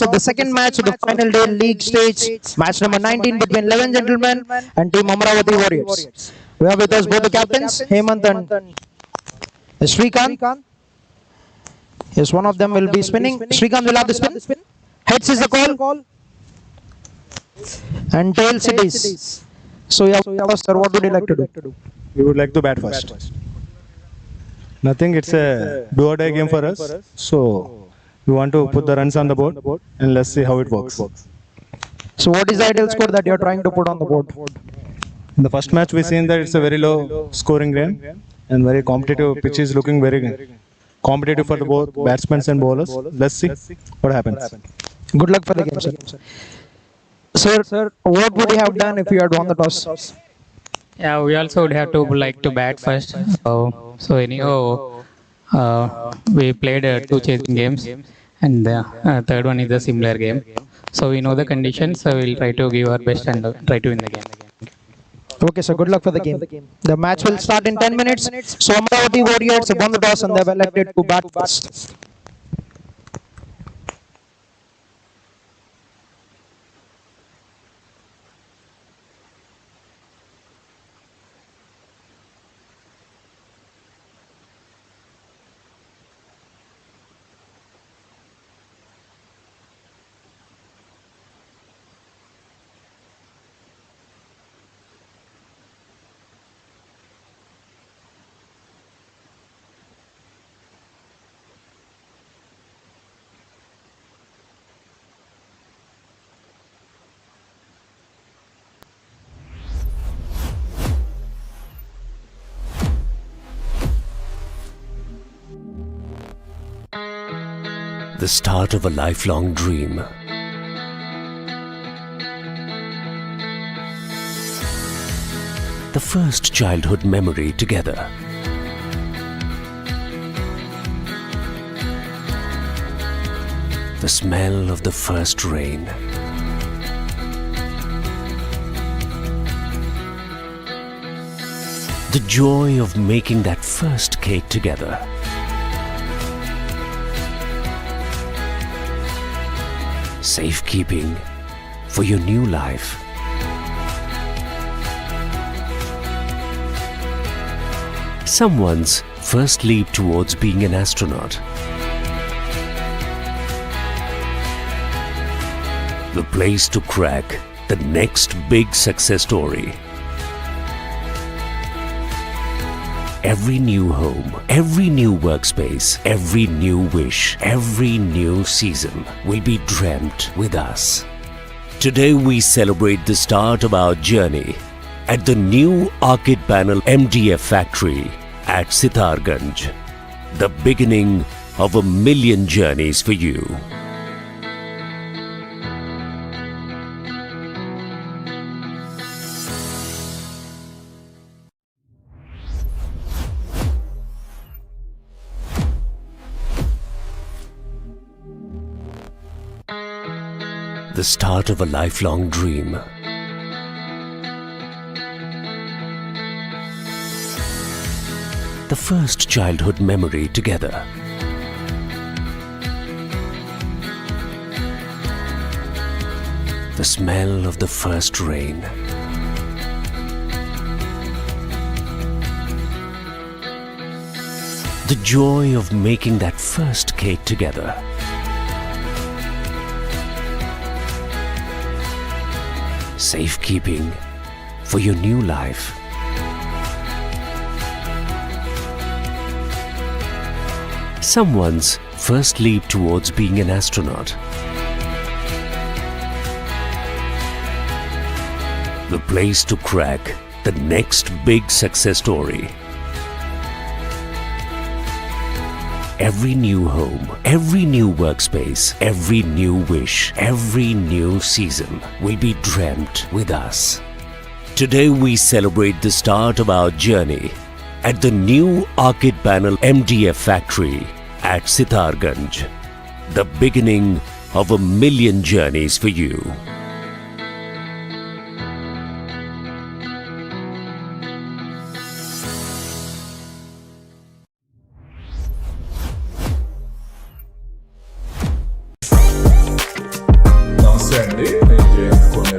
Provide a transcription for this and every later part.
of the second match of the final day league stage, match number 19 between 11 gentlemen and team Amaravati Warriors. We have with us both the captains, Hemant and Srikanth. Yes, one of them will be spinning. Srikanth will have the spin. Heads is the call. And tails it is. So, yeah, sir, what would you like to do? We would like to bat first. Nothing, it's a do or die game for us. So, we want to put the runs on the board and let's see how it works. So, what is the ideal score that you are trying to put on the board? In the first match, we've seen that it's a very low scoring game and very competitive. Pitch is looking very competitive for the both batsmen and bowlers. Let's see what happens. Good luck for the game, sir. Sir, what would you have done if you had won the toss? Yeah, we also would have to like to bat first. So anyhow, we played two chasing games, and the third one is a similar game. So we know the conditions, so we'll try to give our best and try to win the game. Okay, so good luck for the game. The match will start in 10 minutes. So Amaravati Warriors have won the toss and they have elected to bat first. The start of a lifelong dream. The first childhood memory together. The smell of the first rain. The joy of making that first cake together. Safekeeping for your new life. Someone's first leap towards being an astronaut. The place to crack the next big success story. Every new home, every new workspace, every new wish, every new season will be dreamt with us. Today we celebrate the start of our journey at the new Arcade Panel MDF factory at Sitarganj. The beginning of a million journeys for you. The start of a lifelong dream. The first childhood memory together. The smell of the first rain. The joy of making that first cake together. Safekeeping for your new life. Someone's first leap towards being an astronaut. The place to crack the next big success story. Every new home, every new workspace, every new wish, every new season will be dreamt with us. Today we celebrate the start of our journey at the new Arcade Panel MDF factory at Sitarganj. The beginning of a million journeys for you.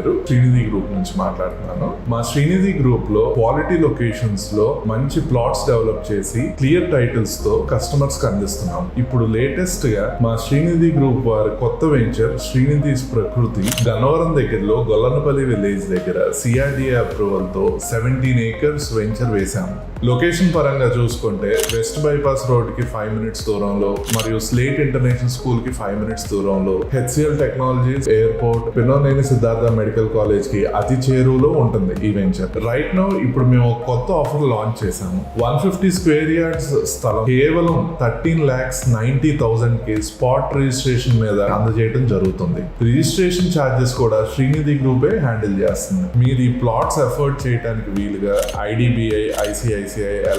Engineer, Srinidhi group నుంచి మాట్లాడుతున్నాను. మా Srinidhi group లో quality locations లో మంచి plots develop చేసి clear titles తో customers కి అందిస్తున్నాం. ఇప్పుడు లేటెస్ట్ గా మా శ్రీనిధి గ్రూప్ వారి కొత్త వెంచర్ శ్రీనిధి ప్రకృతి గన్నవరం దగ్గరలో గొల్లనపల్లి విలేజ్ దగ్గర CRDA అప్రూవల్ తో 17 acres వెంచర్ వేశాము. లొకేషన్ పరంగా చూసుకుంటే వెస్ట్ బైపాస్ రోడ్ కి 5 minutes దూరంలో మరియు స్లేట్ ఇంటర్నేషనల్ స్కూల్ కి 5 minutes దూరంలో, HCL technologies airport, Pinnamaneni Siddhartha medical college కి అతి చేరువలో ఉంటుంది ఈ వెంచర్. రైట్ నౌ ఇప్పుడు మేము ఒక కొత్త ఆఫర్ లాంచ్ చేశాము. 150 square yards స్థలం కేవలం 13,90,000 కి స్పాట్ రిజిస్ట్రేషన్ మీద అందజేయడం జరుగుతుంది. రిజిస్ట్రేషన్ ఛార్జెస్ కూడా శ్రీనిధి గ్రూపే హ్యాండిల్ చేస్తుంది. మీరు ఈ ప్లాట్స్ ఎఫర్ట్ చేయడానికి వీలుగా IDBI, ICICI,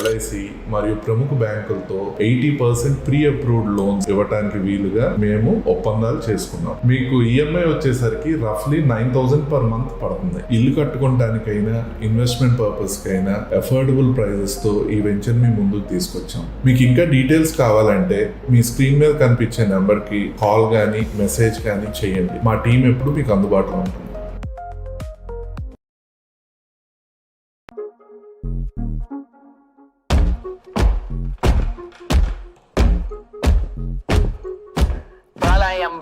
LIC మరియు ప్రముఖ బ్యాంకులతో 80% ప్రీ అప్రూవ్డ్ లోన్స్ ఇవ్వడానికి వీలుగా మేము ఒప్పందాలు చేసుకున్నాం. మీకు EMI వచ్చేసరికి రఫ్లీ 9,000 per month పడుతుంది. ఇల్లు కట్టుకోవడానికైనా ఇన్వెస్ట్మెంట్ పర్పస్ కైనా అఫోర్డబుల్ ప్రైజెస్ తో ఈ వెంచర్ మీ ముందుకు తీసుకొచ్చాం. మీకు ఇంకా డీటెయిల్స్ కావాలంటే మీ స్క్రీన్ మీద కనిపించే నెంబర్ కి కాల్ గానీ మెసేజ్ గానీ చేయండి. మా టీం ఎప్పుడు మీకు అందుబాటులో ఉంటుంది.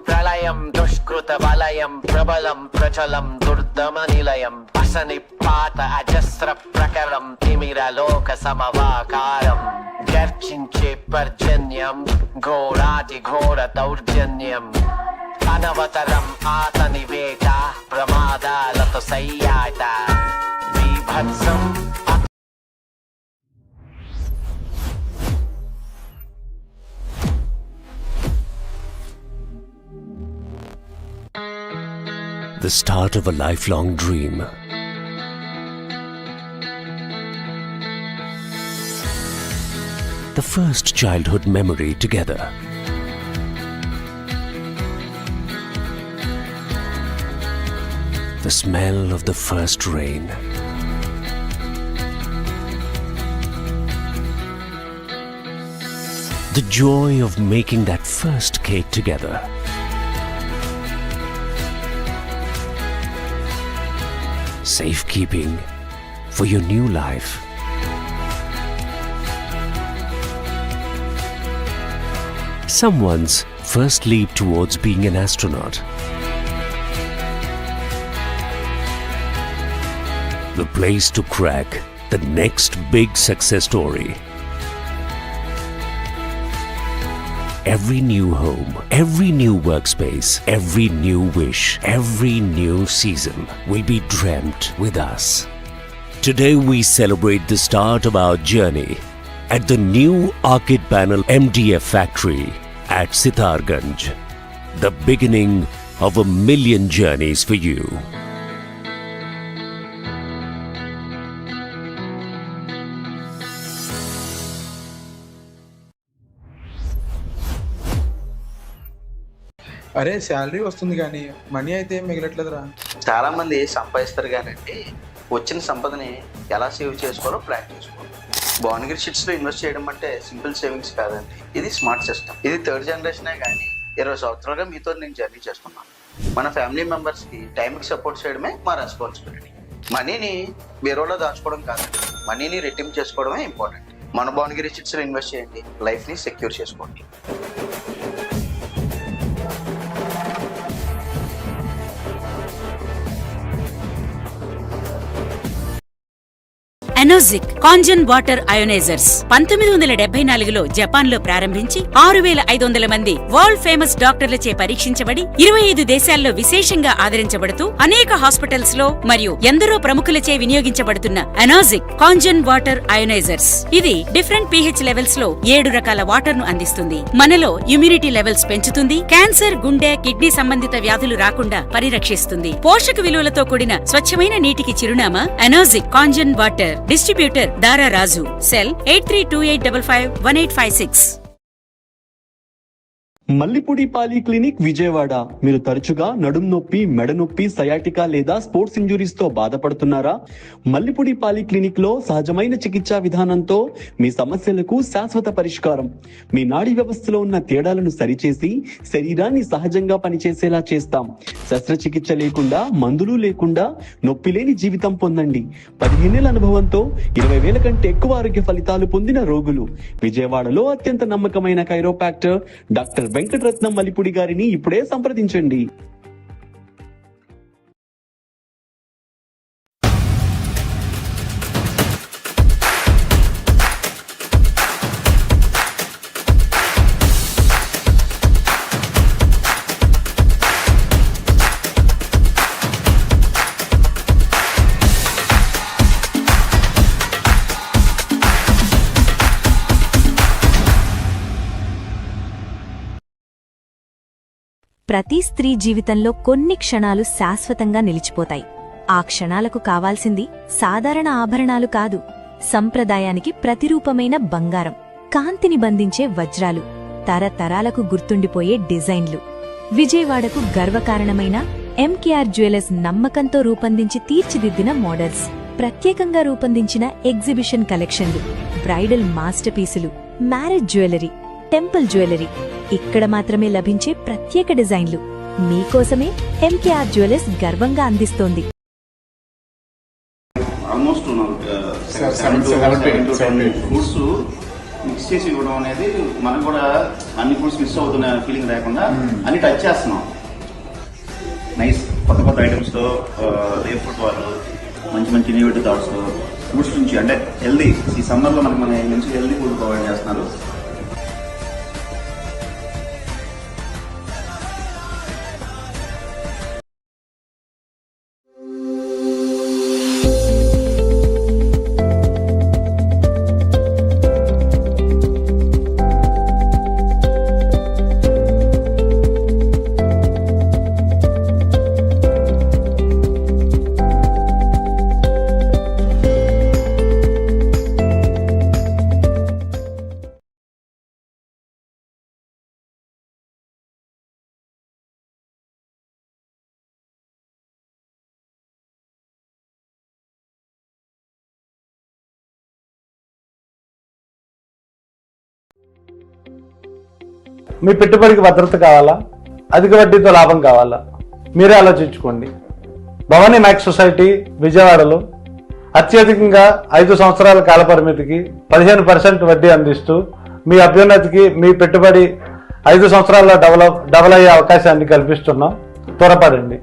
ప్రళయం దుష్కృత వలయం ప్రబలం ప్రచలం దుర్దమ నిలయం అసని పాత అజస్ర ప్రకరం తిమిర లోక సమవాకారం గర్జించే పర్జన్యం ఘోరాతి ఘోర దౌర్జన్యం అనవతరం ఆతని వేట ప్రమాదాలతో సయ్యాట బీభత్సం. The start of a lifelong dream. The first childhood memory together. The smell of the first rain. The joy of making that first cake together. Safekeeping for your new life. Someone's first leap towards being an astronaut. The place to crack the next big success story. Every new home, every new workspace, every new wish, every new season will be dreamt with us. Today we celebrate the start of our journey at the new Arcade Panel MDF factory at Sitarganj. The beginning of 1,000,000 journeys for you. అరే salary వస్తుంది కానీ money అయితే మిగలట్లేదురా. చాలా మంది సంపాదిస్తారు కానండి వచ్చిన సంపదని ఎలా సేవ్ చేసుకోవాలో ప్లాన్ చేసుకోవాలి. భువనగిరి షిట్స్లో ఇన్వెస్ట్ చేయడం అంటే సింపుల్ సేవింగ్స్ కాదండి, ఇది స్మార్ట్ సిస్టమ్. ఇది 3rd జనరేషనే కానీ 20 సంవత్సరాలుగా మీతో నేను జర్నీ చేస్తున్నాను. మన ఫ్యామిలీ మెంబర్స్కి టైంకి సపోర్ట్ చేయడమే మా రెస్పాన్సిబిలిటీ. మనీని బీరోలో దాచుకోవడం కాదండి, మనీని రెట్టింపు చేసుకోవడమే ఇంపార్టెంట్. మన భువనగిరి షిట్స్లో ఇన్వెస్ట్ చేయండి, లైఫ్ని సెక్యూర్ చేసుకోండి. ఎనోజిక్ కాంజన్ వాటర్ అయోనైజర్స్ 1974లో జపాన్ లో ప్రారంభించి 6,500 మంది వరల్డ్ ఫేమస్ డాక్టర్లచే పరీక్షించబడి 25 దేశాల్లో విశేషంగా ఆదరించబడుతూ అనేక హాస్పిటల్స్ లో మరియు ఎందరో ప్రముఖులచే వినియోగించబడుతున్న ఎనోజిక్ కాంజన్ వాటర్ అయోనైజర్స్. ఇది డిఫరెంట్ pH లెవెల్స్ లో 7 రకాల వాటర్ ను అందిస్తుంది. మనలో ఇమ్యూనిటీ లెవెల్స్ పెంచుతుంది. క్యాన్సర్, గుండె, కిడ్నీ సంబంధిత వ్యాధులు రాకుండా పరిరక్షిస్తుంది. పోషక విలువలతో కూడిన స్వచ్ఛమైన నీటికి చిరునామా ఎనోజిక్ కాంజన్ వాటర్. డిస్ట్రిబ్యూటర్ దారా రాజు. సెల్ 8328551856. మల్లిపూడి పాలి క్లినిక్ విజయవాడ. మీరు తరచుగా నడుం నొప్పి, మెడ నొప్పి, సయాటికా లేదా స్పోర్ట్స్ ఇంజురీస్ తో బాధపడుతున్నారా? మల్లిపూడి పాలి క్లినిక్ లో సహజమైన చికిత్సా విధానంతో మీ సమస్యలకు శాశ్వత పరిష్కారం. మీ నాడీ వ్యవస్థలో ఉన్న తేడాలను సరిచేసి శరీరాన్ని సహజంగా పనిచేసేలా చేస్తాం. శస్త్రచికిత్స లేకుండా, మందులు లేకుండా నొప్పి లేని జీవితం పొందండి. 15 ఏళ్ల అనుభవంతో 20,000 కంటే ఎక్కువ ఆరోగ్య ఫలితాలు పొందిన రోగులు. విజయవాడలో అత్యంత నమ్మకమైన కైరోపాక్టర్ డాక్టర్ వెంకటరత్నం మల్లిపూడి గారిని ఇప్పుడే సంప్రదించండి. ప్రతి స్త్రీ జీవితంలో కొన్ని క్షణాలు శాశ్వతంగా నిలిచిపోతాయి. ఆ క్షణాలకు కావాల్సింది సాధారణ ఆభరణాలు కాదు, సంప్రదాయానికి ప్రతిరూపమైన బంగారం, కాంతిని బంధించే వజ్రాలు, తరతరాలకు గుర్తుండిపోయే డిజైన్లు. విజయవాడకు గర్వకారణమైన ఎంకేఆర్ జ్యువెలర్స్ నమ్మకంతో రూపొందించి తీర్చిదిద్దిన మోడల్స్, ప్రత్యేకంగా రూపొందించిన ఎగ్జిబిషన్ కలెక్షన్లు, బ్రైడల్ మాస్టర్ పీసులు, మ్యారేజ్ జ్యువెలరీ, టెంపుల్ జ్యువెలరీ, ఇక్కడ మాత్రమే లభించే ప్రత్యేక డిజైన్లు మీకోసమే ఎంకేఆర్ జ్యువెలర్స్ గర్వంగా అందిస్తోంది. ఆల్మోస్ట్ ఫ్రూట్స్ మిక్స్ చేసి ఇవ్వడం అనేది మనకు కూడా అన్ని ఫ్రూట్స్ మిస్ అవుతున్న ఫీలింగ్ లేకుండా అన్ని టచ్ చేస్తున్నాం. నైస్ కొత్త కొత్త ఐటమ్స్తో రేర్ ఫుడ్ వాళ్ళు మంచి మంచి ఇన్నోవేటివ్ థాట్స్తో ఫ్రూట్స్ నుంచి అంటే హెల్దీ ఈ సమ్మర్లో మనకి మన మంచి హెల్దీ ఫుడ్ ప్రొవైడ్ చేస్తున్నారు. మీ పెట్టుబడికి భద్రత కావాలా, అధిక వడ్డీతో లాభం కావాలా, మీరే ఆలోచించుకోండి. భవానీ మ్యాక్స్ సొసైటీ విజయవాడలో అత్యధికంగా 5 సంవత్సరాల కాల పరిమితికి 15% వడ్డీ అందిస్తూ మీ అభ్యున్నతికి మీ పెట్టుబడి 5 సంవత్సరాల్లో డబల్ అయ్యే అవకాశాన్ని కల్పిస్తున్నాం. త్వరపడండి.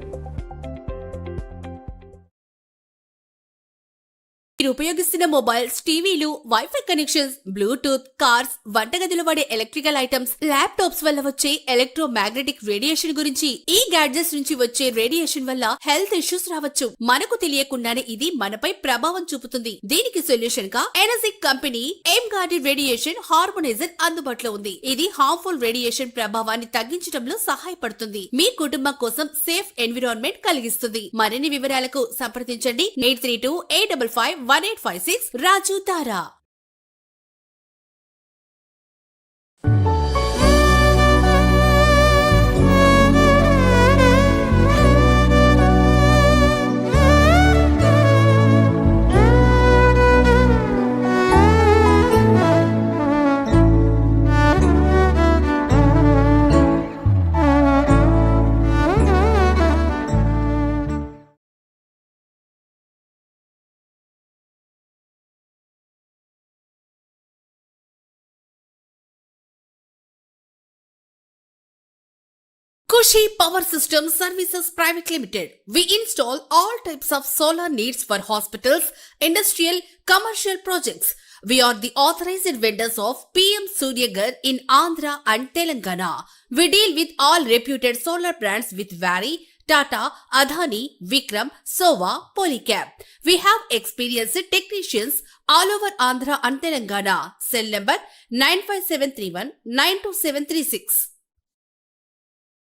మీరు ఉపయోగిస్తున్న మొబైల్స్, టీవీలు, వైఫై కనెక్షన్స్, బ్లూటూత్, కార్స్, వంటగదిలో వాడే ఎలక్ట్రికల్ ఐటమ్స్, ల్యాప్టాప్స్ వల్ల వచ్చే ఎలక్ట్రోమాగ్నెటిక్ రేడియేషన్ గురించి, ఈ గ్యాడ్జెట్స్ నుంచి వచ్చే రేడియేషన్ వల్ల హెల్త్ ఇష్యూస్ రావచ్చు. మనకు తెలియకుండానే ఇది మనపై ప్రభావం చూపుతుంది. దీనికి సొల్యూషన్ గా Enagic company guarded radiation harmonizer అందుబాటులో ఉంది. ఇది హార్మ్ఫుల్ రేడియేషన్ ప్రభావాన్ని తగ్గించడంలో సహాయపడుతుంది. మీ కుటుంబం కోసం సేఫ్ ఎన్విరాన్మెంట్ కలిగిస్తుంది. మరిన్ని వివరాలకు సంప్రదించండి 8328551856 రాజు తారా. Kushi Power Systems Services Private Limited. We install all types of solar needs for hospitals, industrial, commercial projects. We are the authorized vendors of PM Suryagar in Andhra and Telangana. We deal with all reputed solar brands with Vari, Tata, Adani, Vikram, Sova, Polycab. We have experienced technicians all over Andhra and Telangana. Cell number 95731 92736.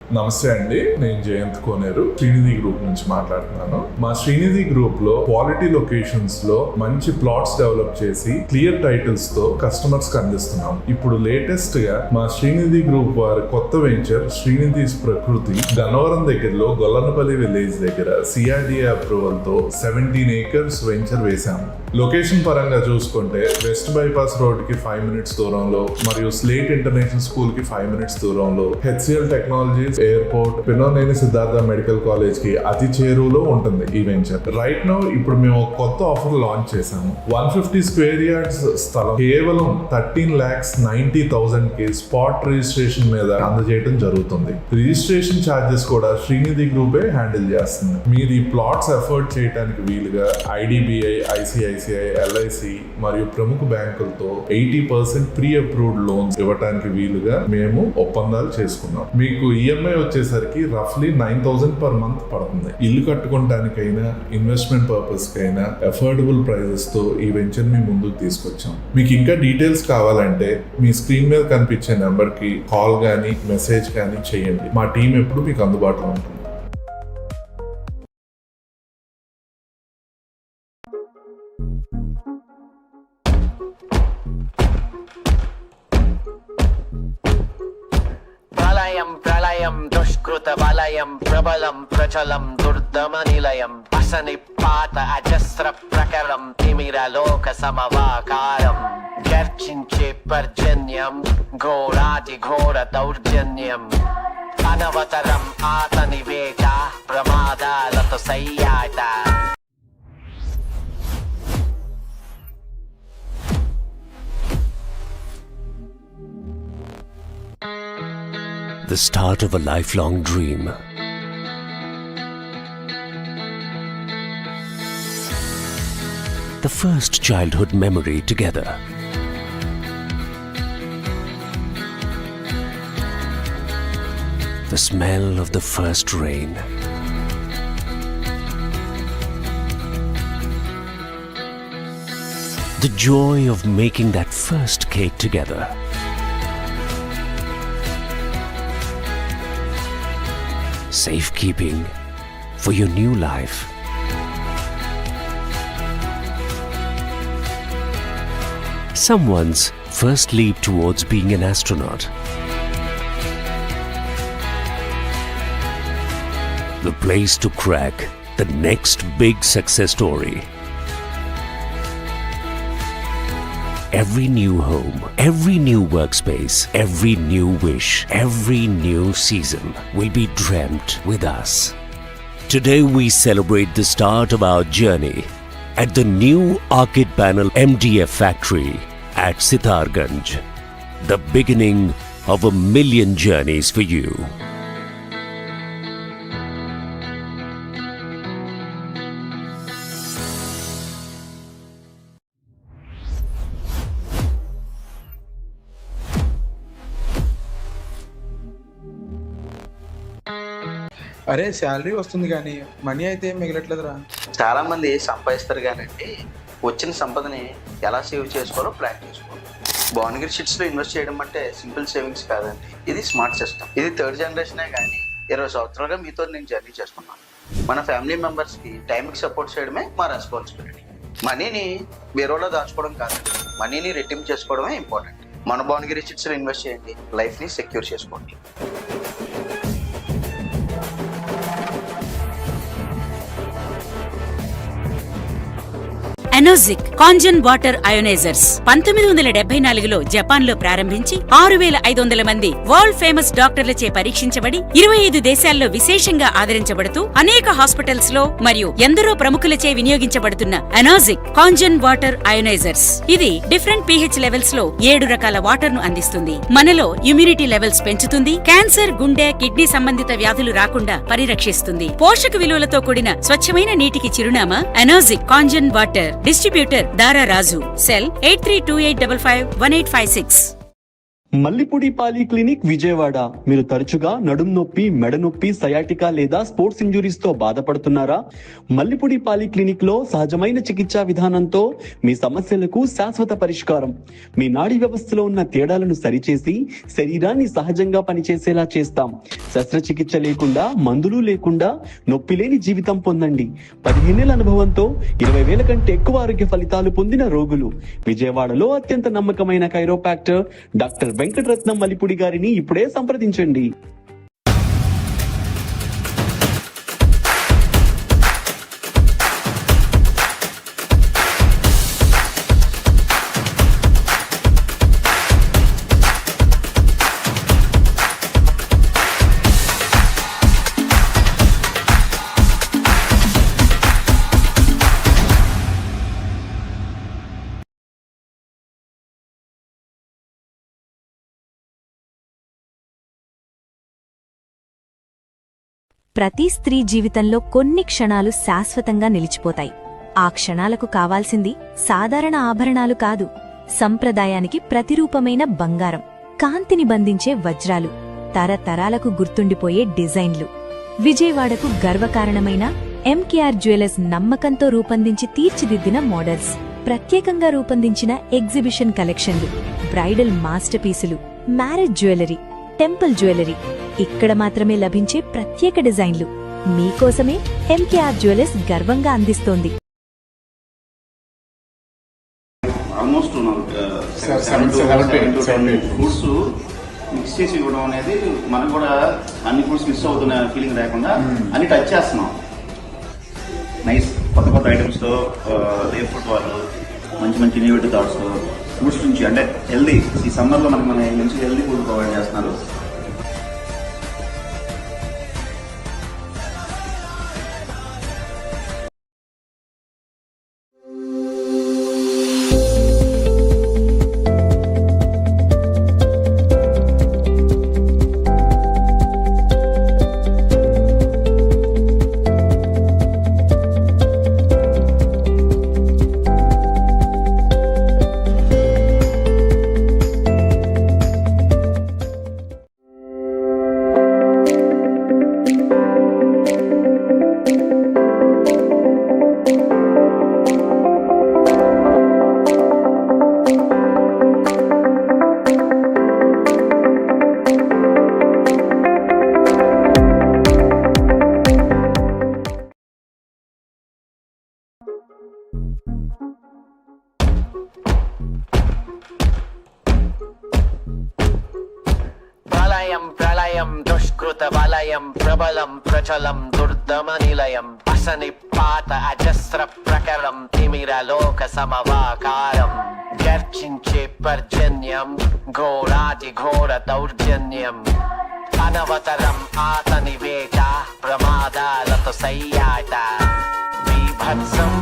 నమస్తే అండి, నేను Jayanth Koneru Srinidhi group నుంచి మాట్లాడుతున్నాను. మా Srinidhi group లో quality locations లో మంచి plots develop చేసి క్లియర్ టైటిల్స్ తో కస్టమర్స్ కి అందిస్తున్నాం. ఇప్పుడు లేటెస్ట్ గా మా శ్రీనిధి గ్రూప్ వారి కొత్త వెంచర్ శ్రీనిధిస్ ప్రకృతి గన్నవరం దగ్గరలో గొల్లనపల్లి విలేజ్ దగ్గర సిఆర్డిఏ అప్రూవల్ తో 17 acres వెంచర్ వేశాము. లొకేషన్ పరంగా చూసుకుంటే వెస్ట్ బైపాస్ రోడ్ కి 5 minutes దూరంలో మరియు స్లేట్ ఇంటర్నేషనల్ స్కూల్ కి 5 minutes దూరంలో HCL technology airport, Pinnamaneni Siddhartha medical college కి అతి చేరువలో ఉంటుంది ఈ వెంచర్. రైట్ నౌ ఇప్పుడు మేము ఒక కొత్త ఆఫర్ లాంచ్ చేసాము. 150 స్క్వేర్ యార్డ్స్ స్థలం కేవలం 13,90,000 కి స్పాట్ రిజిస్ట్రేషన్ మీద అందజేయడం జరుగుతుంది. రిజిస్ట్రేషన్ ఛార్జెస్ కూడా శ్రీనిధి గ్రూపే హ్యాండిల్ చేస్తుంది. మీరు ఈ ప్లాట్స్ ఎఫర్ట్ చేయడానికి వీలుగా IDBI, ICICI, LIC మరియు ప్రముఖ బ్యాంకులతో 80% ప్రీ అప్రూవ్డ్ లోన్స్ ఇవ్వడానికి వీలుగా మేము ఒప్పందాలు చేసుకున్నాం. మీకు EMI వచ్చేసరికి రఫ్లీ 9,000 per month పడుతుంది. ఇల్లు కట్టుకోవడానికైనా ఇన్వెస్ట్మెంట్ పర్పస్ కైనా అఫోర్డబుల్ ప్రైజెస్ తో ఈ వెంచర్ మీ ముందుకు తీసుకొచ్చాం. మీకు ఇంకా డీటెయిల్స్ కావాలంటే మీ స్క్రీన్ మీద కనిపించే నెంబర్ కి కాల్ గానీ మెసేజ్ గానీ చేయండి. మా టీం ఎప్పుడు మీకు అందుబాటులో ఉంటుంది. ప్రళయం దుష్కృత వలయం ప్రబలం ప్రచలం దుర్దమ నిలయం అసని పాత అజస్ర ప్రకరం తిమిరలోక సమవాకారం గర్జించే పర్జన్యం ఘోరాతి ఘోర దౌర్జన్యం అనవతరం ఆతని వేట ప్రమాదాలతో సయ్యాట. The start of a lifelong dream. The first childhood memory together. The smell of the first rain. The joy of making that first cake together. Safekeeping for your new life. Someone's first leap towards being an astronaut. The place to crack the next big success story. Every new home, every new workspace, every new wish, every new season will be dreamt with us. Today we celebrate the start of our journey at the new Arcade Panel MDF factory at Sitarganj, the beginning of 1,000,000 journeys for you. అరే salary వస్తుంది కానీ money అయితే ఏం మిగలట్లేదురా. చాలా మంది సంపాదిస్తారు కానండి వచ్చిన సంపదని ఎలా సేవ్ చేసుకోవాలో ప్లాన్ చేసుకోవాలి. భువనగిరి షిట్స్లో ఇన్వెస్ట్ చేయడం అంటే సింపుల్ సేవింగ్స్ కాదండి, ఇది స్మార్ట్ సిస్టమ్. ఇది థర్డ్ జనరేషనే కానీ 20 సంవత్సరాలుగా మీతో నేను జర్నీ చేస్తున్నాను. మన ఫ్యామిలీ మెంబర్స్కి టైంకి సపోర్ట్ చేయడమే మా రెస్పాన్సిబిలిటీ. మనీని బీరోలో దాచుకోవడం కాదండి, మనీని రెట్టింపు చేసుకోవడమే ఇంపార్టెంట్. మన భువనగిరి షిట్స్లో ఇన్వెస్ట్ చేయండి, లైఫ్ని సెక్యూర్ చేసుకోండి. అనోజిక్ కాంజన్ వాటర్ అయోనైజర్స్ 1974లో జపాన్లో ప్రారంభించి 6,500 మంది వరల్డ్ ఫేమస్ డాక్టర్లచే పరీక్షించబడి 25 దేశాల్లో విశేషంగా ఆదరించబడుతూ అనేక హాస్పిటల్స్ లో మరియు ఎందరో ప్రముఖులచే వినియోగించబడుతున్న అనోజిక్ కాంజన్ వాటర్ అయోనైజర్స్. ఇది డిఫరెంట్ pH లెవెల్స్ లో 7 రకాల వాటర్ ను అందిస్తుంది. మనలో ఇమ్యూనిటీ లెవెల్స్ పెంచుతుంది, క్యాన్సర్, గుండె, కిడ్నీ సంబంధిత వ్యాధులు రాకుండా పరిరక్షిస్తుంది. పోషక విలువలతో కూడిన స్వచ్ఛమైన నీటికి చిరునామా అనోజిక్ కాంజన్ వాటర్. డిస్ట్రిబ్యూటర్ దారా రాజు. సెల్ 8328551856. మల్లిపూడి పాలి క్లినిక్ విజయవాడ. మీరు తరచుగా నడుం నొప్పి, మెడ నొప్పి, సయాటికా లేదా స్పోర్ట్స్ ఇంజురీస్ తో బాధపడుతున్నారా? మల్లిపూడి పాలి క్లినిక్ లో సహజమైన చికిత్సా విధానంతో మీ సమస్యలకు శాశ్వత పరిష్కారం. మీ నాడీ వ్యవస్థలో ఉన్న తేడాలను సరిచేసి శరీరాన్ని సహజంగా పనిచేసేలా చేస్తాం. శస్త్రచికిత్స లేకుండా, మందులు లేకుండా నొప్పి లేని జీవితం పొందండి. 15 ఏళ్ల అనుభవంతో 20,000 కంటే ఎక్కువ ఆరోగ్య ఫలితాలు పొందిన రోగులు. విజయవాడలో అత్యంత నమ్మకమైన కైరోపాక్టర్ డాక్టర్ వెంకటరత్నం మల్లిపూడి గారిని ఇప్పుడే సంప్రదించండి. ప్రతి స్త్రీ జీవితంలో కొన్ని క్షణాలు శాశ్వతంగా నిలిచిపోతాయి. ఆ క్షణాలకు కావాల్సింది సాధారణ ఆభరణాలు కాదు, సంప్రదాయానికి ప్రతిరూపమైన బంగారం, కాంతిని బంధించే వజ్రాలు, తరతరాలకు గుర్తుండిపోయే డిజైన్లు. విజయవాడకు గర్వకారణమైన ఎంకేఆర్ జ్యువెలర్స్ నమ్మకంతో రూపొందించి తీర్చిదిద్దిన మోడల్స్, ప్రత్యేకంగా రూపొందించిన ఎగ్జిబిషన్ కలెక్షన్లు, బ్రైడల్ మాస్టర్ పీసులు, మ్యారేజ్ జ్యువెలరీ, టెంపుల్ జ్యువెలరీ, ఇక్కడ మాత్రమే లభించే ప్రత్యేక డిజైన్లు మీకోసమే ఎంకేఆర్ జ్యువెలర్స్ గర్వంగా అందిస్తోంది. ఆల్మోస్ట్ ఫుడ్స్ మిక్స్ చేసి ఇవ్వడం అనేది మనకు కూడా అన్ని ఫుడ్స్ మిస్ అవుతున్న ఫీలింగ్ లేకుండా అన్ని టచ్ చేస్తున్నాం. నైస్ కొత్త కొత్త ఐటమ్స్తో రేప్ ఫుడ్ వాళ్ళు మంచి మంచి ఇన్నోవేటివ్ థాట్స్ ఫుడ్స్ నుంచి అంటే హెల్దీ ఈ సమ్మర్లో మనకి మన మంచి హెల్దీ ఫుడ్ ప్రొవైడ్ చేస్తున్నారు. ప్రళయం దుష్కృత వలయం ప్రబలం ప్రచలం దుర్దమ నిలయం అసని పాత అజస్ర ప్రకరం తిమిరలోక సమవాకారం గర్జించే పర్జన్యం ఘోరాతి ఘోర దౌర్జన్యం అనవతరం ఆతని వేట ప్రమాదాలతో సయ్యాట బీభత్సం.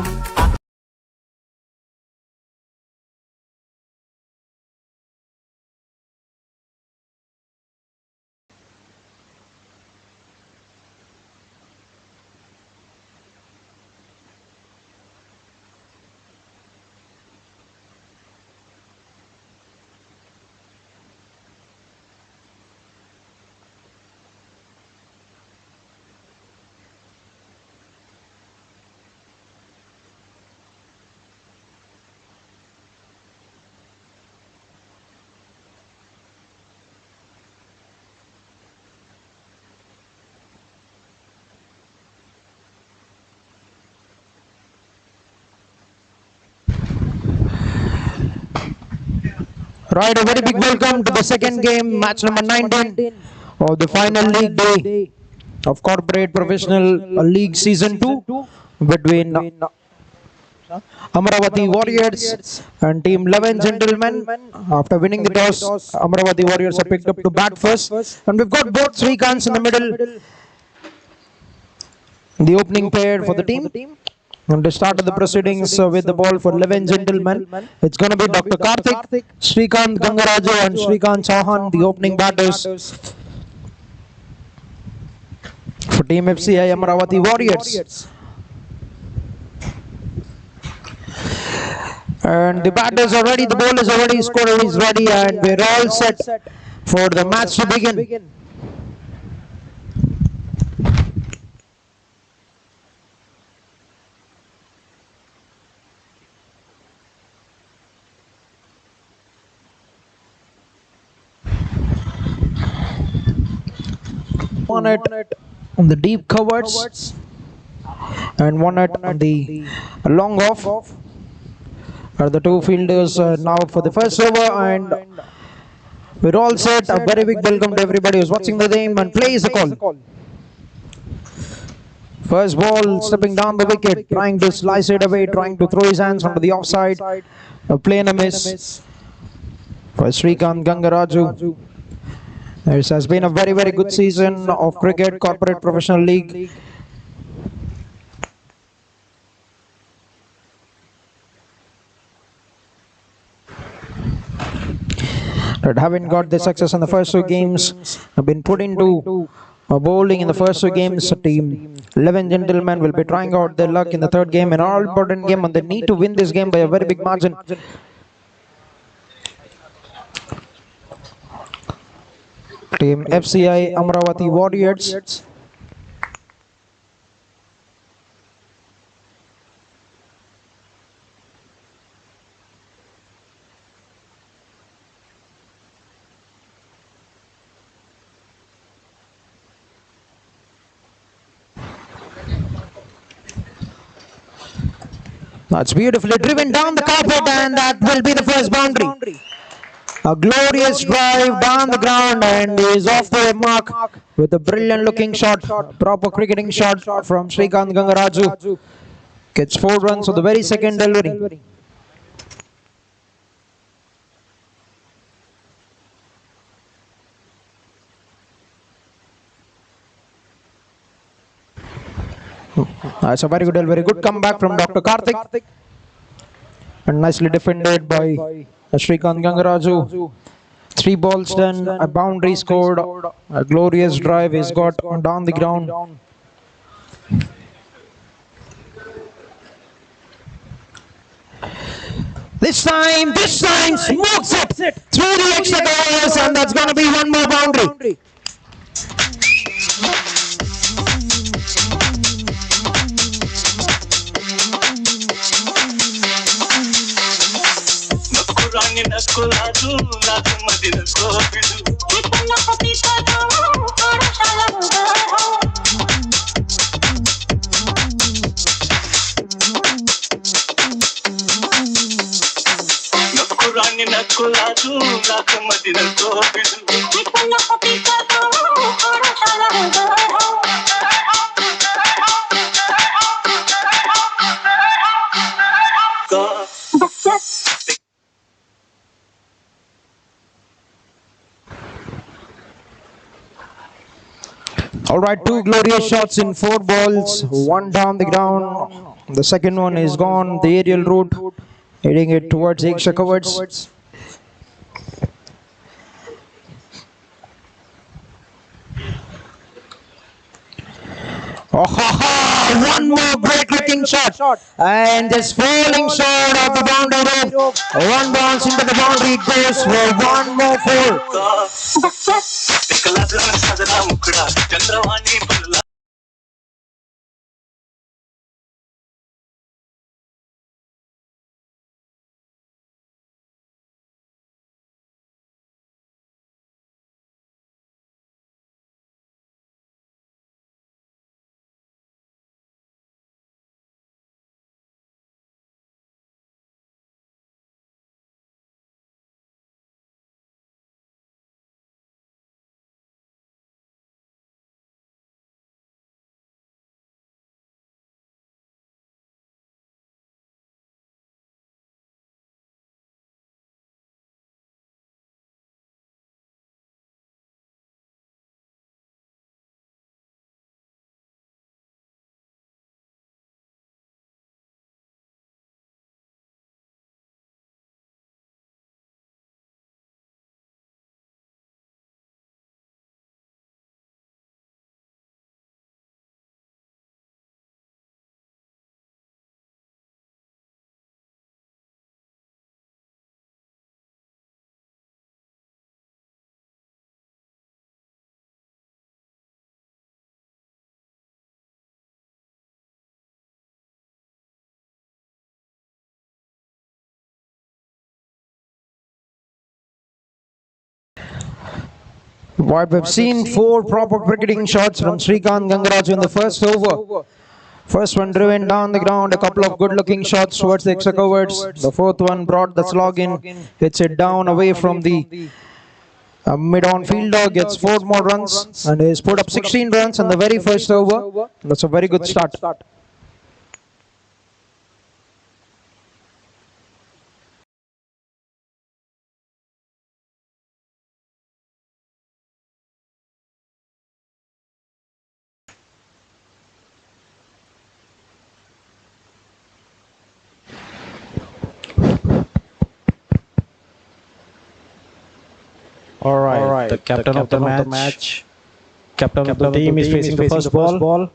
Right, a very big welcome to the second game, match number 19 of the final league day of Corporate Professional League Season 2 between Amaravati Warriors and Team 11 Gentlemen. After winning the toss, Amaravati Warriors have picked up to bat first, and we've got both Srikanths in the middle, the opening pair for the team. And to start the proceedings with the ball for 11 Gentlemen, it's going to be Dr. Karthik, Srikanth Gangaraju and Srikanth Chauhan, the opening batters for Team FCI Amaravati Warriors. And the batters are ready, the ball is already scored, is ready, and we're all set for the match to begin. One at on the deep coverts and one at on the long off are the two fielders now for the first over, and we're all set. A very big welcome to everybody who's watching the game and plays the call. First ball, stepping down the wicket, trying to slice it away, trying to throw his hands onto the offside, playing a miss for Srikanth Gangaraju. This has been a very, very good season of cricket, Corporate Professional League. But having got the success in the first two games, have been put into bowling in the first two games. Team 11 gentlemen will be trying out their luck in the third game, an all-important game, and they need to win this game by a very big margin. Team FCI Amaravati Warriors. That's beautifully driven down the carpet, and that will be the first boundary. A glorious drive down the ground, and is off the mark with a brilliant looking shot. Proper cricketing shot from Srikanth Gangaraju. Gets 4 runs on the very second delivery. That's a very good comeback from Dr. Karthik. And nicely defended by Srikanth Gangaraju. 3 balls done, a boundary scored, a glorious drive is got down the ground. This time smokes it through the extra covers, and that's going to be one more boundary. All right, 2 glorious shots in 4 balls, 1 down the ground. The second one is gone, the aerial route, heading it towards the extra covers. One more great looking shot, and this falling short of the boundary rope. 1 bounce into the boundary, it goes for 1 more 4. What we've seen, 4 proper cricketing shots from Srikanth Gangaraju in the first over. First one driven down the ground, a couple of good looking shots towards the extra covers. The fourth one brought the slog in, hits it down away from the mid-on fielder, gets 4 more runs, and he's put up 16 runs in the very first over. That's a very good start. All right. The captain of the match Captain of the team is facing the first ball.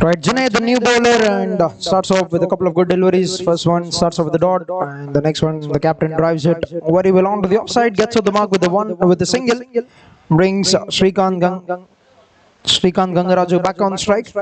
Right, Junaid, the new bowler, and starts off with a couple of good deliveries. First one starts off with the dot, and the next one, the captain drives it very well onto the offside, gets to the mark with the single, brings Shrikant Gangaraju back on strike.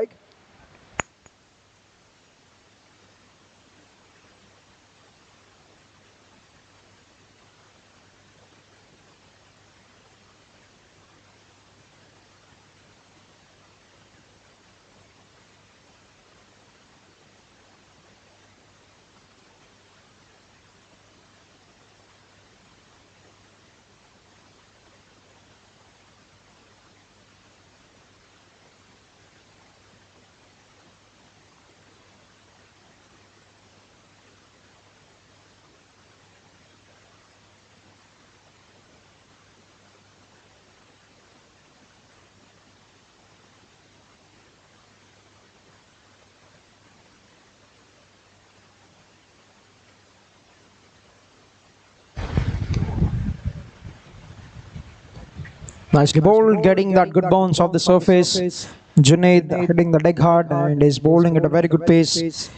Nicely bowled, getting that good bounce off the surface. Junaid hitting the leg hard and is bowling at a very good pace.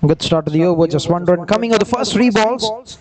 Good start to the over, just one run coming of the first three balls.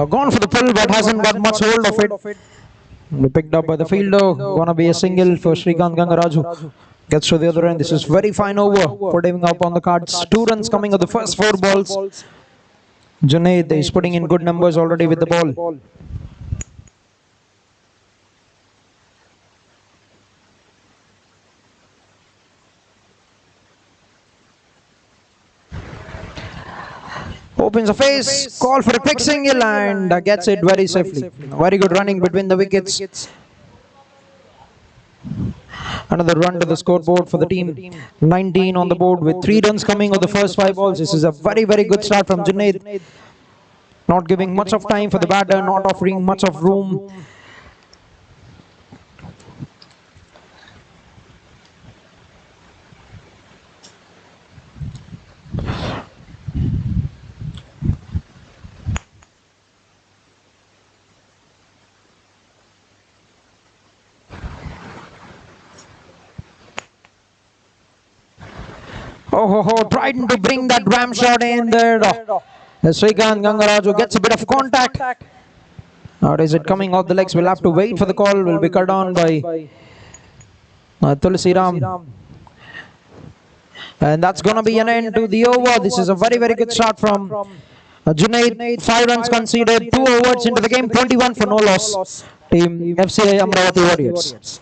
Gone for the pull, but hasn't got much hold of it. Picked up by the fielder. Gonna be a single for Shrikant Gangaraju. Gets to the other end. This is very fine over. Putting up on the cards. 2 runs coming of the first 4 balls. Junaid is putting in good numbers already with the ball. Opens a face, call for a quick single and gets it very safely. Very good running between the wickets. Another run to the scoreboard for the team. 19 on the board with 3 runs coming of the first 5 balls. This is a very, very good start from Junaid. Not giving much of time for the batter, not offering much of room. Trying to bring that ram shot in there. Shrikant Gangaraju gets a bit of contact. Or is it coming off the legs? We'll have to wait for the call. Will be cut down by Tulsi Ram. And that's going to be an end to the over. This is a very, very good start from Junaid. 5 runs conceded, 2 overs into the game, 21 for no loss. Team FCI Amaravati Warriors.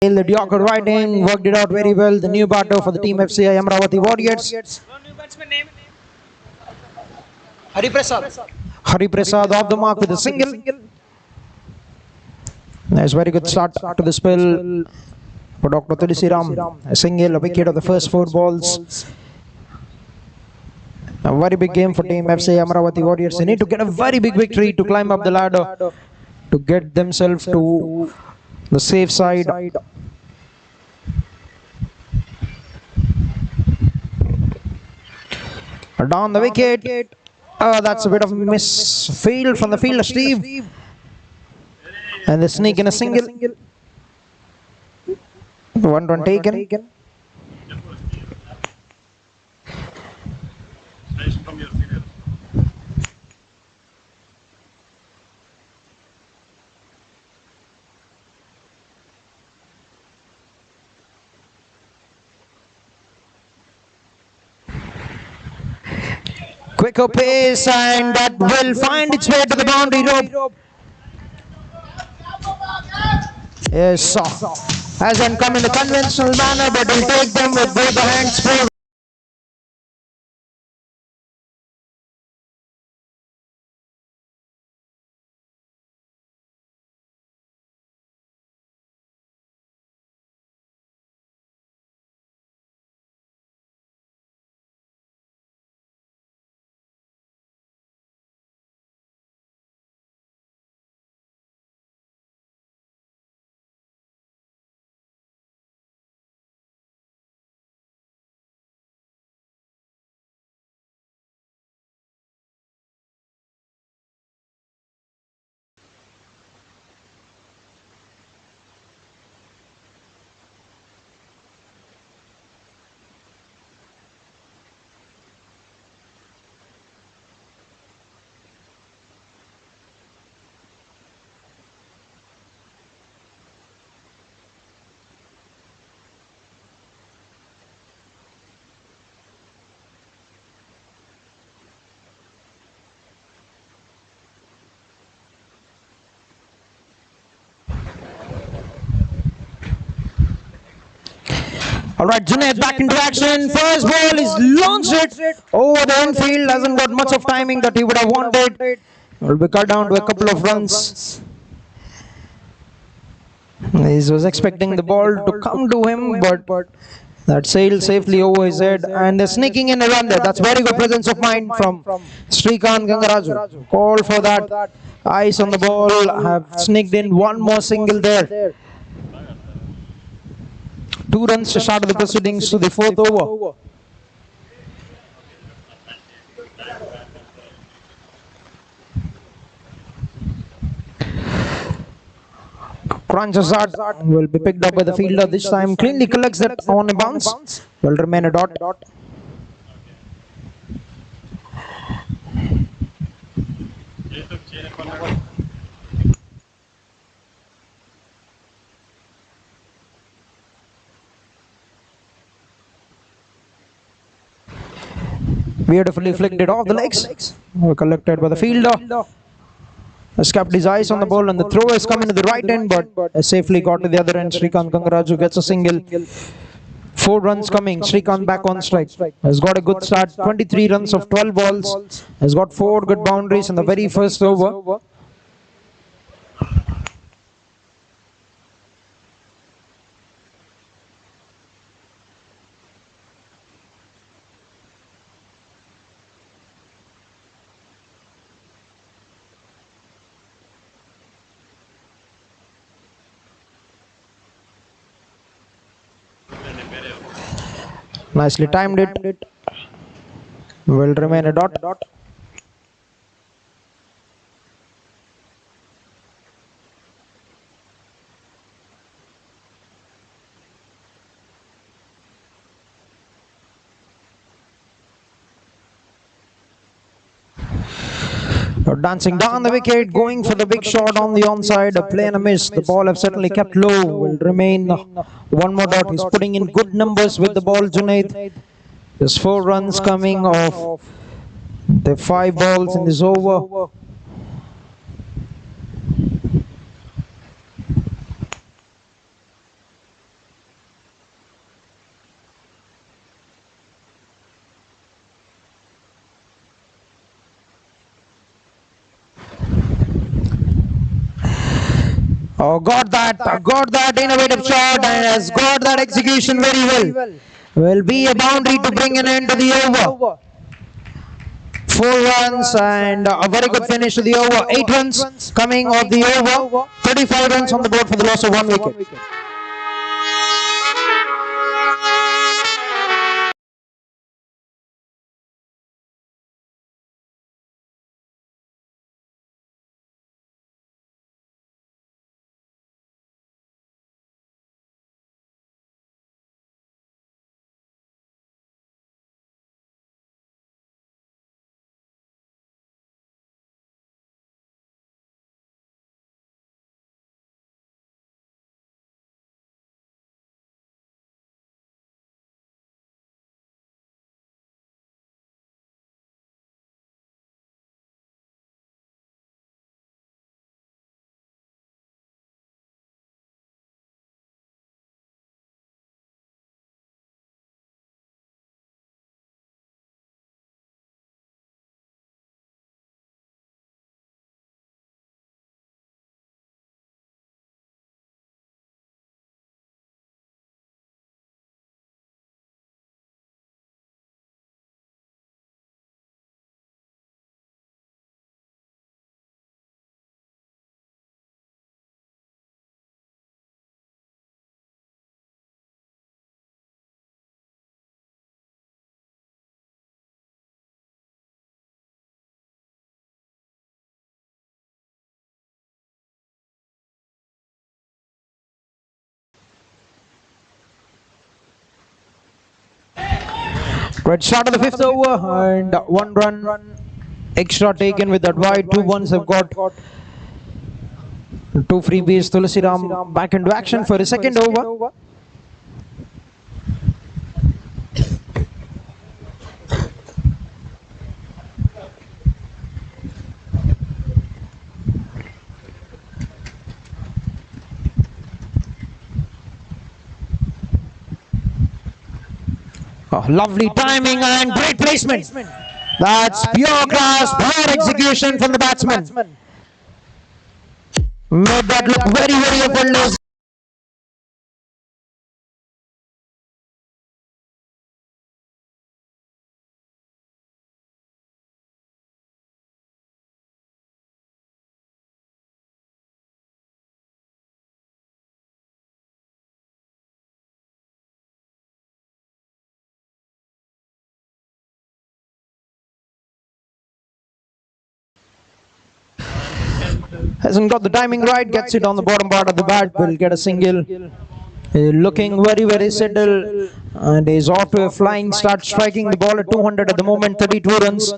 The Yorker riding worked it out very well. The new batter for the team FCI Amaravati Warriors. Hari Prasad off the mark with a single. Nice, very good start to the spell for Dr. Tulsiram. A single, a wicket of the first 4 balls. A very big game for team FCI Amaravati Warriors. They need to get a very big victory to climb up the ladder to get themselves to the safe side. Down the wicket. That's a bit of a misfield from the fielder Steve. And they sneak in a single. 1 run taken. Quicker pace, and that will find its way to the boundary rope. Yes, hasn't come in a conventional manner, but will take them with both the hands full. Alright, Junaid back into action. First ball is launched it over the infield. Hasn't got much of timing that he would have wanted. Will be cut down to a couple of runs. He was expecting the ball to come to him, but that sailed safely over his head. And they're sneaking in a run there. That's very good presence of mind from Srikanth Gangaraju. Call for that. Eyes on the ball. Have sneaked in one more single there. 2 runs to start the proceedings to the 4th over. Kranjazad will be picked up by the fielder this time. Cleanly collects that on a bounce. Will remain a dot. Beautifully flicked it off the legs. Collected by the fielder. Has kept his eyes on the ball, and the throw has come into the right end, but has safely got to the other end. Srikanth Gangaraju gets a single. 4 runs coming. Srikanth back on strike. Has got a good start. 23 runs of 12 balls. Has got 4 good boundaries in the very first over. Nicely timed it. Will remain a dot. Dancing down the wicket, going for the big shot on the onside, a play and a miss. The ball have certainly kept low. Will remain 1 more dot. He's putting in good numbers with the ball, Junaid. There's 4 runs coming off the 5 balls in this over. Oh, got that innovative shot and has got that execution very well. Will be a boundary to bring an end to the over. 4 runs and a very good finish to the over. 8 runs coming off the over. 35 runs on the board for the loss of 1 wicket. Right, start of the 5th over and 1 run extra taken with that wide. 2 ones have got 2 freebies. Tulsiram back into action for his second over. Oh, lovely timing and great placement. That's pure class, pure execution from the batsman. Made that look very, very effortless. Hasn't got the timing right, gets it on the bottom part of the bat, will get a single. Looking very, very settled and is off to a flying start, striking the ball at 200 at the moment. 32 runs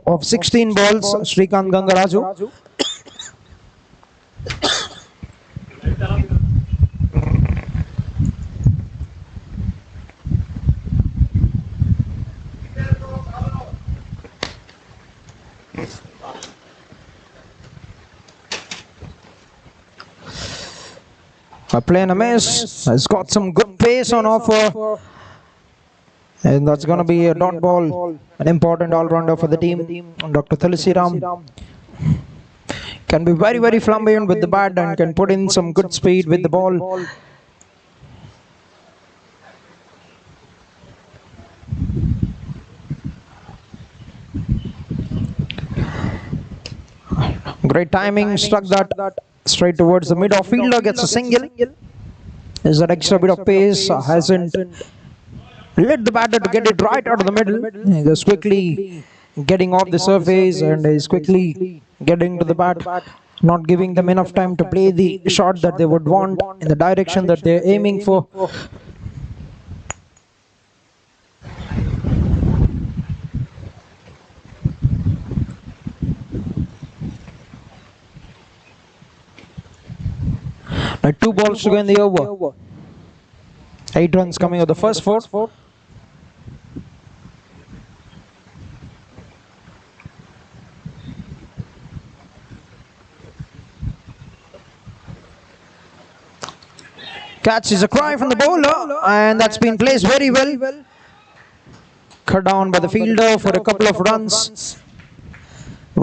of 16 balls. Srikanth Gangaraju. Playing a miss, has got some good pace on offer, and that's going to be a dot ball, an important all-rounder for the team. Dr. Tulsiram can be very, very flamboyant with the bat and can put in some good speed with the ball. Great timing, struck that straight towards the mid-off. Fielder gets a single. Is that extra bit of pace, hasn't let the batter to get it right out of the middle. He is quickly getting off the surface and is quickly getting to the bat, not giving them enough time to play the shot that they would want in the direction that they're aiming for. Like 2 balls to go in the over. 8 runs coming of the first 4. Catch is a cry from the bowler, and that's been placed very well. Cut down by the fielder for a couple of runs.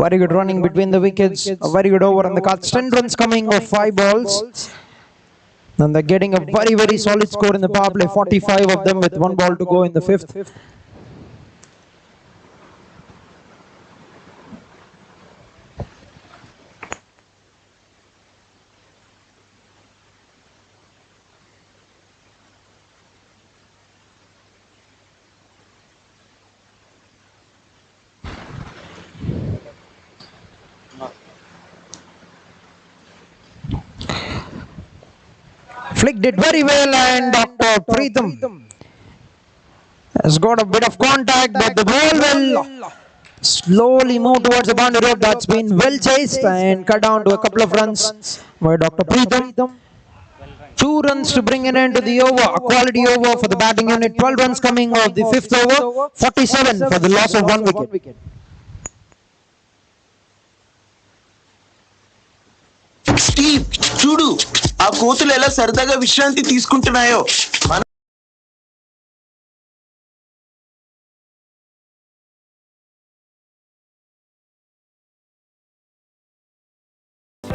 Very good running between the wickets. A very good over on the cards. 10 runs coming of 5 balls. And they're getting a very, very solid score in the power play. 45 of them with 1 ball to go in the 5th. Flicked it very well, and Dr. Preetham has got a bit of contact, but the ball will slowly move towards the boundary rope. That's been well chased and cut down to a couple of runs by Dr. Preetham. 2 runs to bring an end to the over, a quality over for the batting unit. 12 runs coming of the 5th over, 47 for the loss of 1 wicket. Steve చూడు ఆ కోతులు ఎలా సరదాగా విశ్రాంతి తీసుకుంటున్నాయో.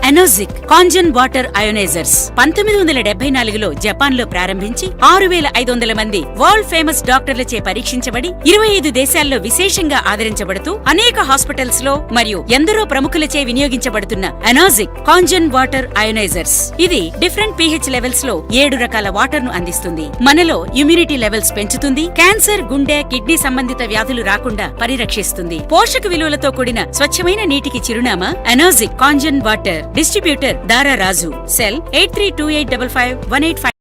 ఎనోజిక్ Kangen water ionizers 1974లో Japan లో ప్రారంభించి 6500 మంది world famous డాక్టర్లచే పరీక్షించబడి 25 దేశాల్లో విశేషంగా ఆదరించబడుతూ అనేక హాస్పిటల్స్ లో మరియు ఎందరో ప్రముఖులచే వినియోగించబడుతున్న ఎనోజిక్ కాంజన్ వాటర్ అయోనైజర్స్. ఇది డిఫరెంట్ pH లెవెల్స్ లో 7 రకాల వాటర్ ను అందిస్తుంది. మనలో ఇమ్యూనిటీ లెవెల్స్ పెంచుతుంది. క్యాన్సర్, గుండె, కిడ్నీ సంబంధిత వ్యాధులు రాకుండా పరిరక్షిస్తుంది. పోషక విలువలతో కూడిన స్వచ్ఛమైన నీటికి చిరునామా ఎనోజిక్ కాంజన్ వాటర్. డిస్ట్రిబ్యూటర్ దారా రాజు. Cell 8328551855.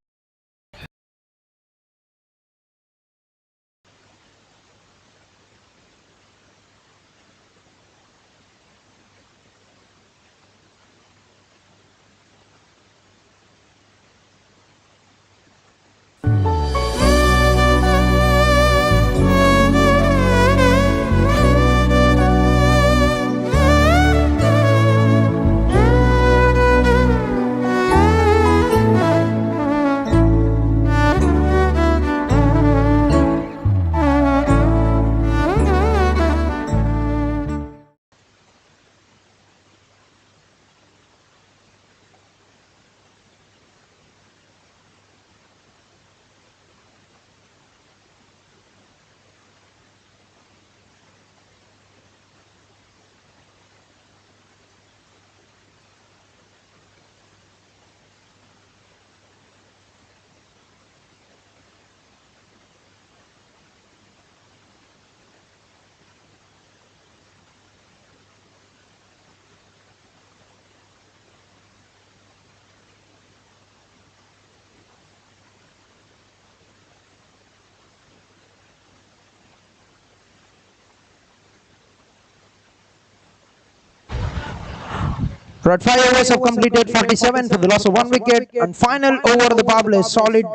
Right, 5 overs have completed, 47 for the loss of 1 wicket, and final over of the power play. Solid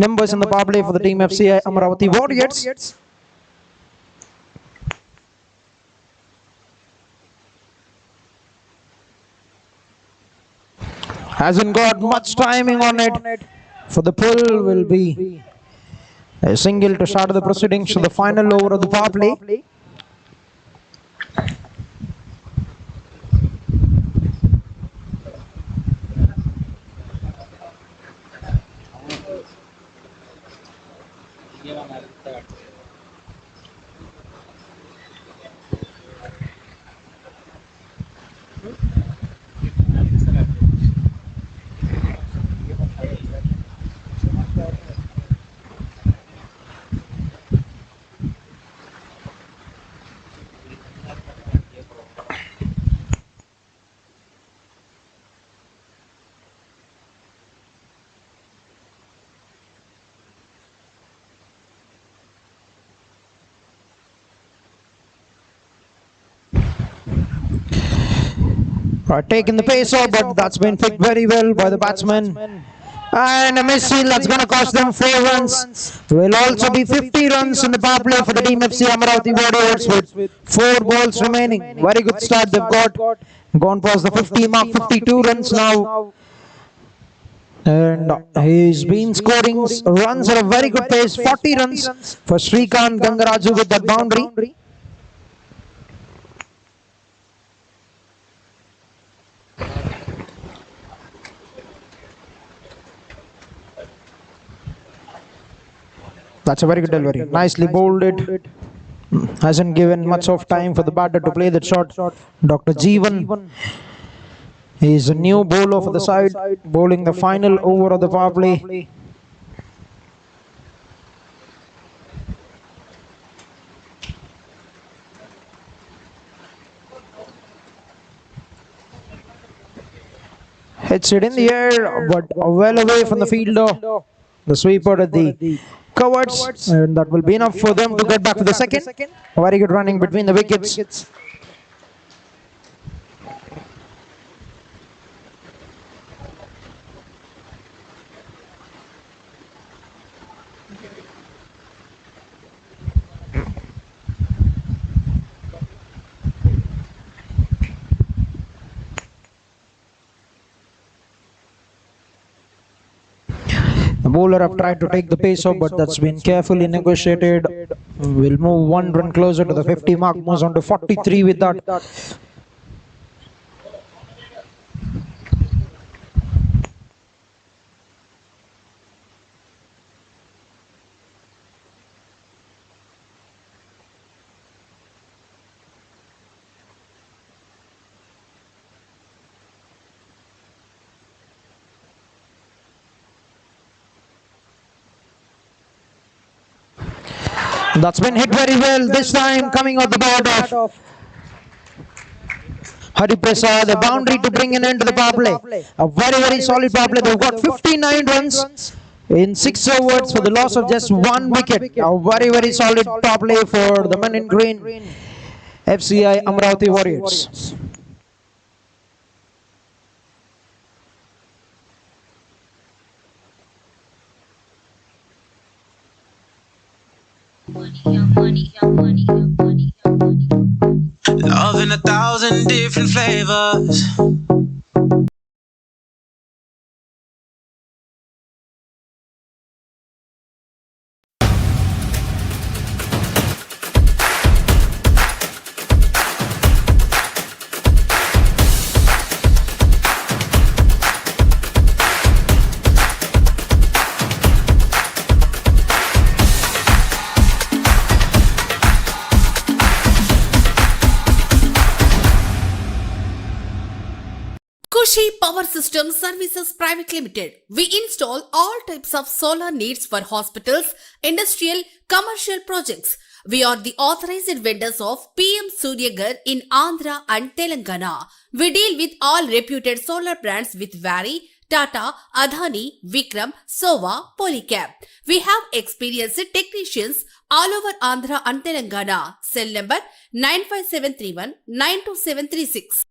numbers in the power play for the team FC Amaravati Warriors. Hasn't got much timing on it. For the pull will be a single to start the proceedings to the final over of the power play. Taking the pace out, but that's been picked very well by the batsman. And a misfield that's going to cost them 4 runs. Will also be 50 runs in the power play for the team FC Amaravati Warriors with 4 balls remaining. Very good start they've got. Gone past the 50 mark, 52 runs now. And he's been scoring runs at a very good pace. 40 runs for Srikanth Gangaraju with that boundary. That's a very good delivery. Nicely bowled it. Hasn't given much of time for the batter to play that shot. Dr. Jeevan is a new bowler for the side, bowling the final over of the power play. Hits it in the air, but well away from the fielder. The sweeper at the covers, and that will be enough for them to get back to the second. Very good running between the wickets. The bowler have tried to take the pace off, but that's been carefully negotiated. We'll move one run closer to the 50 mark, moves on to 43 with that. That's been hit very well this time, coming out the board of Hari Prasad, a boundary to bring an end to the power play. A very solid power play. They've got 59 runs in 6 overs for the loss of just 1 wicket. A very solid power play for the men in green, FCI Amaravati Warriors. Love in 1,000 different flavors. Power Systems Services Private Limited. We install all types of solar needs for hospitals, industrial, commercial projects. We are the authorized vendors of PM Suryagar in Andhra and Telangana. We deal with all reputed solar brands with Vari, Tata, Adani, Vikram, Sova, Polycab. We have experienced technicians all over Andhra and Telangana. Cell number 95731 92736.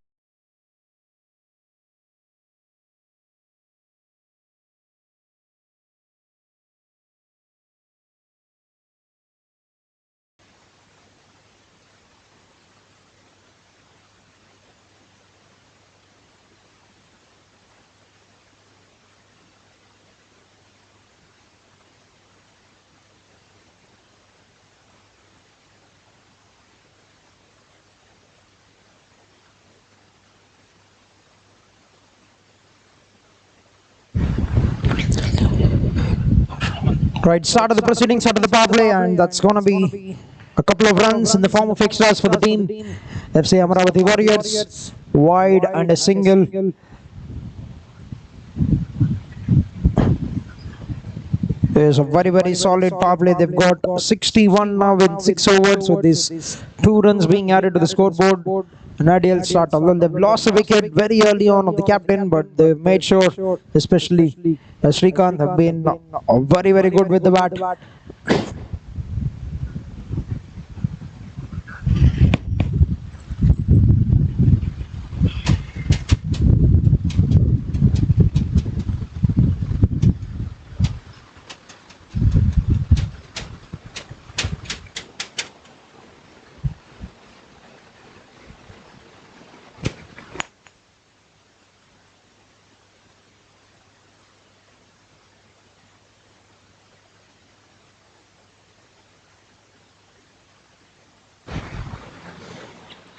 Right, start of the proceedings, start of the power play, and that's going to be a couple of runs in the form of extras for the team. FC Amaravati Warriors, wide and a single. There's a very solid power play. They've got 61 now in 6 overs, with these 2 runs being added to the scoreboard. An ideal start, although they've lost a wicket very early on of the captain, but they've made sure, especially Srikanth, have been very good with the bat.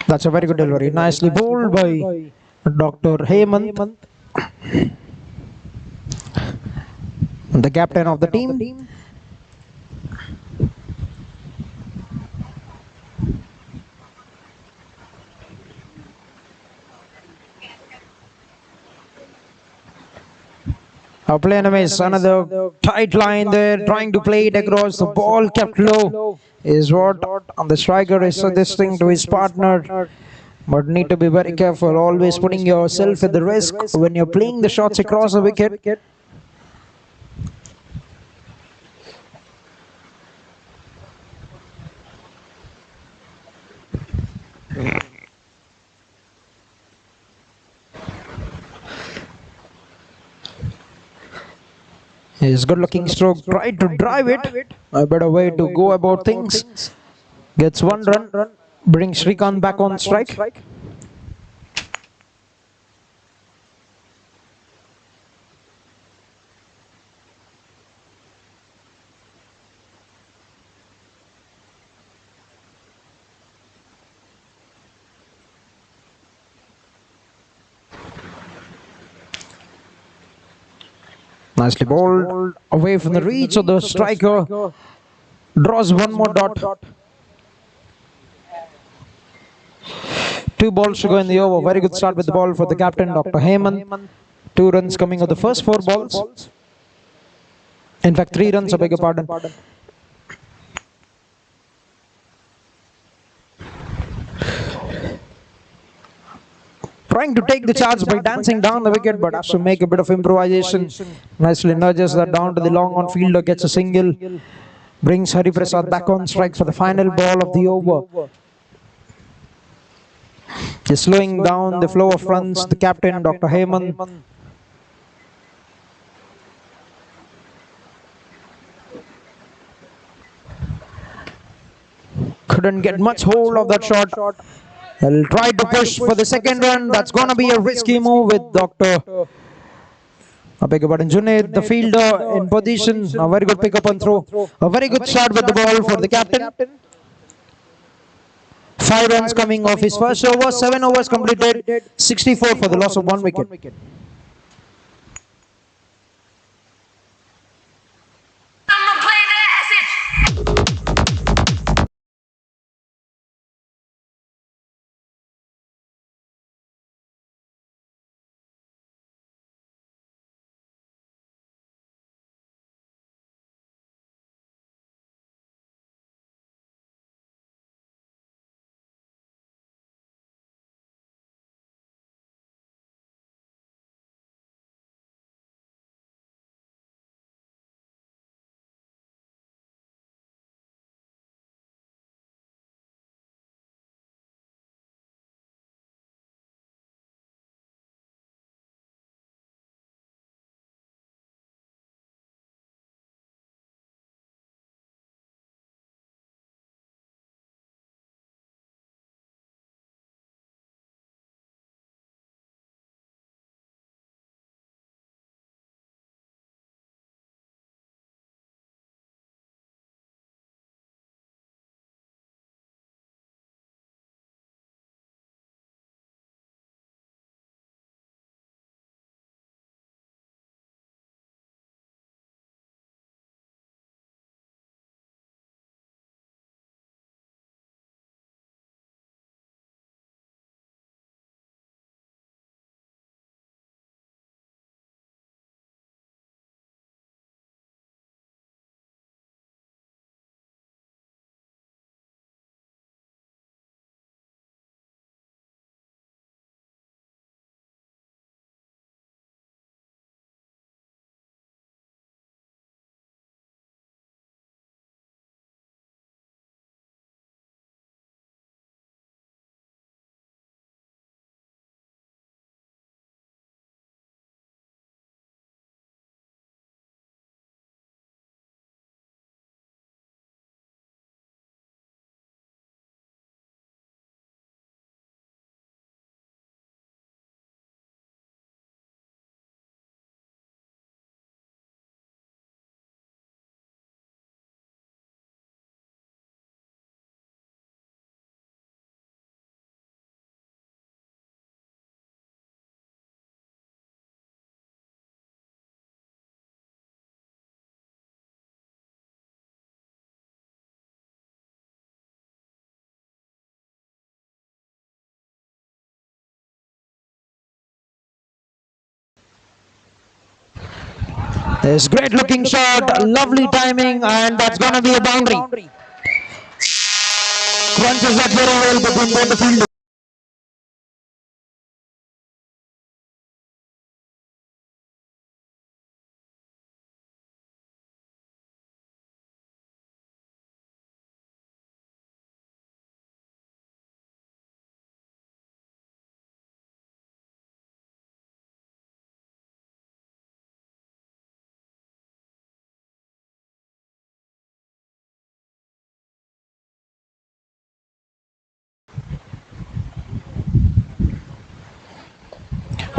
That's a very good delivery. Nicely bowled by Dr. Hemant, the captain of the team. Our play enemies, another tight line there, trying to play it across. The ball kept low is what and the striker is suggesting to his partner. But need to be very careful, always putting yourself at the risk when you're playing the shots across the wicket. His good looking stroke, tried to drive it. A better way to go about things. Gets one run, brings Srikanth back on strike. Nicely bowled, away from the reach of the striker. Draws one more dot. 2 balls to go in the over. Very good start with the ball for the captain, Dr. Heyman. 2 runs coming of the first 4 balls. In fact, 3 runs, I beg your pardon. Trying to take the charge by dancing down the wicket, but has to make a bit of improvisation. Nicely nudges that down to the long on fielder, gets a single. Brings Hari Prasad back on strike for the final ball of the over. Just slowing down the flow of runs, the captain, Dr. Heyman. Couldn't get much hold of that shot. He'll try to push for the second run. That's going to be a risky move with Dr. Junaid, the fielder in position. A very good pick up and throw. A very good start with the ball for the captain. 5 runs coming off his first over. 7 overs completed. 64 for the loss of 1 wicket. This great looking shot, lovely timing, and that's gonna be a boundary. Crunches that very well between both the fielders.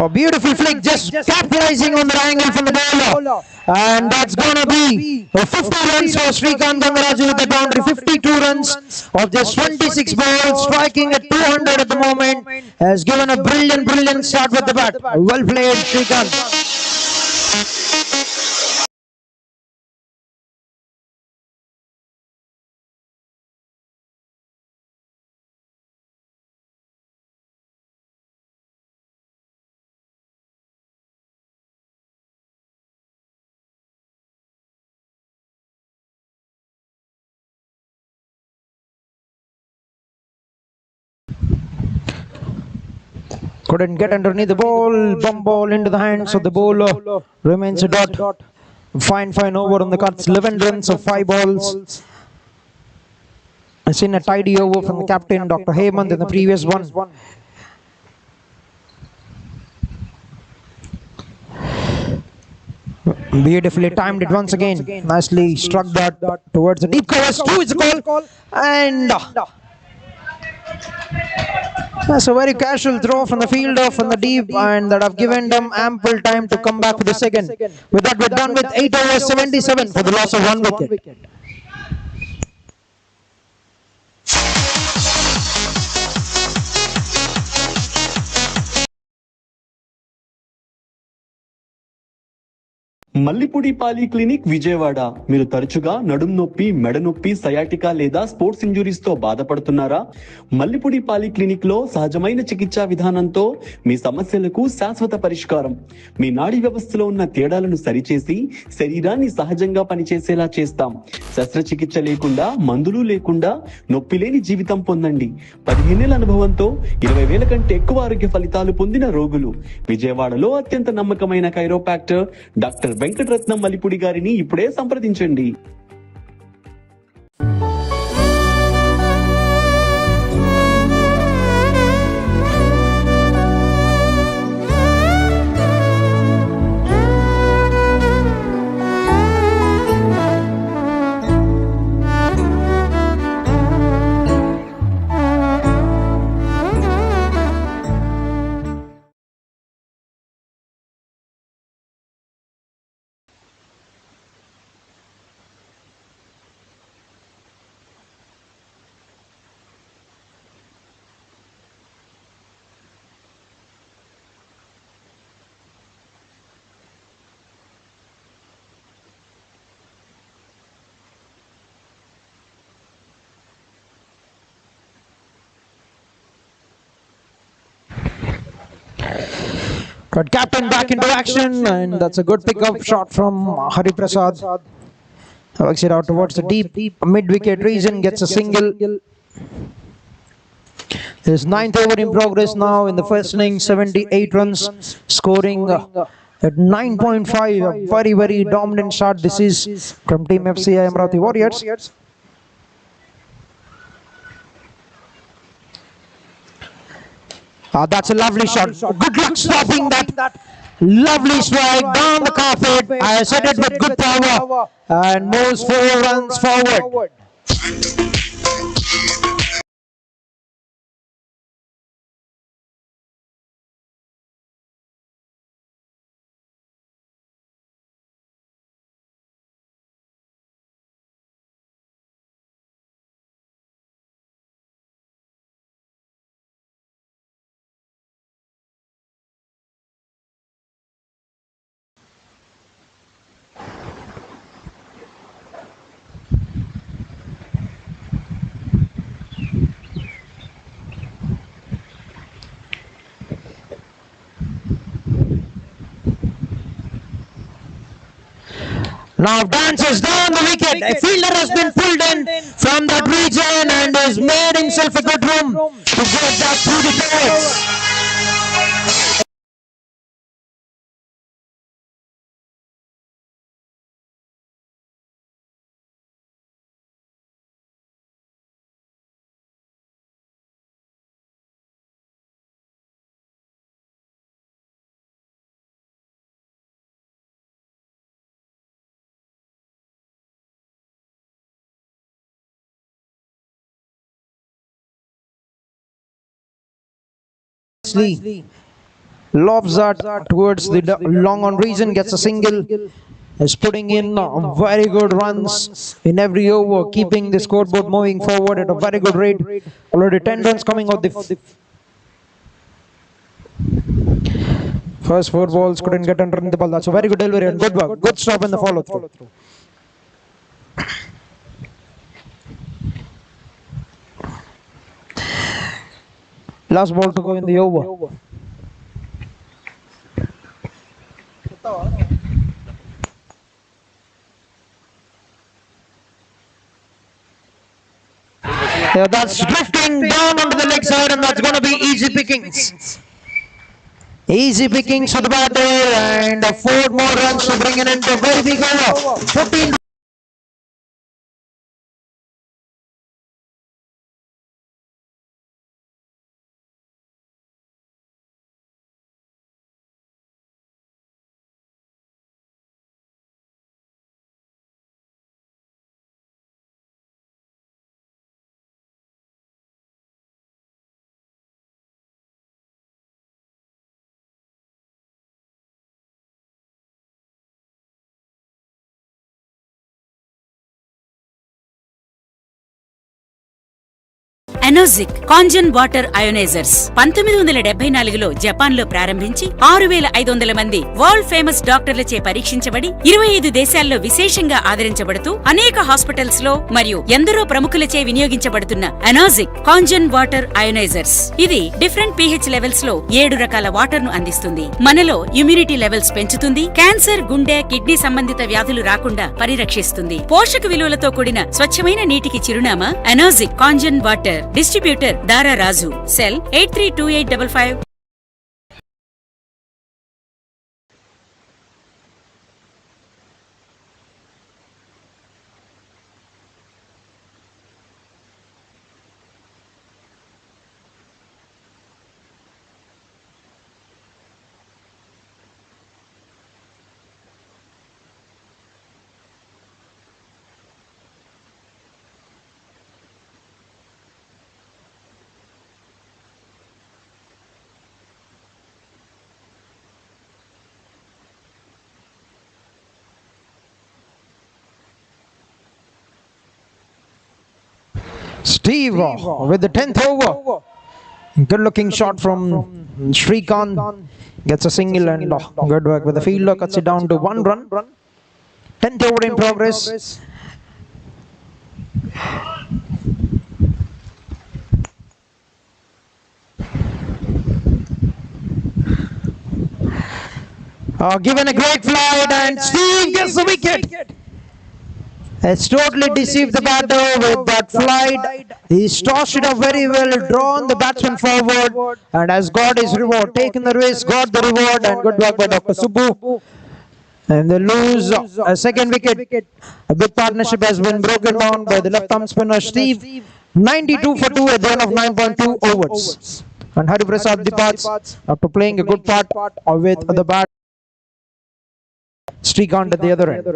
A beautiful flick, just capitalizing on the angle from the bowler. And that's gonna be 50 runs for Srikanth Gangaraju with the boundary. 52 runs of just 26 balls, striking at 200 at the moment. Has given a brilliant start with the bat. Well played, Srikanth. Couldn't get underneath the ball. Bump ball into the hands of the bowler. Remains a dot. Fine over on the cuts. 11 runs of 5 balls. I've seen a tidy over from the captain, Dr. Hemant, in the previous one. Beautifully timed it once again. Nicely struck that towards the deep covers. 2 is the call. And that's a very casual throw from the fielder from the deep, and that have given them ample time to come back for the second. With that, we're done with 8 overs 77 for the loss of 1 wicket. Mallipudi పాలి clinic Vijayawada. మీరు తరచుగా నడుం నొప్పి, మెడ నొప్పి, sciatica లేదా sports injuries తో బాధపడుతున్నారా? మల్లిపుడి పాలి క్లినిక్ లో సహజమైన చికిత్సా విధానంతో మీ సమస్యలకు శాశ్వత పరిష్కారం. మీ నాడీ వ్యవస్థలో ఉన్న తేడాలను సరిచేసి శరీరాన్ని సహజంగా పనిచేసేలా చేస్తాం. శస్త్రచికిత్స లేకుండా, మందులు లేకుండా నొప్పి లేని జీవితం పొందండి. 15 ఏళ్ల అనుభవంతో 20,000 కంటే ఎక్కువ ఆరోగ్య ఫలితాలు పొందిన రోగులు. విజయవాడలో అత్యంత నమ్మకమైన కైరోపాక్టర్ డాక్టర్ వెంకటరత్నం మల్లిపుడి గారిని ఇప్పుడే సంప్రదించండి. But captain back into action, and that's a good pickup shot from Hari Prasad. Works it out towards the deep mid-wicket region, gets a single. There's 9th over in progress now in the first inning, 78 runs, scoring at 9.5. A very dominant shot. This is from Team FC Amaravati Warriors. That's a lovely shot. Good luck stopping that. Lovely strike down the carpet. I set it with good power and moves 4 runs forward. Now dances down the wicket. A fielder has been pulled in from that region and has made himself a good room to get that through the pads. Lobs that towards the long on region, gets a single, is putting in very good runs in every over, keeping the scoreboard moving forward at a very good rate. Already 10 runs coming out the first 4 balls, couldn't get under the ball. That's a very good delivery and good work. Good stop in the follow through. Last ball to go in the over. Yeah, that's drifting down onto the leg side, and that's going to be easy pickings. Easy pickings for the batter, and 4 more runs to bring it into a very big over. 14. అనోజిక్ Kangen water ionizers 1974లో జపాన్లో ప్రారంభించి 6500 మంది world famous డాక్టర్లచే పరీక్షించబడి 25 దేశాల్లో విశేషంగా ఆదరించబడుతూ అనేక hospitals లో మరియు ఎందరో ప్రముఖులచే వినియోగించబడుతున్న అనోజిక్ కాంజన్ వాటర్ అయోనైజర్స్. ఇది డిఫరెంట్ pH లెవెల్స్ లో 7 రకాల వాటర్ ను అందిస్తుంది. మనలో ఇమ్యూనిటీ లెవెల్స్ పెంచుతుంది. క్యాన్సర్, గుండె, కిడ్నీ సంబంధిత వ్యాధులు రాకుండా పరిరక్షిస్తుంది. పోషక విలువలతో కూడిన స్వచ్ఛమైన నీటికి చిరునామా అనోజిక్ కాంజన్ వాటర్. డిస్ట్రిబ్యూటర్ దారా రాజు. Cell 832855. Steve with the 10th over. Good looking shot from Shrikant. Gets a single and good work with the fielder. Cuts it down to 1 run. 10th over in progress. Given a great flight and Steve gets the wicket. It's totally deceived the batter with that flight. He's tossed it up very well, drawn the batsman forward, and has got his reward. Taken the risk, got the reward, and good work by Dr. Subbu. And they lose a second wicket. A big partnership has been broken down by the left-arm spinner Steve. 92 for 2 at the end of 9.2 overs. And Hari Prasad departs after playing a good part with the bat. Shrikant at the other end.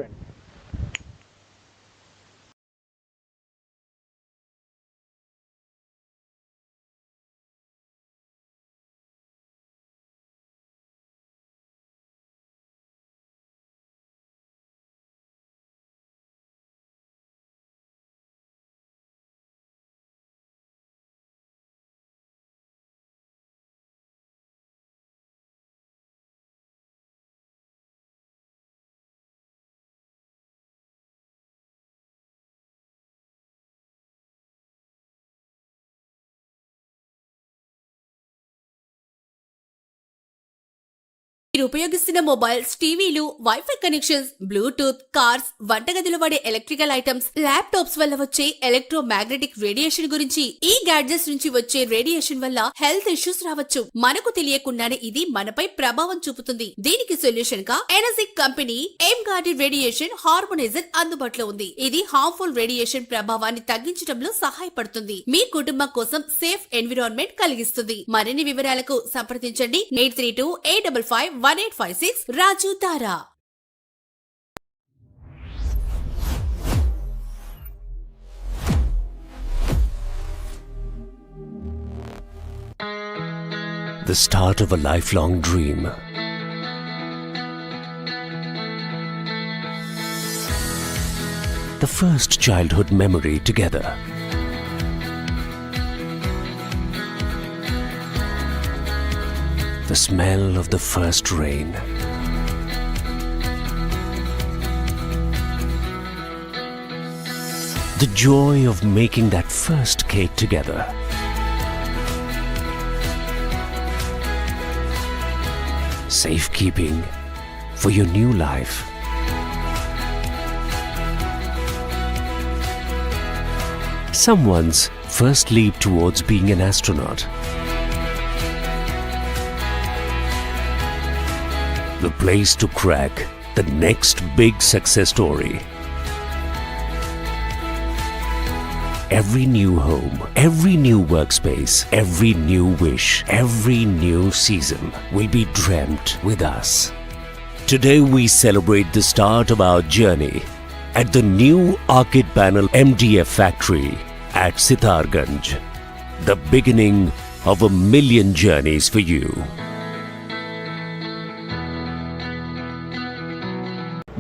మీరు ఉపయోగిస్తున్న mobiles, టీవీలు, wifi connections, Bluetooth, cars, వంటగదిలో వాడే electrical items, laptops వల్ల వచ్చే electromagnetic radiation గురించి, ఈ gadgets నుంచి వచ్చే రేడియేషన్ వల్ల హెల్త్ ఇష్యూస్ రావచ్చు. మనకు తెలియకుండానే ఇది మనపై ప్రభావం చూపుతుంది. దీనికి సొల్యూషన్ గా Enagic company guarded radiation harmonizer అందుబాటులో ఉంది. ఇది హార్మ్ఫుల్ రేడియేషన్ ప్రభావాన్ని తగ్గించడంలో సహాయపడుతుంది. మీ కుటుంబం కోసం సేఫ్ ఎన్విరాన్మెంట్ కలిగిస్తుంది. మరిన్ని వివరాలకు సంప్రదించండి 8328551856 రాజు తారా. The start of a lifelong dream. The first childhood memory together. The smell of the first rain. The joy of making that first cake together. Safekeeping for your new life. Someone's first leap towards being an astronaut. The place to crack the next big success story. Every new home, every new workspace, every new wish, every new season will be dreamt with us. Today we celebrate the start of our journey at the new Arcade Panel MDF factory at Sitarganj. The beginning of 1,000,000 journeys for you.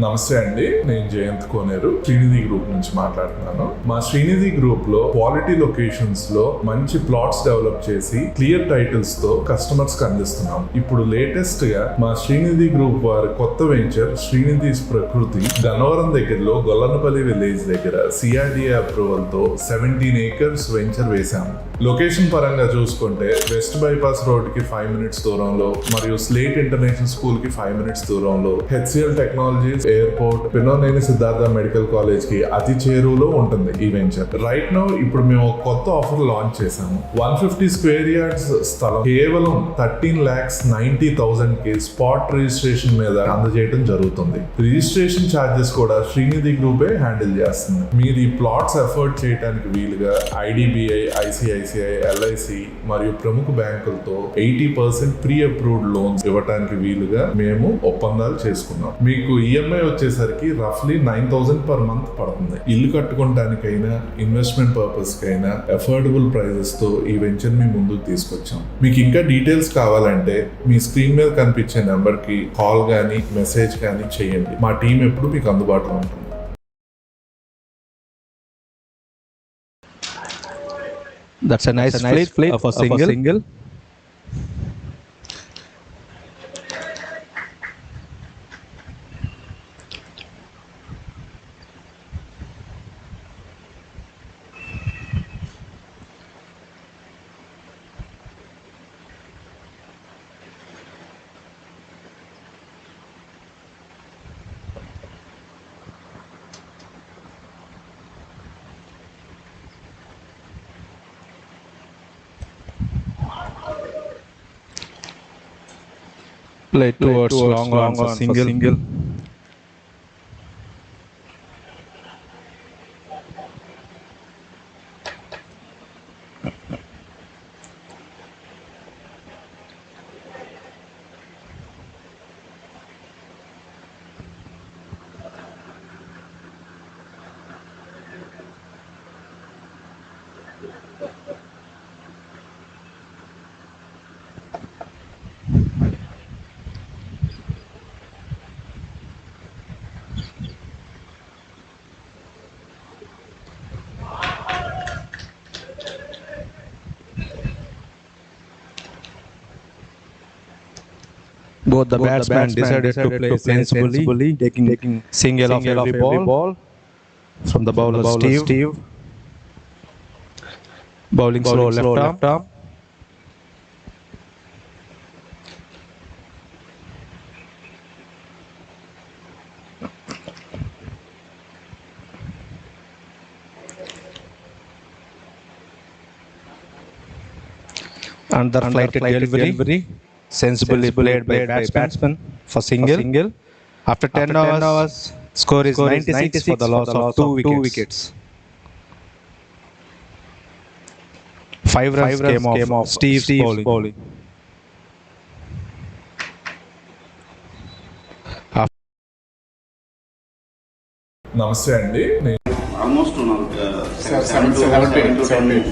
నమస్తే అండి, నేను Jayanth Koneru Srinidhi group నుంచి మాట్లాడుతున్నాను. మా Srinidhi group లో quality locations లో మంచి plots develop చేసి క్లియర్ టైటిల్స్ తో కస్టమర్స్ కి అందిస్తున్నాం. ఇప్పుడు లేటెస్ట్ గా మా శ్రీనిధి గ్రూప్ వారి కొత్త వెంచర్ శ్రీనిధి ప్రకృతి గన్నవరం దగ్గరలో గొల్లనపల్లి విలేజ్ దగ్గర సిఆర్డిఏ అప్రూవల్ తో 17 acres వెంచర్ వేశాము. లొకేషన్ పరంగా చూసుకుంటే వెస్ట్ బైపాస్ రోడ్ కి 5 minutes దూరంలో మరియు స్లేట్ ఇంటర్నేషనల్ స్కూల్ కి 5 minutes దూరంలో, HCL technologies airport, Pinnamaneni Siddhartha medical college కి అతి చేరువలో ఉంటుంది ఈ వెంచర్. రైట్ నౌ ఇప్పుడు మేము ఒక కొత్త ఆఫర్ లాంచ్ చేశాము. 150 square yards స్థలం కేవలం 13,90,000 కి స్పాట్ రిజిస్ట్రేషన్ మీద అందజేయడం జరుగుతుంది. రిజిస్ట్రేషన్ ఛార్జెస్ కూడా శ్రీనిధి గ్రూపే హ్యాండిల్ చేస్తుంది. మీరు ఈ ప్లాట్స్ ఎఫర్ట్ చేయడానికి వీలుగా ఐడిబిఐ, ఐసిఐసిఐ, ఎల్ఐసి మరియు ప్రముఖ బ్యాంకులతో 80% ప్రీ అప్రూవ్డ్ లోన్స్ ఇవ్వడానికి వీలుగా మేము ఒప్పందాలు చేసుకున్నాం. మీకు ఈఎంఐ వచ్చేసరికి రఫ్లీ 9,000 per month పడుతుంది. ఇల్లు కట్టుకోవడానికైనా ఇన్వెస్ట్మెంట్ పర్పస్ కైనా అఫోర్డబుల్ ప్రైజెస్ తో ఈ వెంచర్ మీ ముందుకు తీసుకొచ్చాం. మీకు ఇంకా డీటెయిల్స్ కావాలంటే మీ స్క్రీన్ మీద కనిపించే నెంబర్ కి కాల్ గానీ మెసేజ్ గానీ చేయండి. మా టీం ఎప్పుడు మీకు అందుబాటులో ఉంటుంది. That's a nice flip of a single. Play towards long on for single. Both the batsmen decided to play sensibly, taking single off every ball from the bowler Steve. Bowling slow left arm. Under flighted delivery, sensibly played by batsman for single. After 10 hours, score is 96 for the loss of 2 wickets. 5 runs came off Steve's bowling. నమస్తే అండి. Almost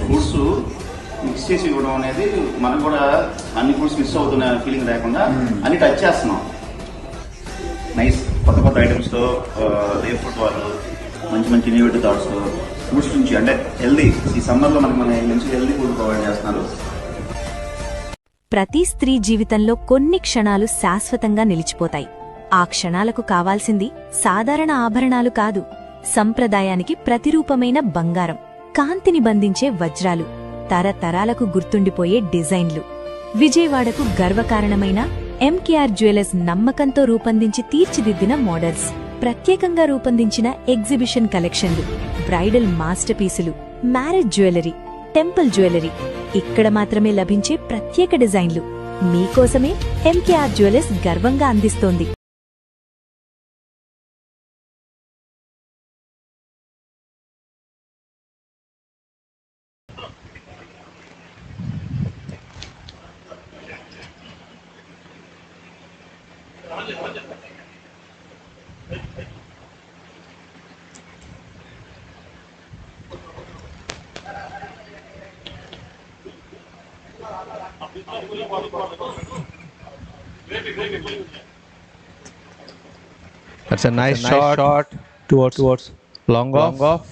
foods mix చేసి ఇవ్వడం అనేది మనకు కూడా అన్ని foods miss అవుతున్న feeling లేకుండా అన్ని టచ్ చేస్తున్నాం. నైస్ కొత్త కొత్త ఐటమ్స్తో డే ఫుడ్ వాళ్ళు మంచి ఇన్నోవేటివ్ థాట్స్ ఫుడ్స్ నుంచి అంటే హెల్దీ ఈ సమ్మర్లో మనకి మంచి హెల్దీ ఫుడ్ ప్రొవైడ్ చేస్తున్నారు. ప్రతి స్త్రీ జీవితంలో కొన్ని క్షణాలు శాశ్వతంగా నిలిచిపోతాయి. ఆ క్షణాలకు కావాల్సింది సాధారణ ఆభరణాలు కాదు, సంప్రదాయానికి ప్రతిరూపమైన బంగారం, కాంతిని బంధించే వజ్రాలు, తరతరాలకు గుర్తుండిపోయే డిజైన్లు. విజయవాడకు గర్వకారణమైన ఎంకేఆర్ జ్యువెలర్స్ నమ్మకంతో రూపొందించి తీర్చిదిద్దిన మోడల్స్, ప్రత్యేకంగా రూపొందించిన ఎగ్జిబిషన్ కలెక్షన్లు, బ్రైడల్ మాస్టర్ పీసులు, మ్యారేజ్ జ్యువెలరీ, టెంపుల్ జ్యువెలరీ, ఇక్కడ మాత్రమే లభించే ప్రత్యేక డిజైన్లు మీకోసమే ఎంకేఆర్ జ్యువెలర్స్ గర్వంగా అందిస్తోంది. That's a nice shot towards long off.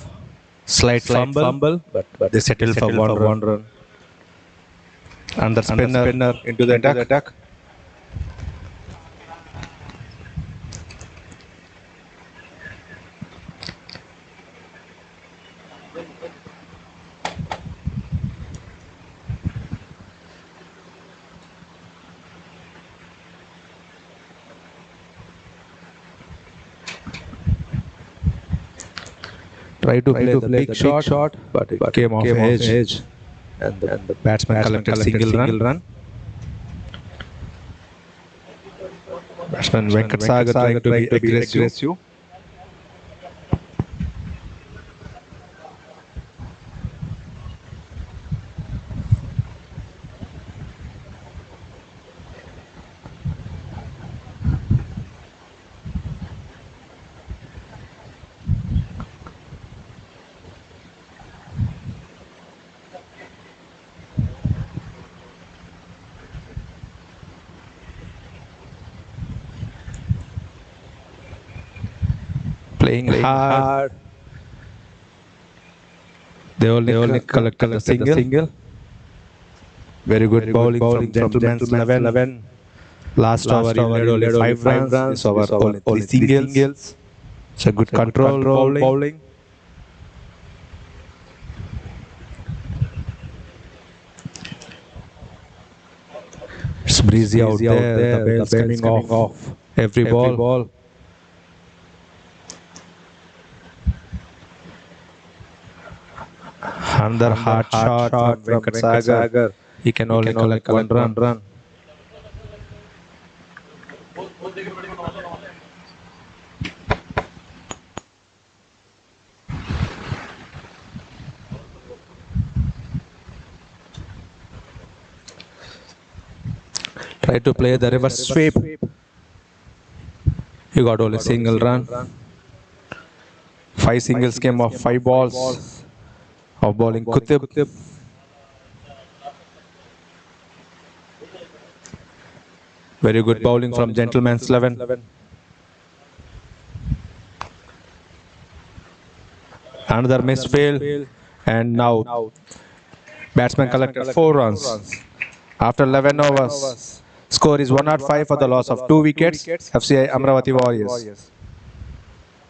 Slight fumble, but they settle for one run. And the spinner into the attack. Try to play the big shot, but it came off edge. And the batsman collected single run. Batsman Venkat Sagar trying to be aggressive. Playing hard. They only collected a single. Very good bowling from Gentleman's 11. Last over he made only 5 runs. This over only 3 singles. It's a good control bowling. It's breezy out there. The bell's coming off every ball. Another hard shot from Venkat Sagar. He can only collect one run. Try to play the reverse sweep. He got only single run. 5 singles came off 5 balls of bowling. Kutib. Very good bowling from Gentleman's 11. Another missed field, and now batsman collected 4 runs after 11 overs. Score is 105 for the loss of 2 wickets. FCI Amaravati Warriors.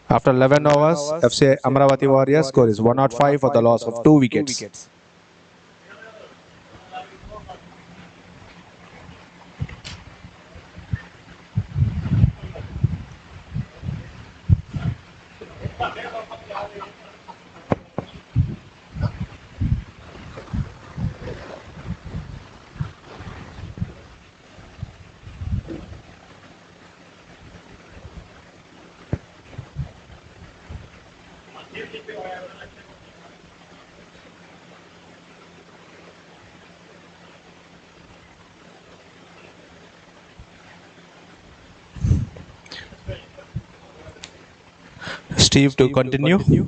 After 11 overs, FCI Amaravati Warriors score is 105 for the loss of 2 wickets. Steve to continue.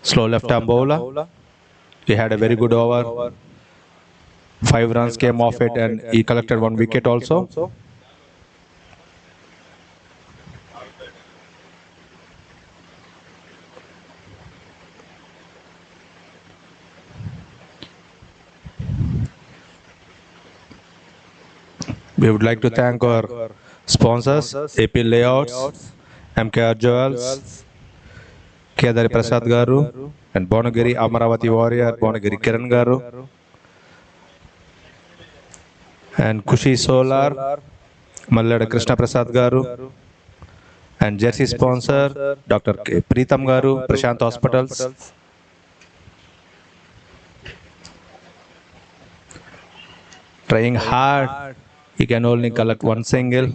Slow left arm bowler. He had a very good over. 5 runs came off it and he collected 1 wicket also. We would like to thank our sponsors, AP Layouts, MKR Jewels, Kedari Prasad Garu, and Bonagiri Amaravati Warrior, Bonagiri Kiran Garu, and Kushi Solar, Mallada Krishna Prasad Garu, and jersey sponsor, Dr. K. Preetham Garu, Prashant Hospitals. Trying hard, he can only collect 1 single.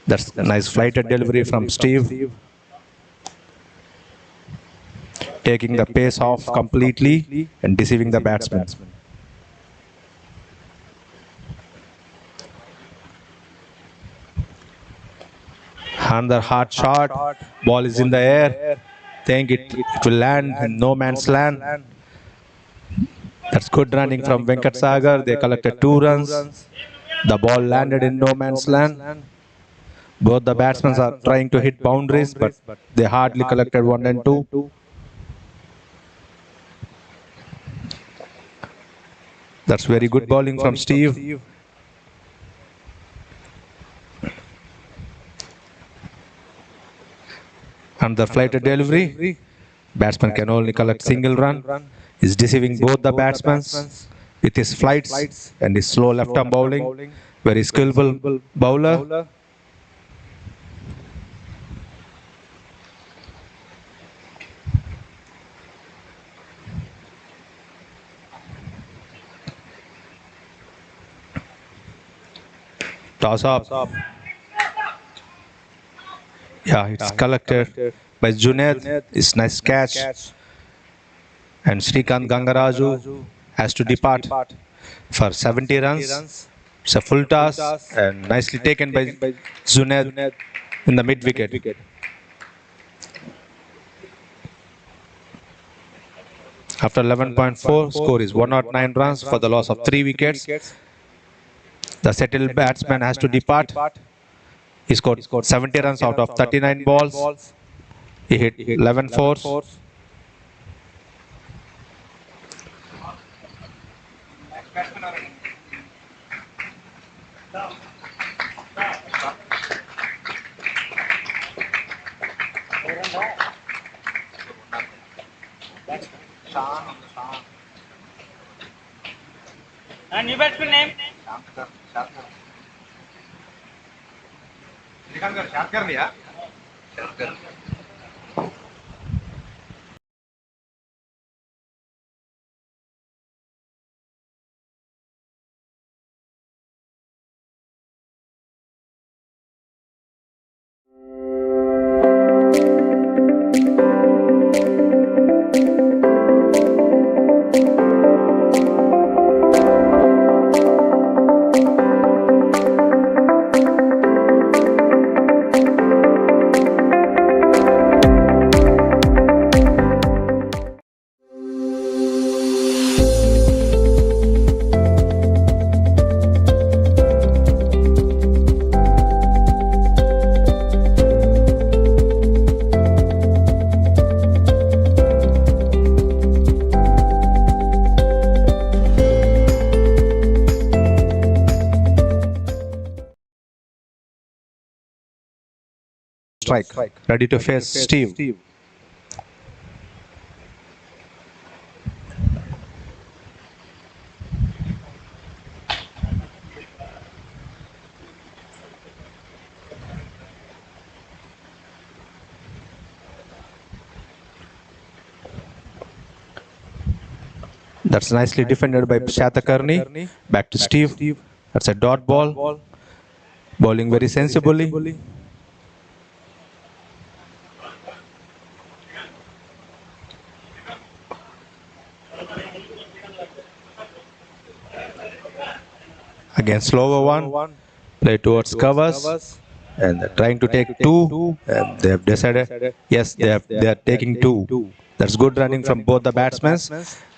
That's a nice flighted delivery from Steve. Taking the pace off completely and deceiving the batsman. Another hard shot. Ball is in the air. Think it will land in no man's land. That's good running from Venkat Sagar. They collected 2 runs. The ball landed in no man's land. Both the batsmen are trying to hit boundaries, but they hardly collected 1 and 2. That's very good bowling from Steve. And the flighted delivery. Batsman can only collect single run. He's deceiving both the batsmen with his flights and his slow left arm bowling. Very skillful bowler. Toss up. Yeah, it's collected by Junaid. It's nice catch. And Srikanth Gangaraju has to depart for 70 runs. It's a full toss and nicely taken by Junaid in the mid wicket. After 11.4, score is 109 runs for the loss of 3 wickets. The settled batsman has to depart. He scored 70 runs out of 39 balls. He hit 11 fours. And new batsman name? Strike. Ready to face Steve. That's nicely defended by Shatakarni. Back to Steve. That's a dot ball. Bowling very sensibly. Again, slower one. Play towards covers. And they're trying to take two. And they have decided, yes, they are taking two. That's good running from both the batsmen.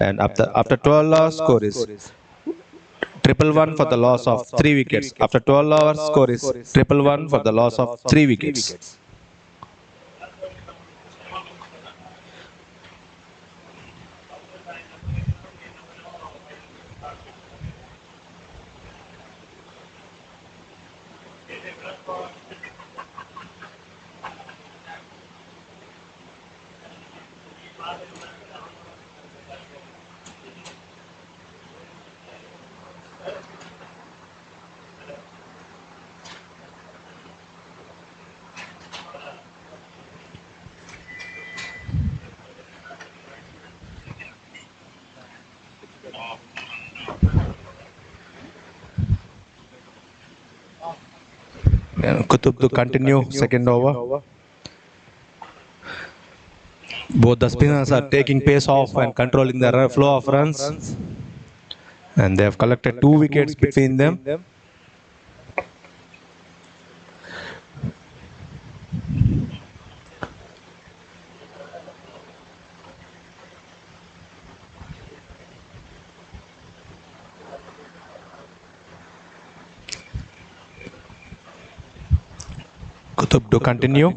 And after 12 hours, score is 111 for the loss of 3 wickets. After 12 hours, score is 111 for the loss of 3 wickets. Kutub to continue second over. Both the spinners are taking pace off and controlling the flow of runs. And they have collected 2 wickets between them. Kutub to continue.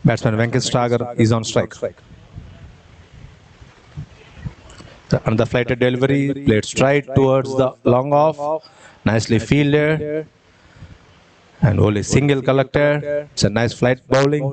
Batsman Venkat Sagar is on strike. And the flighted delivery played straight towards the long off. Nicely fielded. And only single collected. It's a nice flight bowling.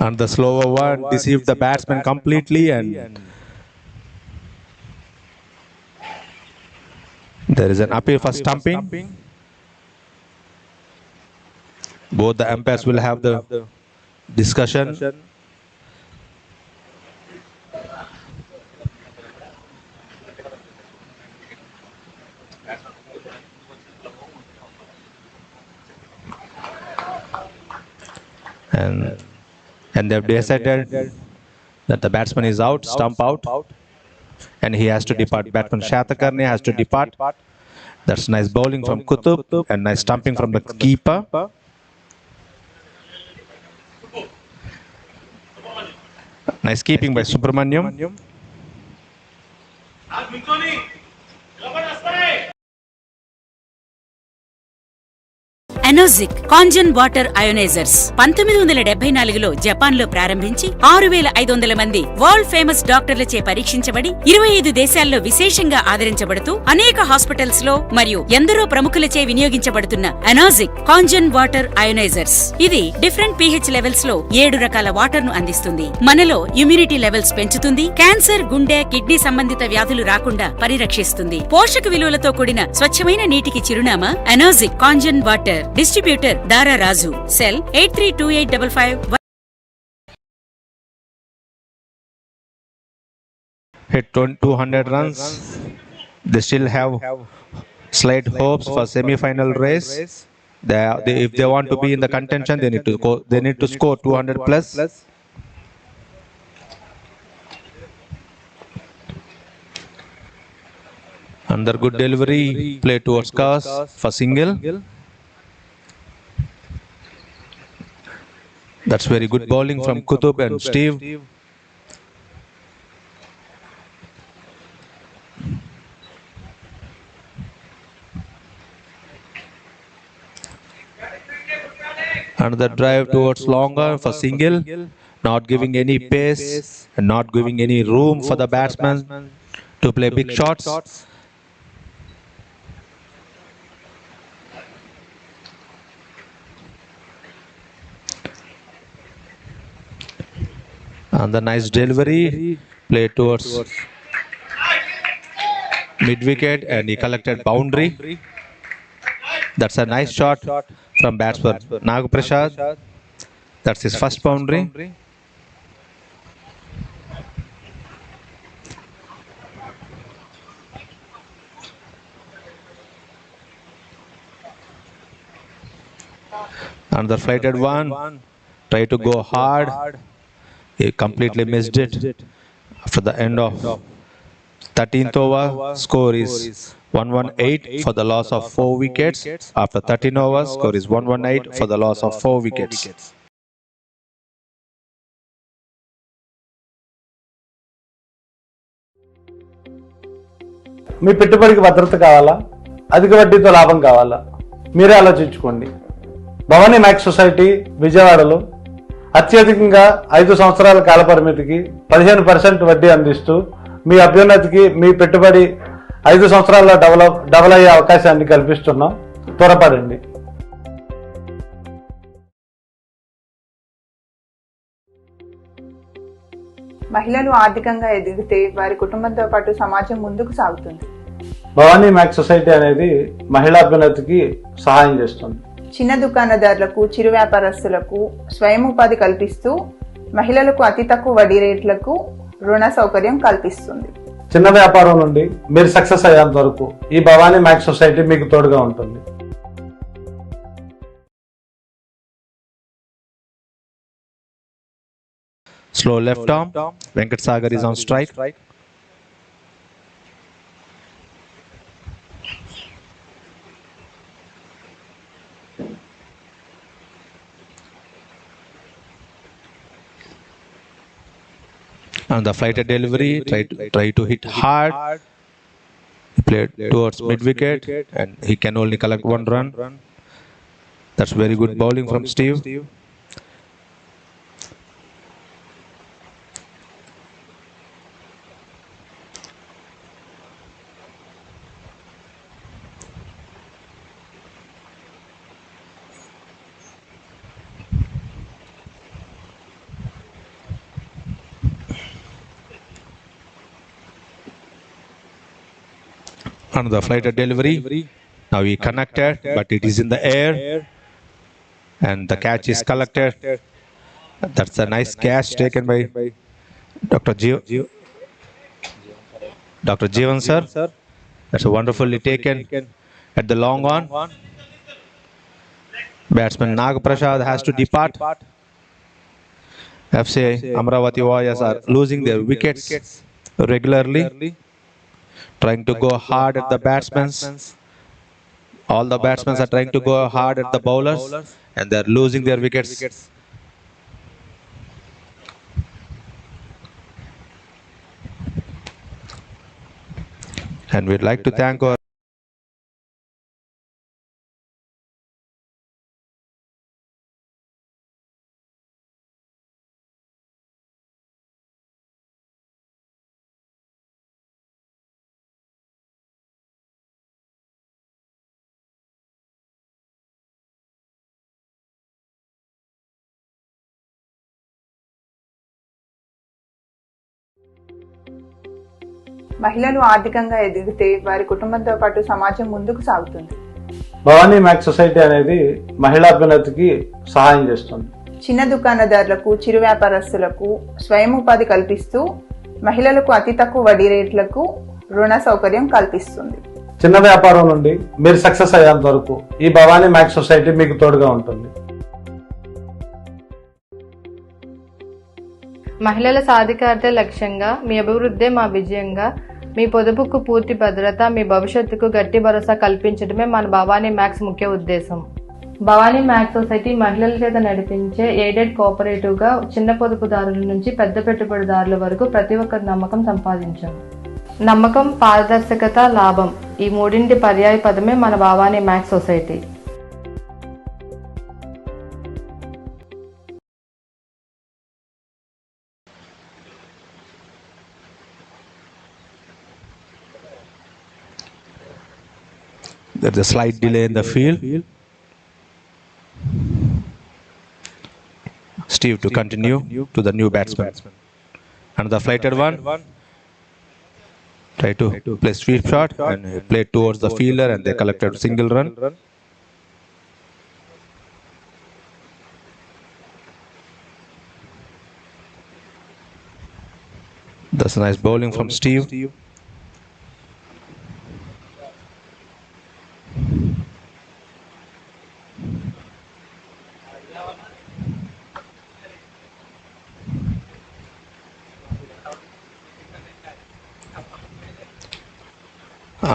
And the slower one deceived the batsman completely, and there is an appeal for stumping. Both the umpires will have the discussion. And they've decided that the batsman is out, stump out, and he has to depart. Batsman Shatakarni has to depart. That's nice bowling from Kutub and nice stumping from the keeper. Nice keeping by Subramaniam. Enagic Kangen water ionizers 1974లో జపాన్లో ప్రారంభించి 6500 మంది world famous డాక్టర్లచే పరీక్షించబడి 25 దేశాల్లో విశేషంగా ఆదరించబడుతూ అనేక hospitals లో మరియు ఎందరో ప్రముఖులచే వినియోగించబడుతున్న ఎనోజిక్ కాంజన్ వాటర్ అయోనైజర్స్. ఇది డిఫరెంట్ pH లెవెల్స్ లో 7 రకాల వాటర్ ను అందిస్తుంది. మనలో ఇమ్యూనిటీ లెవెల్స్ పెంచుతుంది. క్యాన్సర్, గుండె, కిడ్నీ సంబంధిత వ్యాధులు రాకుండా పరిరక్షిస్తుంది. పోషక విలువలతో కూడిన స్వచ్ఛమైన నీటికి చిరునామా ఎనోజిక్ కాంజన్ వాటర్. డిస్ట్రిబ్యూటర్ దారా రాజు. Cell 832855. Hit 200 runs. They still have slight hopes for semi-final race. If they want to be in the contention, they need to score 200 plus. Under good delivery, play towards cars for single. That's very good bowling from Kutub and Steve. Another drive towards longer for single, not giving any pace and not giving any room for the batsman to play big shots. And the nice delivery, play towards mid-wicket, and he collected boundary. That's a nice shot from batsman Nagprasad. That's his first boundary. Another flighted one. Try to go hard. He completely missed it. After the end of 13th over, score is 118 for the loss of 4 wickets. After 13 overs, score is 118 for the loss of 4 wickets. మీ పెట్టుబడికి భద్రత కావాలా, అధిక వడ్డీతో లాభం కావాలా, మీరే ఆలోచించుకోండి. Bhavani max society విజయవాడలో అత్యధికంగా 5 సంవత్సరాల కాల పరిమితికి 15% వడ్డీ అందిస్తూ మీ అభ్యున్నతికి మీ పెట్టుబడి 5 సంవత్సరాల్లో డబల్ అయ్యే అవకాశాన్ని కల్పిస్తున్నాం. త్వరపడండి. మహిళలు ఆర్థికంగా ఎదిగితే వారి కుటుంబంతో పాటు సమాజం ముందుకు సాగుతుంది. భవానీ మ్యాక్స్ సొసైటీ అనేది మహిళా అభ్యున్నతికి సహాయం చేస్తుంది. చిన్న దుకాణదారులకు, చిరు వ్యాపారస్తులకు స్వయం ఉపాధి కల్పిస్తూ మహిళలకు అతి తక్కువ వడ్డీ రేట్లకు రుణ సౌకర్యం కల్పిస్తుంది. చిన్న వ్యాపారం నుండి మీరు సక్సెస్ అయ్యేంత వరకు ఈ భవానీ మ్యాక్స్ సొసైటీ మీకు తోడుగా ఉంటుంది. Slow left arm. Venkat Sagar is on strike. And the flighted delivery, try to hit hard. He played towards mid wicket and he can only collect 1 run. That's very good bowling from Steve. Another flighted delivery. Now he connected, but it is in the air, and the catch is collected. That's a nice catch taken by Dr. Jeevan sir. That's a wonderfully taken at the long on. Batsman Nag Prasad has to depart. FC Amaravati Warriors are losing their wickets regularly. Trying to go hard at the batsmen. All the batsmen are trying to go hard at the bowlers and they are losing their wickets. And we'd like to thank our మహిళలు ఆర్థికంగా ఎదిగితే వారి కుటుంబంతో పాటు సమాజం ముందుకు సాగుతుంది. Bhavani max society అనేది మహిళా అభ్యున్నతికి సహాయం చేస్తుంది. చిన్న దుకాణదారులకు, చిరు వ్యాపారస్తులకు స్వయం ఉపాధి కల్పిస్తూ మహిళలకు అతి తక్కువ వడ్డీ రేట్లకు రుణ సౌకర్యం కల్పిస్తుంది. చిన్న వ్యాపారం నుండి మీరు సక్సెస్ అయ్యేంత వరకు ఈ భవానీ మ్యాక్స్ సొసైటీ మీకు తోడుగా ఉంటుంది. మహిళల సాధికారత లక్ష్యంగా, మీ అభివృద్ధే మా విజయంగా, మీ పొదుపుకు పూర్తి భద్రత, మీ భవిష్యత్తుకు గట్టి భరోసా కల్పించడమే మన భవానీ మ్యాక్స్ ముఖ్య ఉద్దేశం. భవానీ మ్యాక్స్ సొసైటీ మహిళల చేత నడిపించే ఎయిడెడ్ కోఆపరేటివ్గా చిన్న పొదుపుదారుల నుంచి పెద్ద పెట్టుబడిదారుల వరకు ప్రతి ఒక్కరి నమ్మకం సంపాదించాం. నమ్మకం, పారదర్శకత, లాభం ఈ మూడింటి పర్యాయ పదమే మన Bhavani max society. There's a slight delay in the field. Steve to continue to the new batsman. Another flighted one. Try to play sweep shot and play towards the fielder and they collected single run. That's a nice bowling from Steve.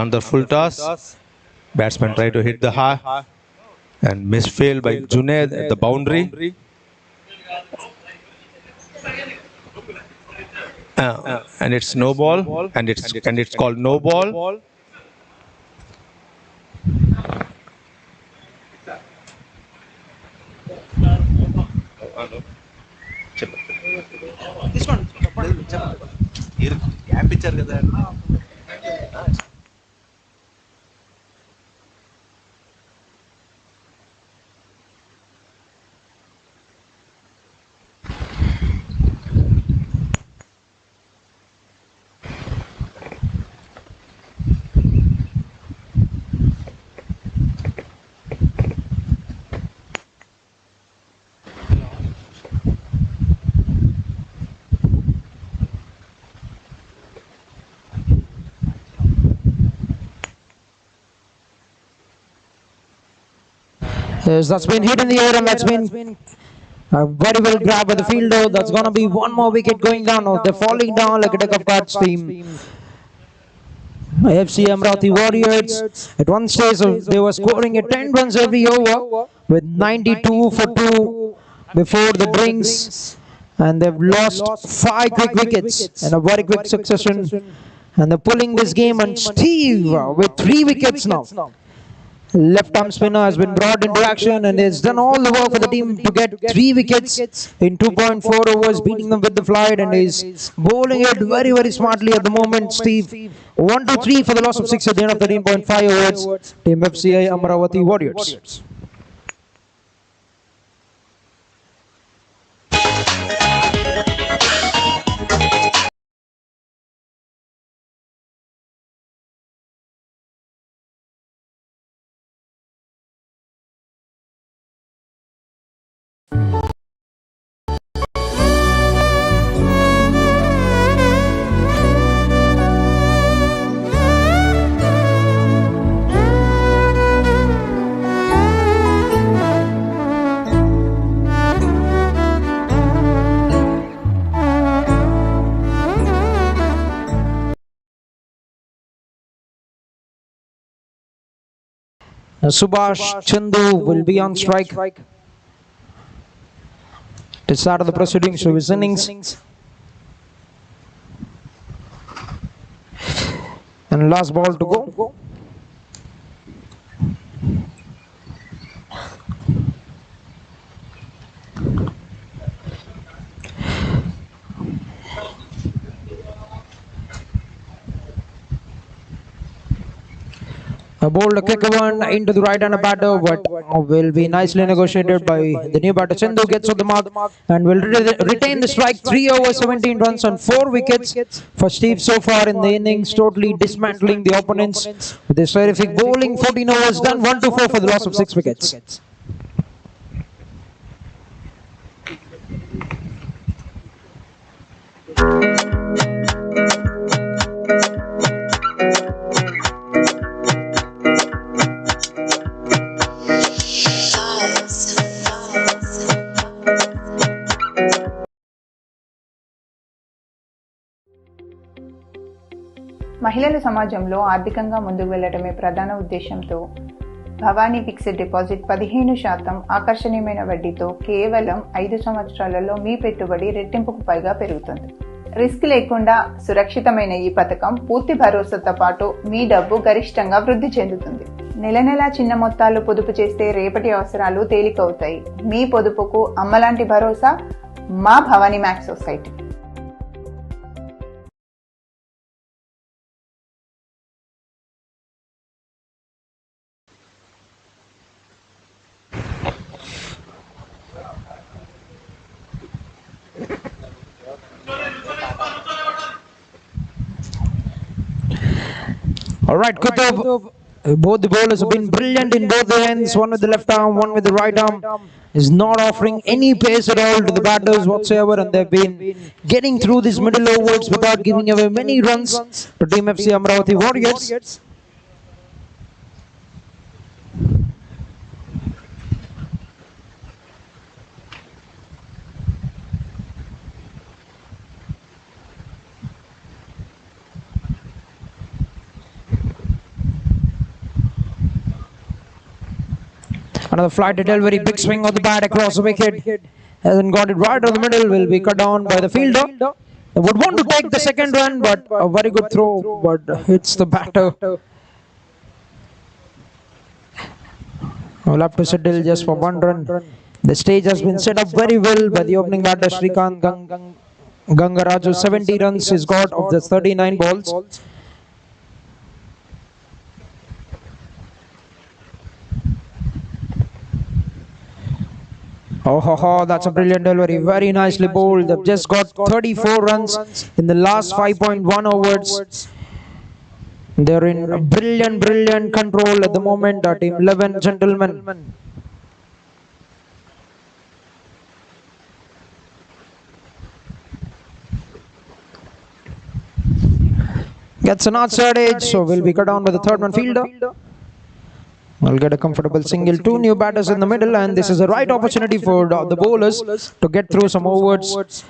Another full toss. Batsman try to hit the high and misfield by Junaid at the boundary. And it's no ball, and it's called no ball. Yes, that's been hit in the air, and that's been very well grabbed by the fielder. That's going to be one more wicket going down. Oh, they're falling down like a deck of cards team. FC Amarathi Warriors. At one stage, they were scoring at 10 runs every over with 92 for 2 before the drinks. And they've lost 5 quick wickets in a very quick succession. And they're pulling this game, and Steve with 3 wickets now. Left arm spinner has been brought into action and has done all the work for the team to get 3 wickets in 2.4 overs, beating them with the flight, and is bowling it very, very smartly at the moment. Steve, 1, 2, 3 for the loss of 6 at the end of 13.5 overs. Team FCI Amaravati Warriors. Subhash Chandu will be on strike to start of the proceedings of his innings. And last ball to go. A bowled a kick one into the right-hander batter, but will be nicely negotiated by the new batter. Chandu gets on the mark and will retain the strike. 3 overs, 17 runs on 4 wickets for Steve so far in the innings, totally dismantling the opponents with his terrific bowling. 14 overs done, 1 to 4 for the loss of 6 wickets. మహిళల సమాజంలో ఆర్థికంగా ముందుకు వెళ్లడమే ప్రధాన ఉద్దేశంతో Bhavani fixed deposit 15% ఆకర్షణీయమైన వడ్డీతో కేవలం 5 సంవత్సరాలలో మీ పెట్టుబడి రెట్టింపుకు పైగా పెరుగుతుంది. రిస్క్ లేకుండా సురక్షితమైన ఈ పథకం పూర్తి భరోసాతో పాటు మీ డబ్బు గరిష్టంగా వృద్ధి చెందుతుంది. నెల నెలా చిన్న మొత్తాలు పొదుపు చేస్తే రేపటి అవసరాలు తేలికవుతాయి. మీ పొదుపుకు అమ్మలాంటి భరోసా మా Bhavani max society. All right, Kutub. Both the bowlers have been brilliant in both the ends. One with the left arm, one with the right arm. Is not offering any pace at all to the batters whatsoever, and they've been getting through these middle overs without giving away many runs to Team FC Amaravatī Warriors. Another flight delivery, big swing of the bat across the wicket. Hasn't got it right on the middle, will be cut down by the fielder. Would want to take the second run, but a very good throw, but hits the batter. We'll have to settle just for one run. The stage has been set up very well by the opening batter Shrikant Gangaraju. 70 runs he's got of the 39 balls. Oh, that's a brilliant delivery. Very nicely bowled. They've just got 34 runs in the last 5.1 overs. They're in brilliant control at the moment. Team 11, gentlemen. Gets an outside edge, so will be cut down by the third man fielder. We'll get a comfortable single. Two new batters in the middle, and this is the right opportunity for the bowlers to get through some overs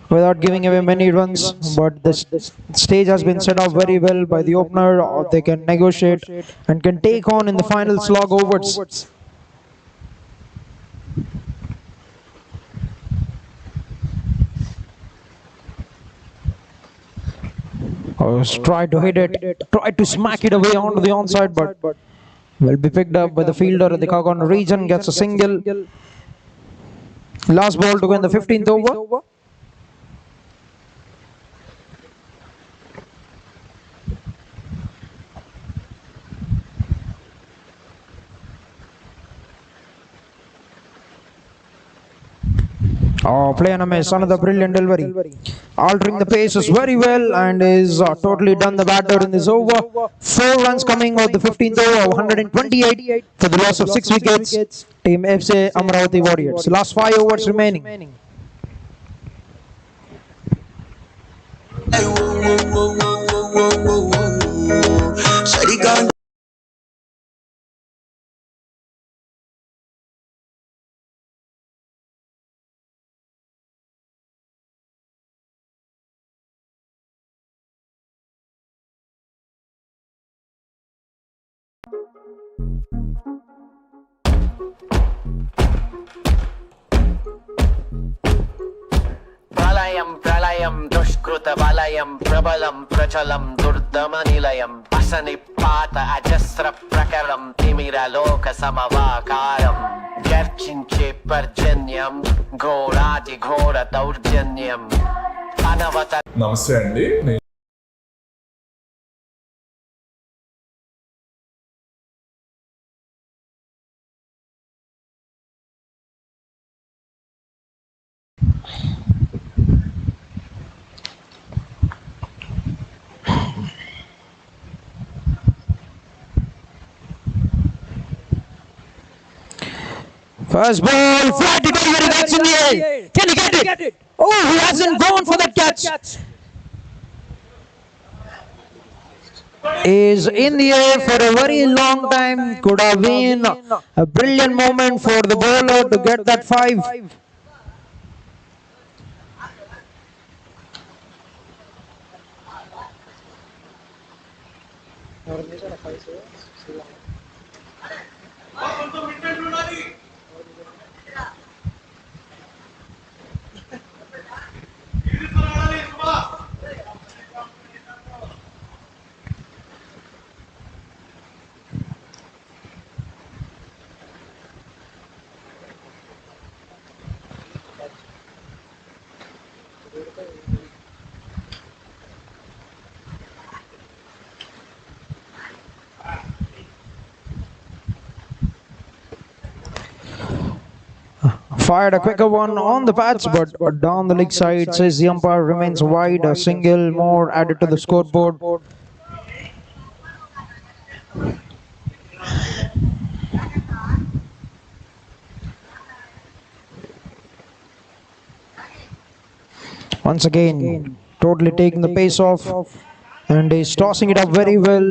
without giving away many runs. But this stage has been set up very well by the opener. Or they can negotiate and can take on in the final slog overs. Try to hit it, try to smack it away onto the onside, but will be picked up by the fielder at the Kagan region. Gets a single. Last ball to go in the 15th over. Play on a miss, another brilliant delivery. Altering the paces very well and is totally done the batter in this over. 4 runs coming out the 15th over, 128 for the loss of 6 wickets. Team FC Amaravati Warriors. Last 5 overs remaining. ప్రళయం దుష్కృత వలయం ప్రబలం ప్రచలం దుర్దమ నిలయం అసనిపాత అజస్ర ప్రకరం తిమిరలోక సమవాకారం గర్జించే పర్జన్యం ఘోరాది ఘోర దౌర్జన్యం అనవత. నమస్తే అండి. First ball, flat delivery, that's in the air. Can he get it? Oh, he hasn't gone for that catch. Is in the air for a very long time. Could have been a brilliant moment for the bowler to get that 5. Fired a quicker one on the pads, but down the leg side, says the umpire, remains wide. A single more added to the scoreboard. Once again, totally taking the pace off, and he's tossing it up very well.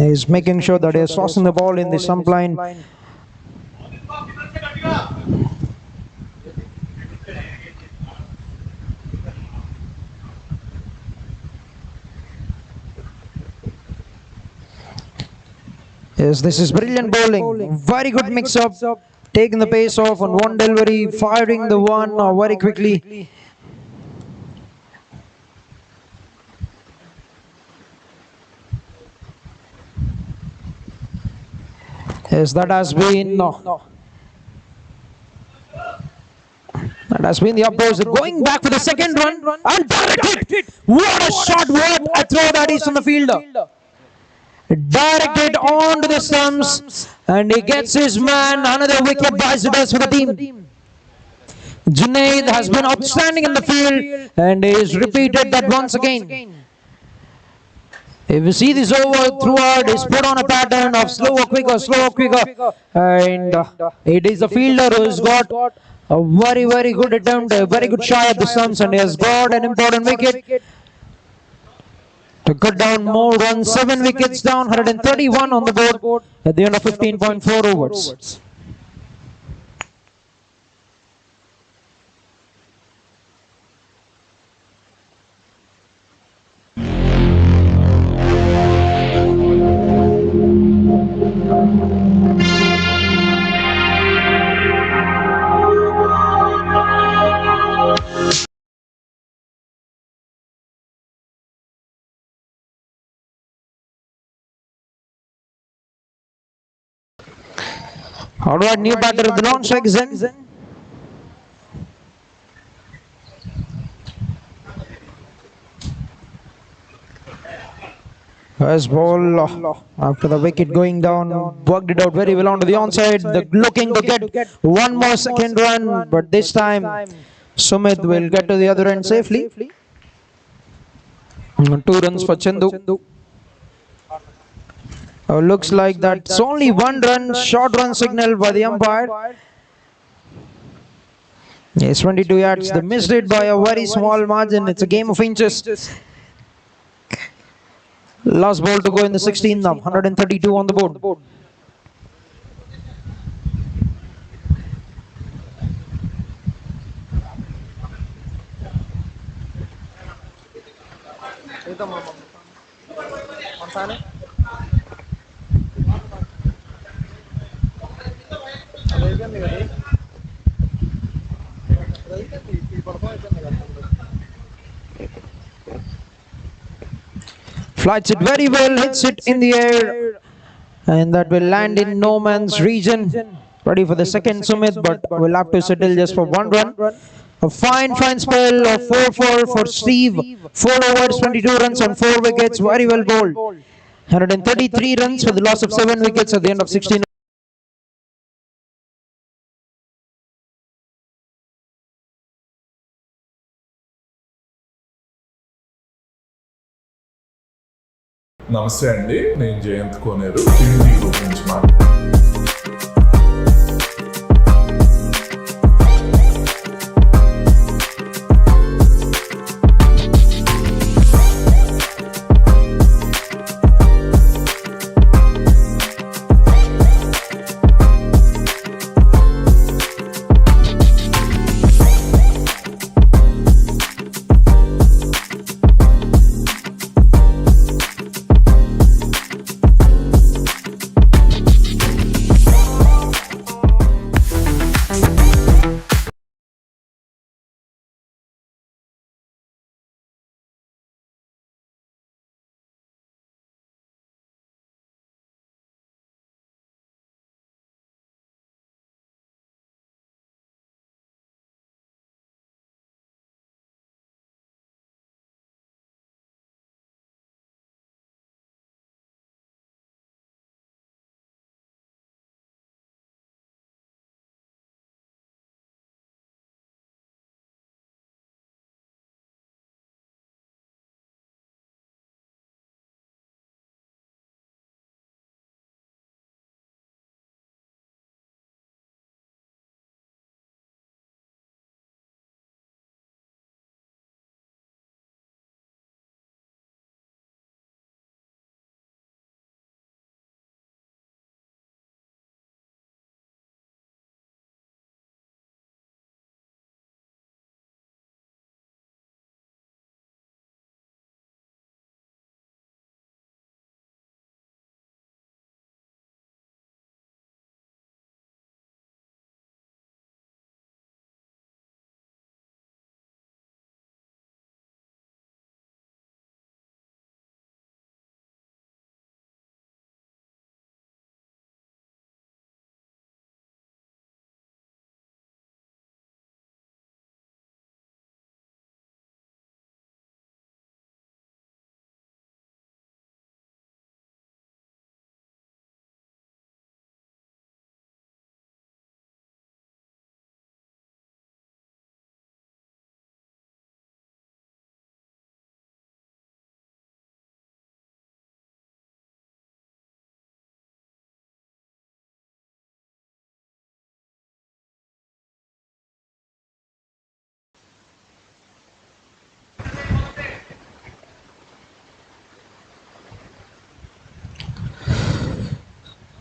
He's making sure that he's tossing the ball in the stump line. Yes, this is brilliant bowling. Very good mix-up. Taking the pace off on one delivery, firing the one very quickly. Yes, that has been the opposite. Going back for the second run and directed. What a shot! What a throw that is from the fielder. Directed onto the stumps, and he gets his man. Another wicket buys it for the team. Junaid has been outstanding in the field, and he has repeated that once again. If you see this over throughout, he's put on a pattern of slower, quicker, and it is the fielder who has got a very, very good attempt, a very good shot at the stumps, and he has got an important wicket to cut down more runs. 7 wickets down, 131 on the board at the end of 15.4 overs. All right, new batter, the non-strike is in. First ball after the wicket going down, worked it out very well onto the onside. Looking to get one more second run, but this time Sumit will get to the other end safely. 2 runs for Chandu. Looks like that's only 1 run, short run signal by the umpire. Yes, 22 yards. They missed it by a very small margin. It's a game of inches. Last ball to go in the 16th now. 132 on the board. Flights it very well, hits it in the air, and that will land in no man's region. Ready for the second, Sumit, but we'll have to settle just for 1 run. A fine spell of 4-4 for Steve. 4 overs, 22 runs on 4 wickets. Very well bowled. 133 runs for the loss of 7 wickets at the end of 16. నమస్తే అండి, నేను జయంత్ కోనేరు TV group నుంచి మాట్లాడుతున్నాను.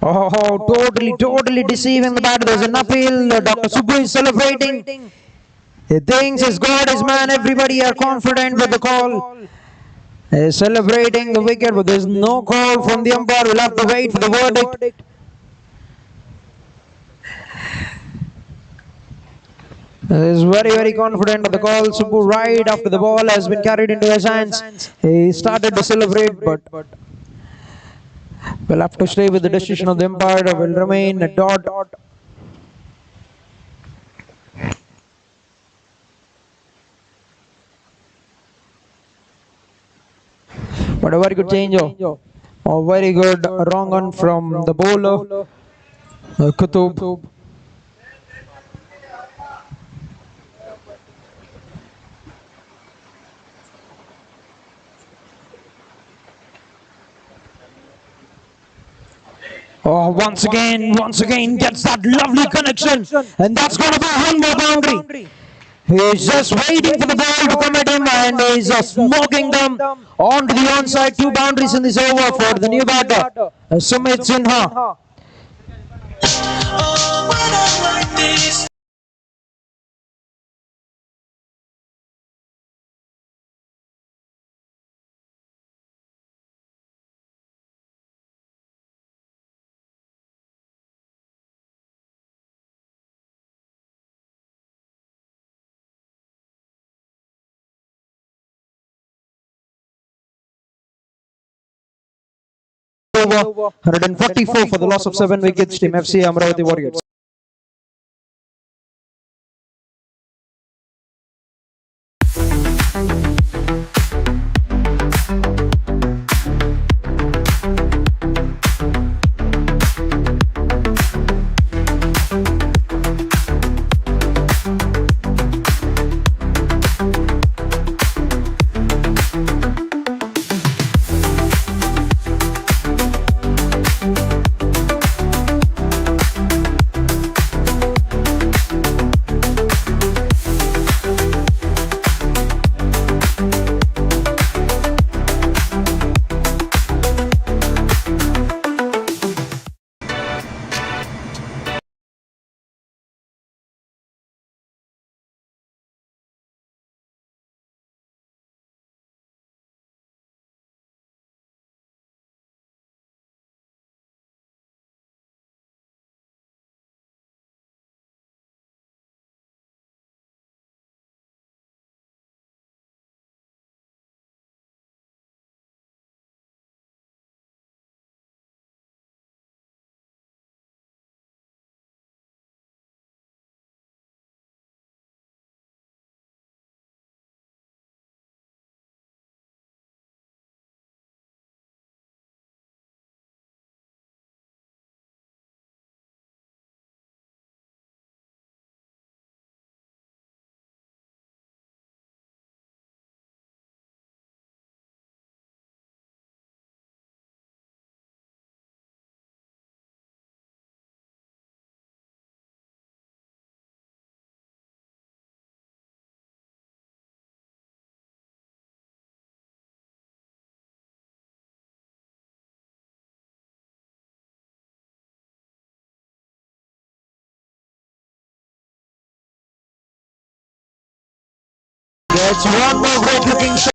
Oh, totally deceiving the batter. There's an appeal. Dr. Subbu is celebrating. He thinks he's got his man. Everybody are confident with the call. He's celebrating the wicket, but there's no call from the umpire. We'll have to wait for the verdict. He's very confident of the call. Subbu right after the ball has been carried into his hands. He started to celebrate, but we'll have to stay with the decision of the umpire. Will remain a dot. But a very good change. A very good wrong one from the bowler, Kutub. Oh, once again gets that lovely connection, and that's going to be one more boundary. He's just waiting for the ball to come at him, and he's just smoking them onto the onside. 2 boundaries in this over for the new batter, Sumit Sinha. Over 144 for the loss of 7 wickets, Team FC Amaravati Warriors. Gets one more great looking shot.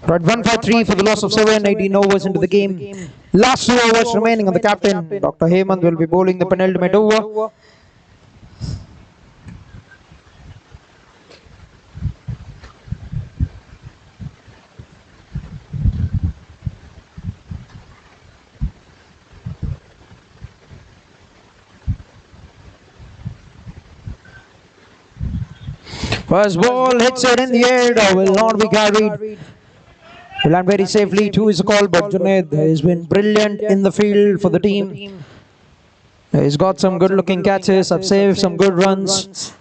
Right, 1-5-3 for the loss of 7, 18 overs into the game. Last 2 overs remaining on the captain. Dr. Hemant will be bowling the penultimate over. First ball hits it in the air, will not be carried. Will land very safely, 2 is a call, but Junaid has been brilliant in the field for the team. He's got some good looking catches, have saved some good runs.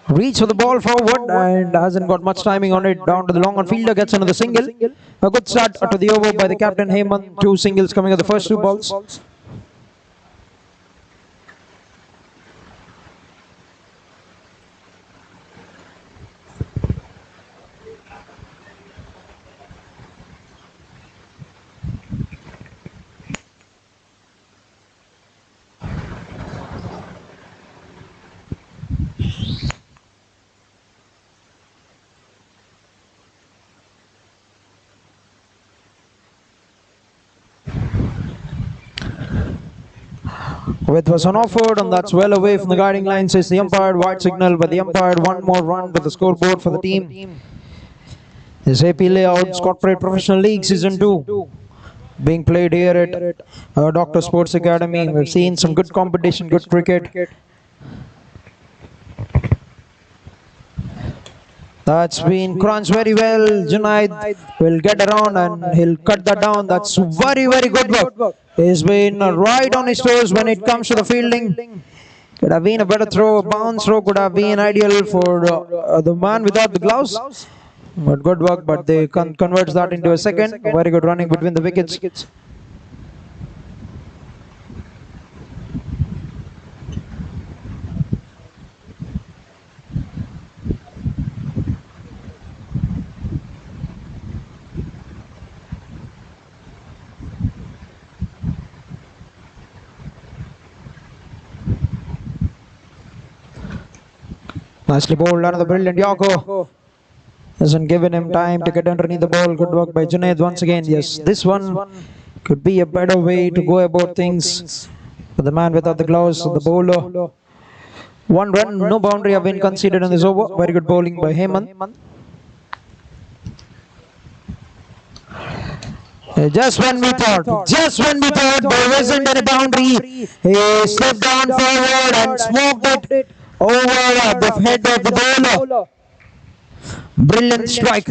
Reach for the ball forward and hasn't got much timing on it. Down to the long on fielder, gets another single. A good start to the over by the captain Hemant. 2 singles coming at the first 2 balls. With was on offered, and that's well away from the guiding line, says the umpire. White signal by the umpire. 1 more run to the scoreboard for the team. This AP Layouts Corporate Professional League Season 2 being played here at Dr. Sports Academy. We've seen some good competition, good cricket. That's been crunched very well. Junaid will get around and he'll cut that down. That's very, very good work. He's been right on his toes when it comes to the fielding. Could have been a better throw, a bounce throw could have been ideal for the man without the gloves. But good work, but they converts that into a second. Very good running between the wickets. Nicely bowled, another brilliant Yorker. Hasn't given him time to get underneath the ball. Good work by Junaid once again. Yes, this one could be a better way to go about things for the man without the gloves, the bowler. 1 run, no boundary have been conceded in this over. Very good bowling by Hemant. Just when we thought there wasn't any boundary, he slipped down forward and smoked it over the head of the bowler. Brilliant strike.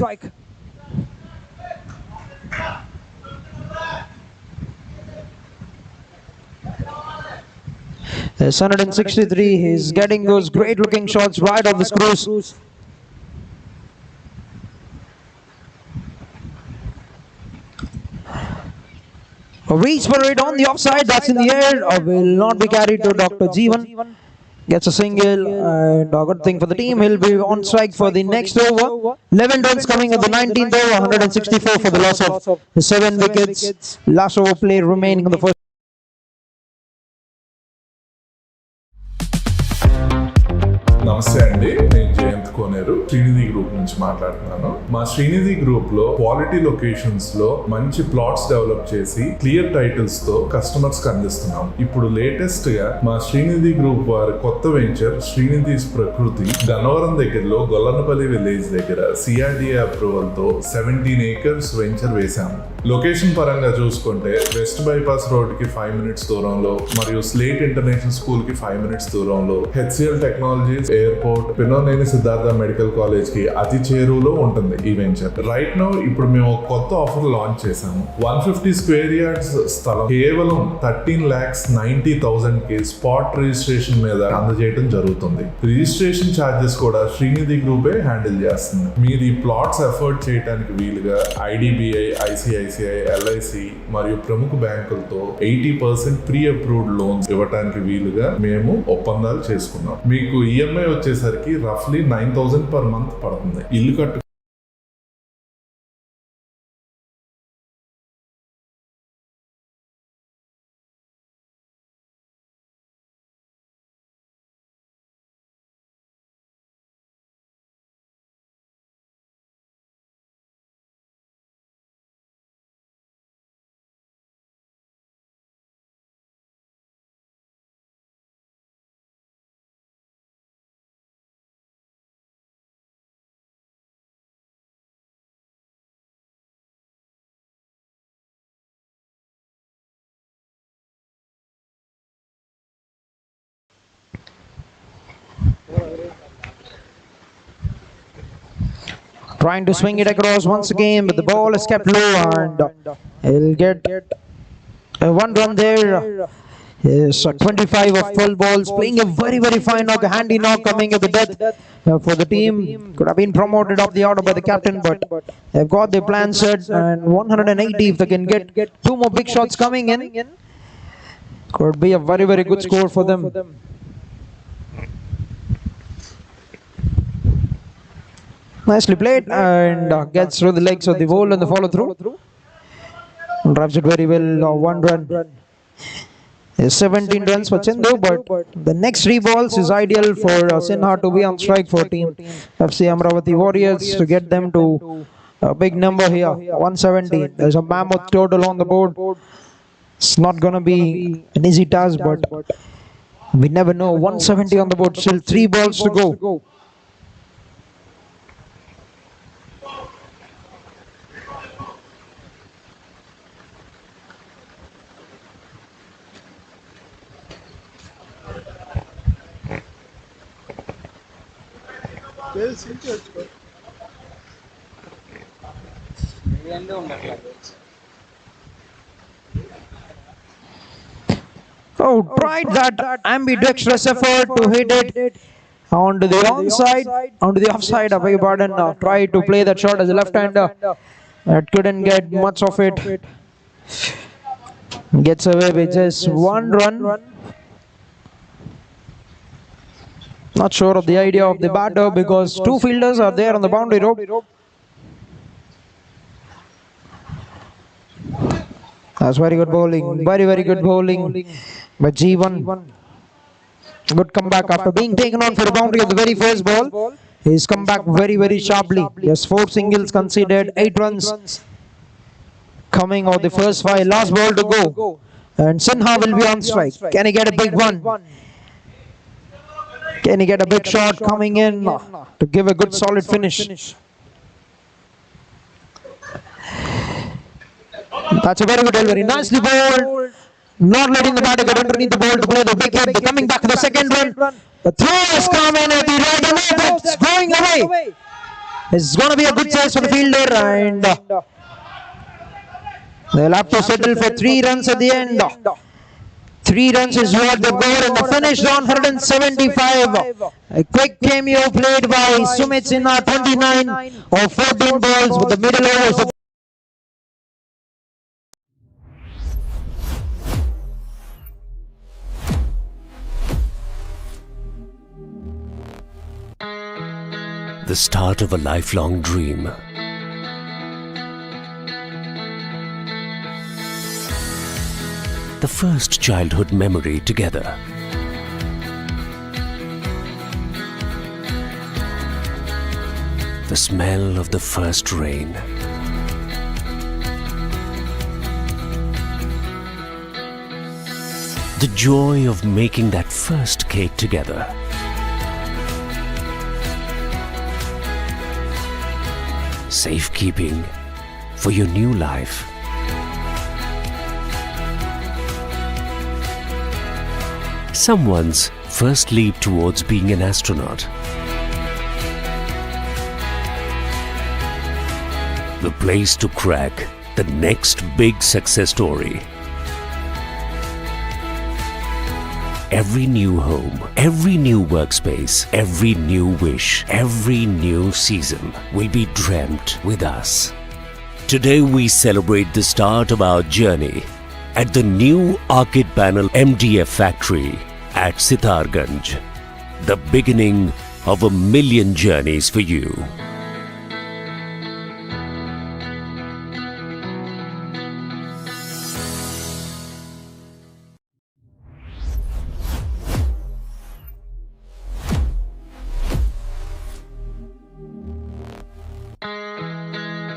There's 163. He's getting those great looking shots right off the screws. A reach for it on the offside. That's in the air. Will not be carried to Dr. Jeevan. Gets a single, and a good thing for the team. He'll be on strike for the next over. 11 runs coming at the 19th over. 164 for the loss of the 7 wickets. Last over play remaining on the first. నమస్తే అండి, నేను Jayanth Koneru Srinidhi group నుంచి మాట్లాడుతున్నాను. మా Srinidhi group లో quality locations లో మంచి plots develop చేసి క్లియర్ టైటిల్స్ తో కస్టమర్స్ కి అందిస్తున్నాం. ఇప్పుడు లేటెస్ట్ గా మా శ్రీనిధి గ్రూప్ వారి కొత్త వెంచర్ శ్రీనిధి ప్రకృతి గన్నవరం దగ్గరలో గొల్లనపల్లి విలేజ్ దగ్గర సిఆర్డిఏ అప్రూవల్ తో 17 acres వెంచర్ వేశాము. లొకేషన్ పరంగా చూసుకుంటే వెస్ట్ బైపాస్ రోడ్ కి 5 minutes దూరంలో మరియు స్లేట్ ఇంటర్నేషనల్ స్కూల్ కి 5 minutes దూరంలో, HCL technologies airport, Pinnamaneni Siddhartha medical college కి అతి చేరువలో ఉంటుంది ఈ వెంచర్. రైట్ నౌ ఇప్పుడు మేము ఒక కొత్త ఆఫర్ లాంచ్ చేసాము. 150 square yards స్థలం కేవలం 13,90,000 కి స్పాట్ రిజిస్ట్రేషన్ మీద అందజేయడం జరుగుతుంది. రిజిస్ట్రేషన్ ఛార్జెస్ కూడా శ్రీనిధి గ్రూపే హ్యాండిల్ చేస్తుంది. మీరు ఈ ప్లాట్స్ ఎఫర్ట్ చేయడానికి వీలుగా IDBI, ICICI, LIC మరియు ప్రముఖ బ్యాంకులతో 80% ప్రీ అప్రూవ్డ్ లోన్స్ ఇవ్వడానికి వీలుగా మేము ఒప్పందాలు చేసుకున్నాం. మీకు EMI వచ్చేసరికి రఫ్లీ 9,000 per month పడుతుంది. ఇల్లు కట్టు Trying to swing it across once again, but the ball is kept low and he'll get one run there. Yes, 25 of 12 balls, playing a very fine knock, a handy knock coming at the death for the team. Could have been promoted off the order by the captain, but they've got their plan set, and 180 if they can get two more big shots coming in. Could be a very good score for them. Nicely played, and gets through the legs of the ball and the follow through. Drives it very well, 1 run. 17 runs for Chindu, but the next 3 balls is ideal for Sinha to be on strike for team FC Amaravati Warriors to get them to a big number here, 117. There's a mammoth total on the board. It's not going to be an easy task, but we never know. 170 on the board, still 3 balls to go. Oh, tried that ambidextrous effort to hit it onto the onside, onto the offside, I beg your pardon. Tried to play that shot as a left-hander. That couldn't get much of it. Gets away with just 1 run. Not sure of the idea of the batter because 2 fielders are there on the boundary rope. That's very good bowling. Very good bowling by Jeevan. Good comeback after being taken on for the boundary of the very first ball. He's come back very sharply. He has 4 singles conceded, 8 runs coming of the first 5. Last ball to go. And Sinha will be on strike. Can he get a big one? Can he get a big shot coming in to give a good solid finish? That's a very good delivery. Nicely bowled. Not letting the batter get underneath the ball to play the big hit. Coming back to the second run. The throw has come in at the right. It's going away. It's going to be a good chase for the fielder, and they'll have to settle for 3 runs at the end. 3 runs is what they've got, and the finish on 175. A quick cameo played by Sumit Sinha, 29 of 14 balls with the middle overs. The start of a lifelong dream. The first childhood memory together. The smell of the first rain. The joy of making that first cake together. Safekeeping for your new life. Someone's first leap towards being an astronaut. The place to crack the next big success story. Every new home, every new workspace, every new wish, every new season will be dreamt with us. Today we celebrate the start of our journey at the new Arcade Panel MDF factory at Sitarganj. The beginning of 1,000,000 journeys for you.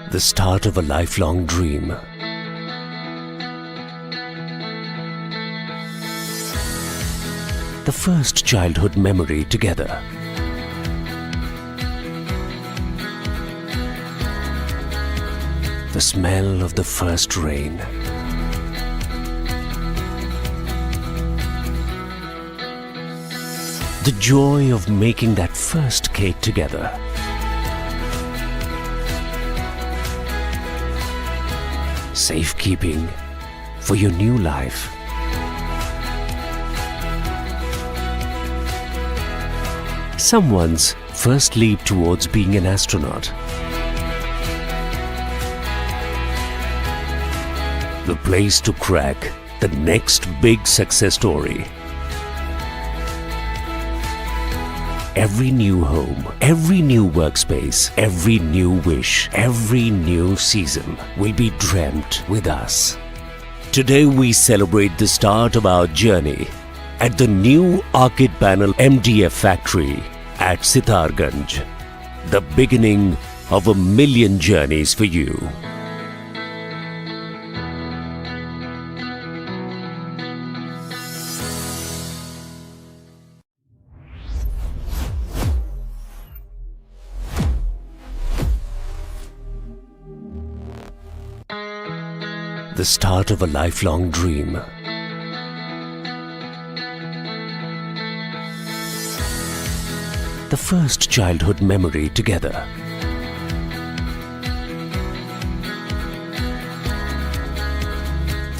The start of a lifelong dream. The first childhood memory together. The smell of the first rain. The joy of making that first cake together. Safekeeping for your new life. Someone's first leap towards being an astronaut. The place to crack the next big success story. Every new home, every new workspace, every new wish, every new season will be dreamt with us. Today we celebrate the start of our journey at the new Arcade Panel MDF factory at Sitarganj, the beginning of 1,000,000 journeys for you. The start of a lifelong dream. The first childhood memory together.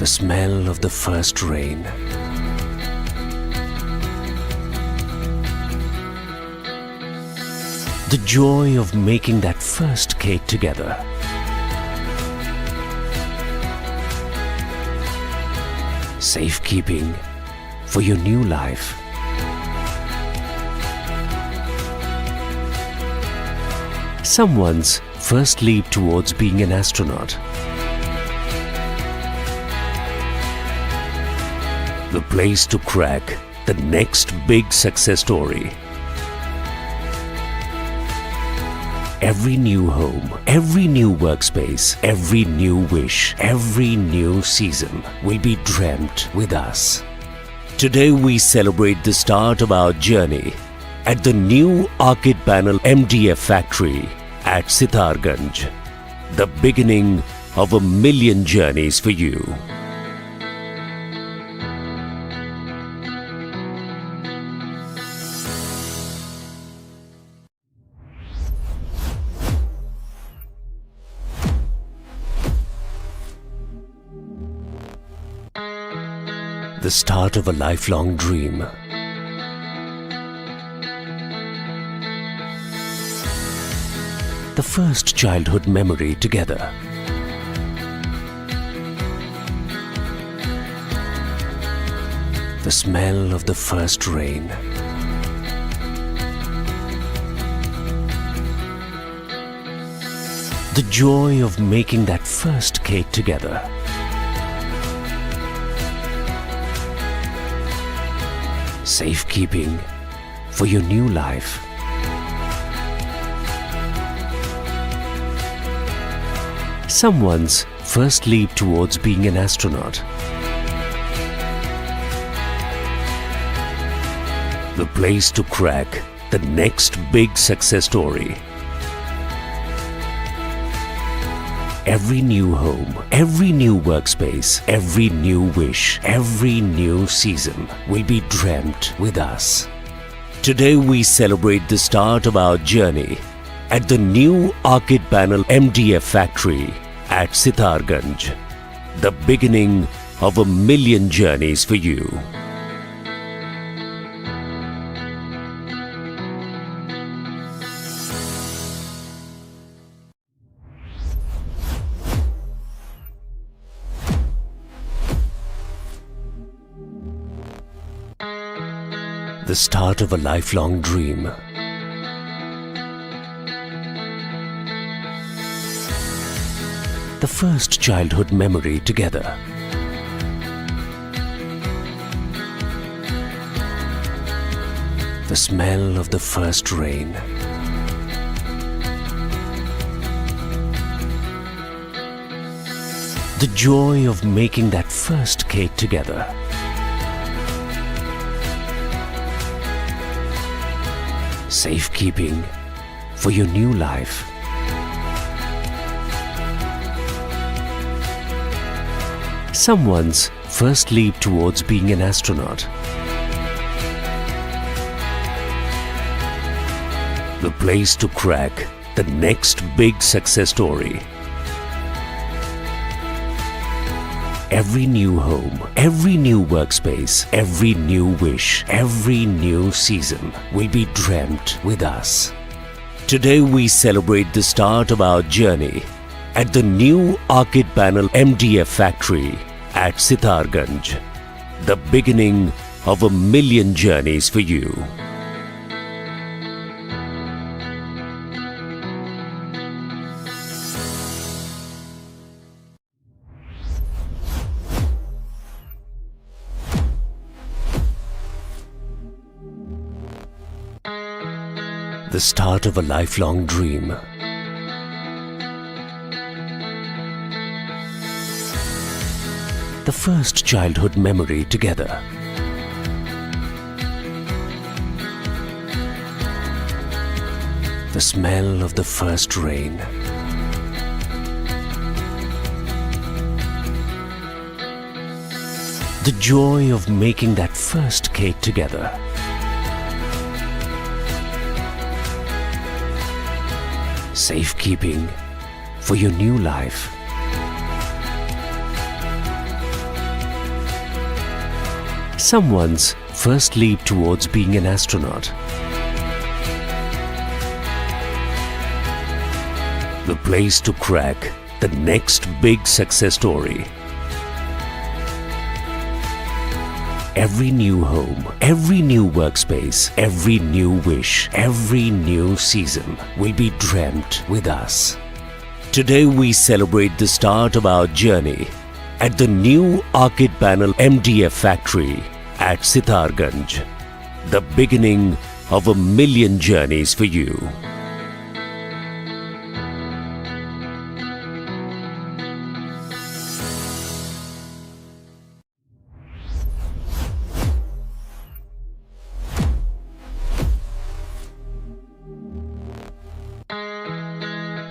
The smell of the first rain. The joy of making that first cake together. Safekeeping for your new life. Someone's first leap towards being an astronaut. The place to crack the next big success story. Every new home, every new workspace, every new wish, every new season will be dreamt with us. Today we celebrate the start of our journey at the new Arcade Panel MDF factory at Sitarganj, the beginning of 1,000,000 journeys for you. The start of a lifelong dream. The first childhood memory together. The smell of the first rain. The joy of making that first cake together. Safekeeping for your new life. Someone's first leap towards being an astronaut. The place to crack the next big success story. Every new home, every new workspace, every new wish, every new season will be dreamt with us. Today we celebrate the start of our journey at the new Arcade Panel MDF factory at Sitarganj, the beginning of 1,000,000 journeys for you. The start of a lifelong dream. The first childhood memory together. The smell of the first rain. The joy of making that first cake together. Safekeeping for your new life. Someone's first leap towards being an astronaut. The place to crack the next big success story. Every new home, every new workspace, every new wish, every new season will be dreamt with us. Today we celebrate the start of our journey at the new Arcade Panel MDF factory at Sitarganj, the beginning of 1,000,000 journeys for you. The start of a lifelong dream. The first childhood memory together. The smell of the first rain. The joy of making that first cake together. Safekeeping for your new life. Someone's first leap towards being an astronaut. The place to crack the next big success story. Every new home, every new workspace, every new wish, every new season will be dreamt with us. Today we celebrate the start of our journey at the new Arcade Panel MDF factory at Sitarganj, the beginning of 1,000,000 journeys for you.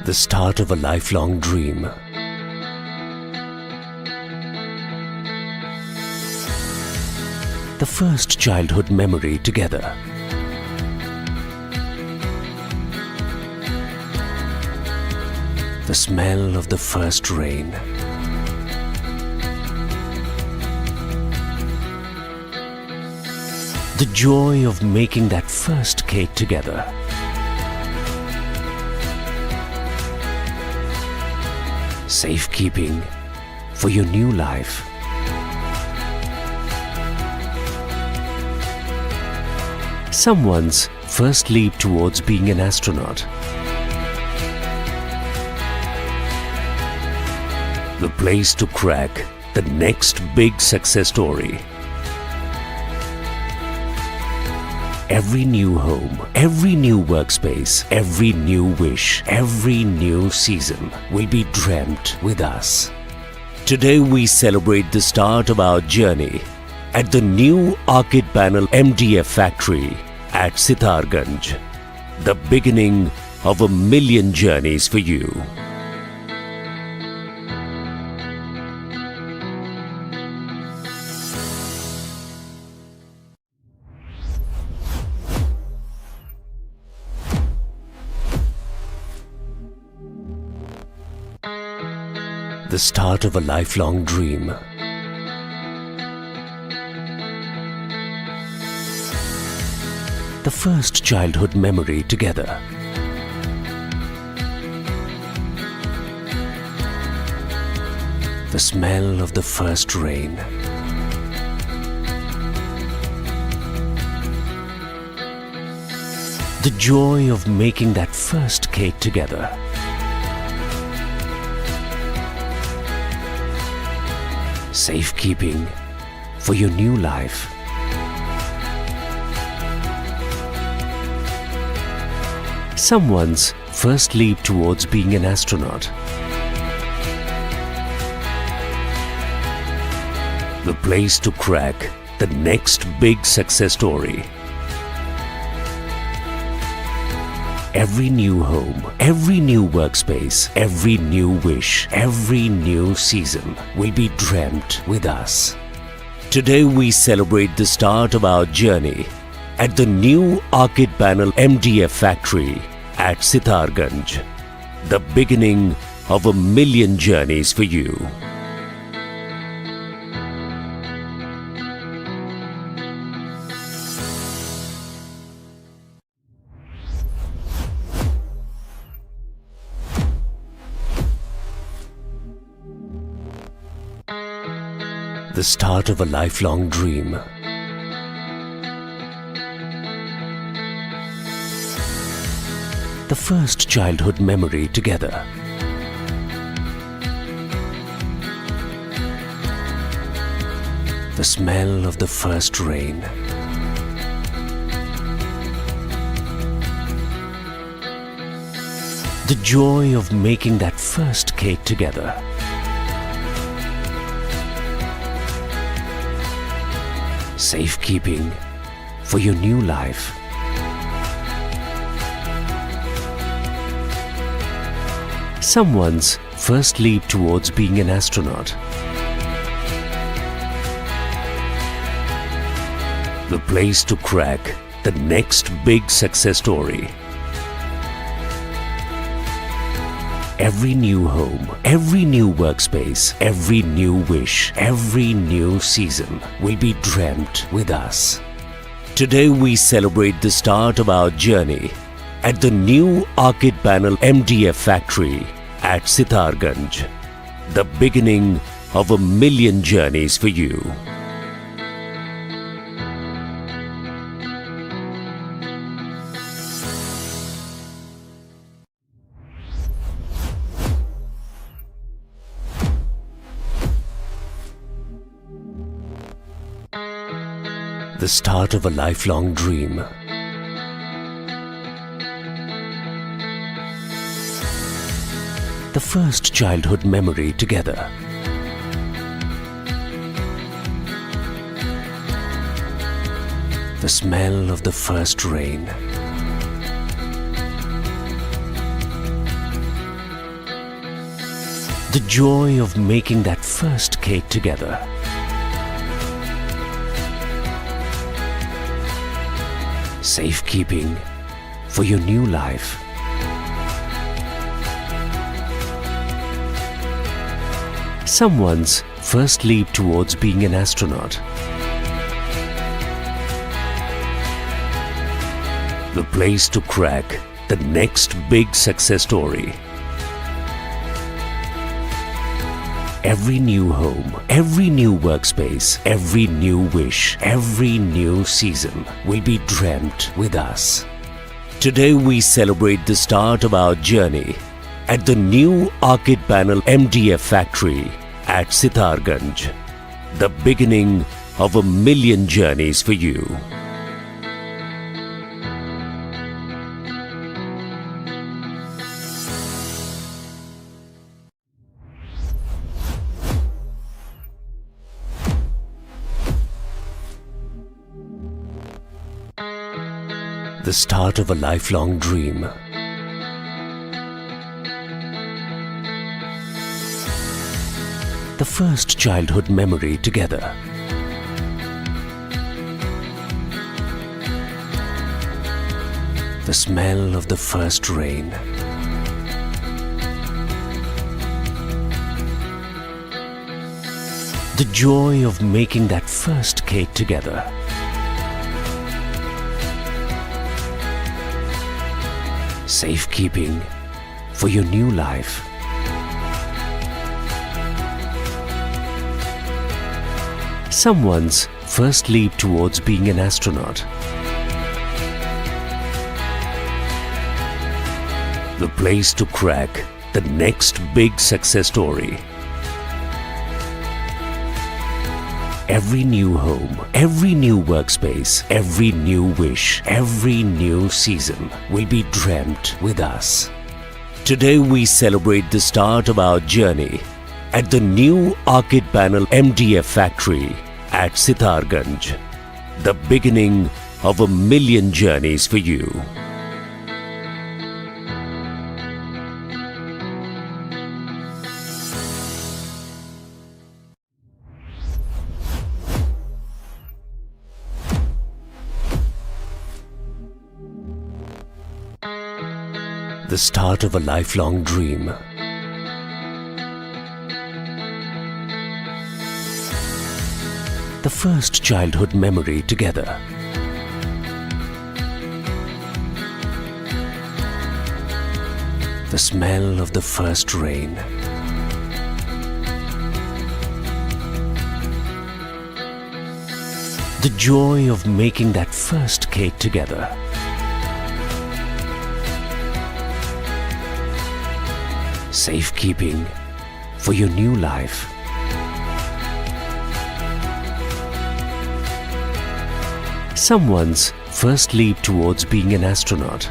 The start of a lifelong dream. The first childhood memory together. The smell of the first rain. The joy of making that first cake together. Safekeeping for your new life. Someone's first leap towards being an astronaut. The place to crack the next big success story. Every new home, every new workspace, every new wish, every new season will be dreamt with us. Today we celebrate the start of our journey at the new Arcade Panel MDF factory at Sitarganj, the beginning of 1,000,000 journeys for you. The start of a lifelong dream. The first childhood memory together. The smell of the first rain. The joy of making that first cake together. Safekeeping for your new life. Someone's first leap towards being an astronaut. The place to crack the next big success story. Every new home, every new workspace, every new wish, every new season will be dreamt with us. Today we celebrate the start of our journey at the new Arcade Panel MDF factory at Sitarganj, the beginning of 1,000,000 journeys for you. The start of a lifelong dream. The first childhood memory together. The smell of the first rain. The joy of making that first cake together. Safekeeping for your new life. Someone's first leap towards being an astronaut. The place to crack the next big success story. Every new home, every new workspace, every new wish, every new season will be dreamt with us. Today we celebrate the start of our journey at the new Arcade Panel MDF factory at Sitarganj, the beginning of 1,000,000 journeys for you. The start of a lifelong dream. The first childhood memory together. The smell of the first rain. The joy of making that first cake together. Safekeeping for your new life. Someone's first leap towards being an astronaut. The place to crack the next big success story. Every new home, every new workspace, every new wish, every new season will be dreamt with us. Today we celebrate the start of our journey at the new Arcade Panel MDF factory at Sitarganj, the beginning of 1,000,000 journeys for you. The start of a lifelong dream. The first childhood memory together. The smell of the first rain. The joy of making that first cake together. Safekeeping for your new life. Someone's first leap towards being an astronaut. The place to crack the next big success story. Every new home, every new workspace, every new wish, every new season will be dreamt with us. Today we celebrate the start of our journey at the new Arcade Panel MDF factory at Sitarganj, the beginning of 1,000,000 journeys for you. The start of a lifelong dream. The first childhood memory together. The smell of the first rain. The joy of making that first cake together. Safekeeping for your new life. Someone's first leap towards being an astronaut.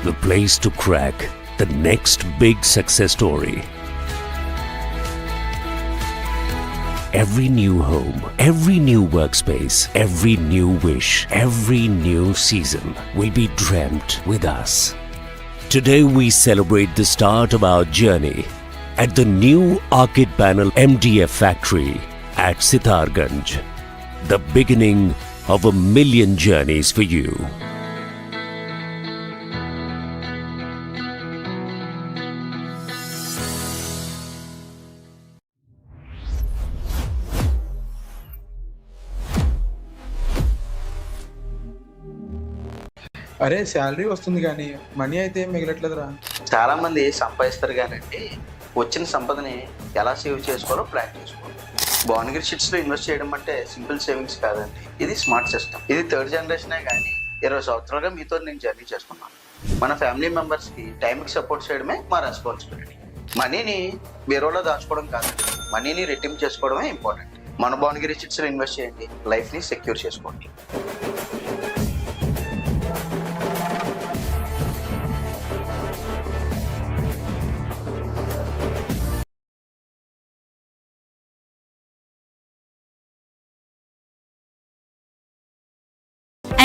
The place to crack the next big success story. Every new home, every new workspace, every new wish, every new season will be dreamt with us. Today we celebrate the start of our journey at the new Arcade Panel MDF factory at Sitarganj, the beginning of 1,000,000 journeys for you. అరే salary వస్తుంది కానీ money అయితే ఏం మిగలట్లేదురా. చాలా మంది సంపాదిస్తారు కానండి వచ్చిన సంపదని ఎలా సేవ్ చేసుకోవాలో ప్లాన్ చేసుకోవాలి. భువనగిరి షిట్స్ లో ఇన్వెస్ట్ చేయడం అంటే సింపుల్ సేవింగ్స్ కాదండి, ఇది స్మార్ట్ సిస్టమ్. ఇది థర్డ్ జనరేషనే కానీ 20 సంవత్సరాలుగా మీతో నేను జర్నీ చేస్తున్నాను. మన ఫ్యామిలీ మెంబర్స్ కి టైంకి సపోర్ట్ చేయడమే మా రెస్పాన్సిబిలిటీ. మనీని వేరేలో దాచుకోవడం కాదండి, మనీని రెట్టింపు చేసుకోవడమే ఇంపార్టెంట్. మన భువనగిరి షిట్స్ లో ఇన్వెస్ట్ చేయండి, లైఫ్ ని సెక్యూర్ చేసుకోండి.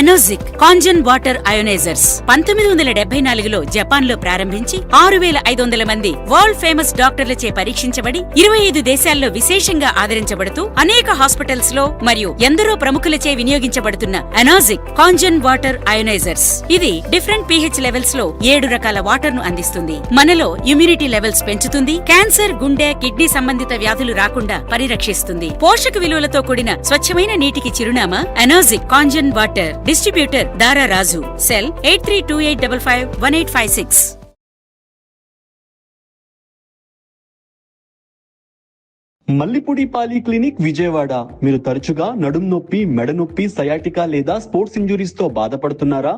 ఎనోజిక్ కాంజన్ వాటర్ అయోనైజర్స్ 1974లో జపాన్లో ప్రారంభించి 6500 మంది వరల్డ్ ఫేమస్ డాక్టర్లచే పరీక్షించబడి 25 దేశాల్లో విశేషంగా ఆదరించబడుతూ అనేక హాస్పిటల్స్ లో మరియు ఎందరో ప్రముఖులచే వినియోగించబడుతున్న ఎనోజిక్ కాంజన్ వాటర్ అయోనైజర్స్. ఇది డిఫరెంట్ pH లెవెల్స్ లో 7 రకాల వాటర్ ను అందిస్తుంది. మనలో ఇమ్యూనిటీ లెవెల్స్ పెంచుతుంది, క్యాన్సర్, గుండె, కిడ్నీ సంబంధిత వ్యాధులు రాకుండా పరిరక్షిస్తుంది. పోషక విలువలతో కూడిన స్వచ్ఛమైన నీటికి చిరునామా ఎనోజిక్ కాంజన్ వాటర్. డిస్ట్రిబ్యూటర్ దారా రాజు. సెల్ 8328551856. మల్లిపూడి పాలి క్లినిక్ విజయవాడ. మీరు తరచుగా నడుం నొప్పి, మెడ నొప్పి, సయాటికా లేదా స్పోర్ట్స్ ఇంజురీస్ తో బాధపడుతున్నారా?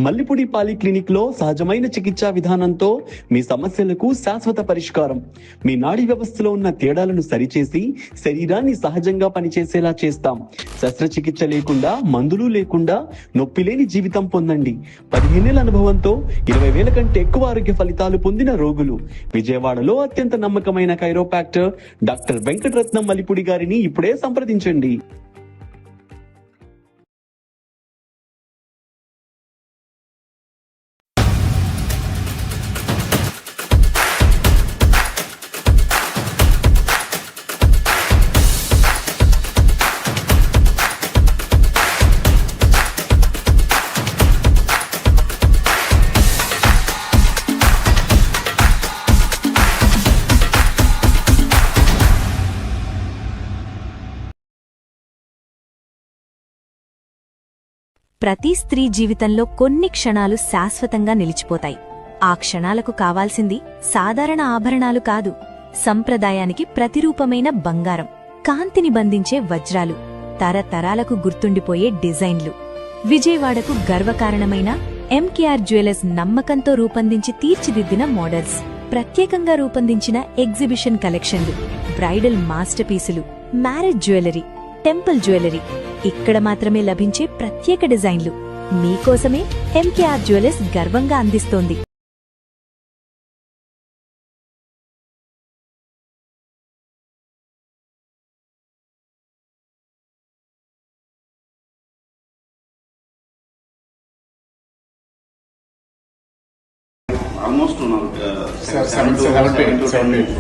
మల్లిపూడి పాలి క్లినిక్ లో సహజమైన చికిత్సా విధానంతో మీ సమస్యలకు శాశ్వత పరిష్కారం. మీ నాడీ వ్యవస్థలో ఉన్న తేడాలను సరిచేసి శరీరాన్ని సహజంగా పనిచేసేలా చేస్తాం. శస్త్రచికిత్స లేకుండా, మందులు లేకుండా నొప్పి లేని జీవితం పొందండి. 15 ఏళ్ల అనుభవంతో 20,000 కంటే ఎక్కువ ఆరోగ్య ఫలితాలు పొందిన రోగులు. విజయవాడలో అత్యంత నమ్మకమైన కైరోపాక్టర్ డాక్టర్ వెంకటరత్నం మల్లిపూడి గారిని ఇప్పుడే సంప్రదించండి. ప్రతి స్త్రీ జీవితంలో కొన్ని క్షణాలు శాశ్వతంగా నిలిచిపోతాయి. ఆ క్షణాలకు కావాల్సింది సాధారణ ఆభరణాలు కాదు, సంప్రదాయానికి ప్రతిరూపమైన బంగారం, కాంతిని బంధించే వజ్రాలు, తరతరాలకు గుర్తుండిపోయే డిజైన్లు. విజయవాడకు గర్వకారణమైన ఎంకేఆర్ జ్యువెలర్స్ నమ్మకంతో రూపొందించి తీర్చిదిద్దిన మోడల్స్, ప్రత్యేకంగా రూపొందించిన ఎగ్జిబిషన్ కలెక్షన్లు, బ్రైడల్ మాస్టర్ పీసులు, మ్యారేజ్ జ్యువెలరీ, టెంపుల్ జ్యువెలరీ, ఇక్కడ మాత్రమే లభించే ప్రత్యేక డిజైన్లు మీకోసమే ఎంకేఆర్ జ్యువెలర్స్ గర్వంగా అందిస్తోంది. ఆల్మోస్ట్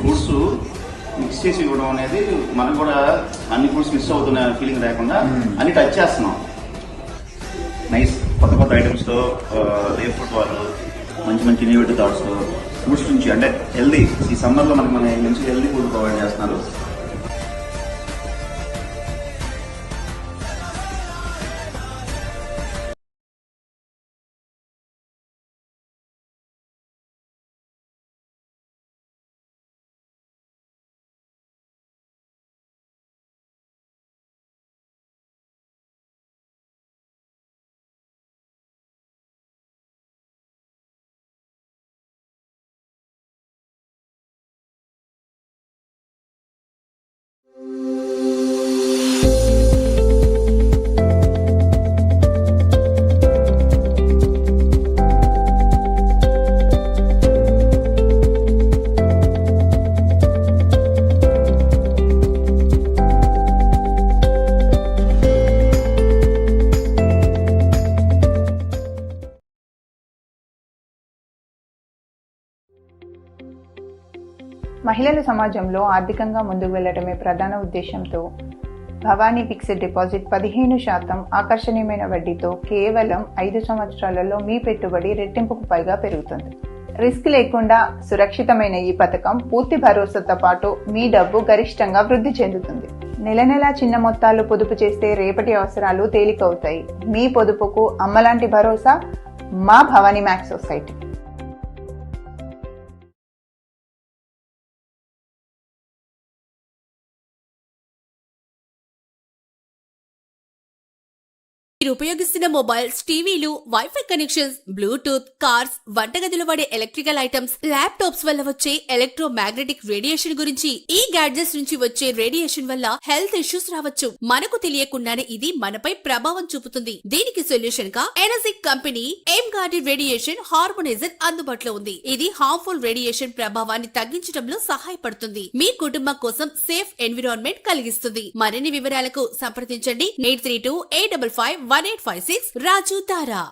ఫ్రూట్స్ మిక్స్ చేసి ఇవ్వడం అనేది మనకు కూడా అన్ని ఫ్రూట్స్ మిస్ అవుతున్న ఫీలింగ్ లేకుండా అన్ని టచ్ చేస్తున్నాం. నైస్ కొత్త కొత్త ఐటమ్స్ తో డే ఫుడ్ వాళ్ళు మంచి మంచి ఇన్నోవేటివ్ థాట్స్ ఫ్రూట్స్ నుంచి అంటే హెల్దీ ఈ సమ్మర్ లో మనకి మంచి హెల్దీ ఫుడ్ ప్రొవైడ్ చేస్తున్నారు. మహిళల సమాజంలో ఆర్థికంగా ముందుకు వెళ్లడమే ప్రధాన ఉద్దేశంతో భవానీ ఫిక్స్డ్ డిపాజిట్ 15% ఆకర్షణీయమైన వడ్డీతో కేవలం 5 సంవత్సరాలలో మీ పెట్టుబడి రెట్టింపుకు పైగా పెరుగుతుంది. రిస్క్ లేకుండా సురక్షితమైన ఈ పథకం పూర్తి భరోసాతో పాటు మీ డబ్బు గరిష్టంగా వృద్ధి చెందుతుంది. నెల నెలా చిన్న మొత్తాలు పొదుపు చేస్తే రేపటి అవసరాలు తేలికవుతాయి. మీ పొదుపుకు అమ్మలాంటి భరోసా మా భవానీ మ్యాక్స్ సొసైటీ. మీరు ఉపయోగిస్తున్న మొబైల్స్, టీవీలు, వైఫై కనెక్షన్స్, బ్లూటూత్, కార్స్, వంటగదిలో వాడే ఎలక్ట్రికల్ ఐటమ్స్, ల్యాప్టాప్స్ వల్ల వచ్చే ఎలక్ట్రో మ్యాగ్నెటిక్ రేడియేషన్ గురించి, ఈ గ్యాడ్జెట్స్ నుంచి వచ్చే రేడియేషన్ వల్ల హెల్త్ ఇష్యూస్ రావచ్చు. మనకు తెలియకుండానే ఇది మనపై ప్రభావం చూపుతుంది. దీనికి సొల్యూషన్ గా Enagic company aim guarded radiation harmonizer అందుబాటులో ఉంది. ఇది హార్మ్ఫుల్ రేడియేషన్ ప్రభావాన్ని తగ్గించడంలో సహాయపడుతుంది. మీ కుటుంబం కోసం సేఫ్ ఎన్విరాన్మెంట్ కలిగిస్తుంది. మరిన్ని వివరాలకు సంప్రదించండి 8328551856 రాజు తారా.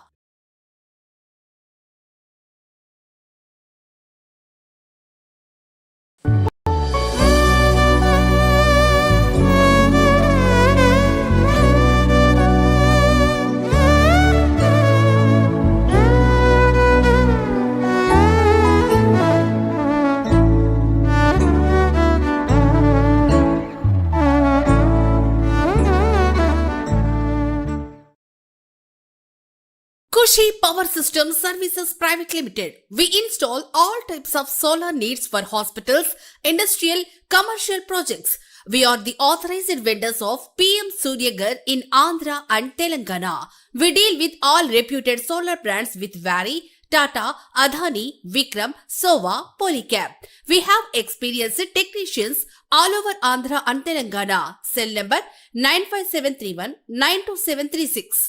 Kushi Power Systems Services Private Limited. We install all types of solar needs for hospitals, industrial, commercial projects. We are the authorized vendors of PM Suryagar in Andhra and Telangana. We deal with all reputed solar brands with Vari, Tata, Adani, Vikram, Sova, Polycab. We have experienced technicians all over Andhra and Telangana. Cell number 95731 92736.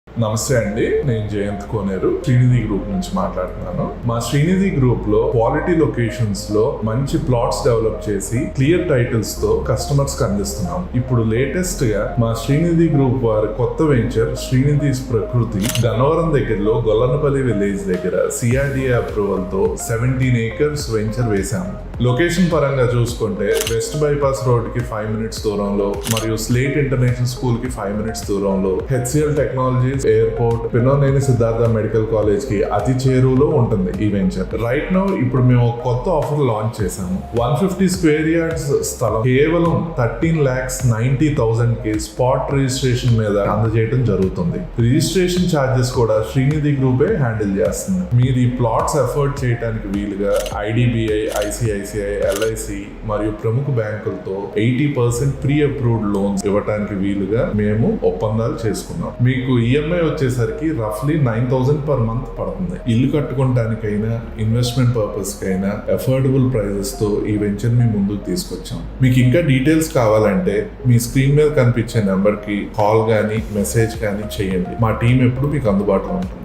నమస్తే అండి, నేను Jayanth Koneru Srinidhi group నుంచి మాట్లాడుతున్నాను. మా Srinidhi group లో quality locations లో మంచి plots develop చేసి క్లియర్ టైటిల్స్ తో కస్టమర్స్ కి అందిస్తున్నాం. ఇప్పుడు లేటెస్ట్ గా మా శ్రీనిధి గ్రూప్ వారి కొత్త వెంచర్ శ్రీనిధి ప్రకృతి గన్నవరం దగ్గరలో గొల్లనపల్లి విలేజ్ దగ్గర సిఆర్డిఏ అప్రూవల్ తో 17 acres వెంచర్ వేశాము. లొకేషన్ పరంగా చూసుకుంటే వెస్ట్ బైపాస్ రోడ్ కి 5 minutes దూరంలో మరియు స్లేట్ ఇంటర్నేషనల్ స్కూల్ కి 5 minutes దూరంలో, HCL technologies airport, Pinnamaneni Siddhartha medical college కి అతి చేరువలో ఉంటుంది ఈ వెంచర్. రైట్ నౌ ఇప్పుడు మేము ఒక కొత్త ఆఫర్ లాంచ్ చేశాము. 150 square yards స్థలం కేవలం 13,90,000 కి స్పాట్ రిజిస్ట్రేషన్ మీద అందజేయడం జరుగుతుంది. రిజిస్ట్రేషన్ ఛార్జెస్ కూడా శ్రీనిధి గ్రూపే హ్యాండిల్ చేస్తుంది. మీరు ఈ ప్లాట్స్ ఎఫర్ట్ చేయడానికి వీలుగా ఐడిబిఐ, ఐసిఐసిఐ, ఎల్ఐసి మరియు ప్రముఖ బ్యాంకులతో 80% ప్రీ అప్రూవ్డ్ లోన్స్ ఇవ్వడానికి వీలుగా మేము ఒప్పందాలు చేసుకున్నాం. మీకు ఈఎంఐ వచ్చేసరికి రఫ్లీ 9,000 per month పడుతుంది. ఇల్లు కట్టుకోవడానికైనా ఇన్వెస్ట్మెంట్ పర్పస్ కైనా అఫోర్డబుల్ ప్రైజెస్ తో ఈ వెంచర్ మీ ముందుకు తీసుకొచ్చాం. మీకు ఇంకా డీటెయిల్స్ కావాలంటే మీ స్క్రీన్ మీద కనిపించే నెంబర్ కి కాల్ గానీ మెసేజ్ గానీ చేయండి. మా టీం ఎప్పుడు మీకు అందుబాటులో ఉంటుంది.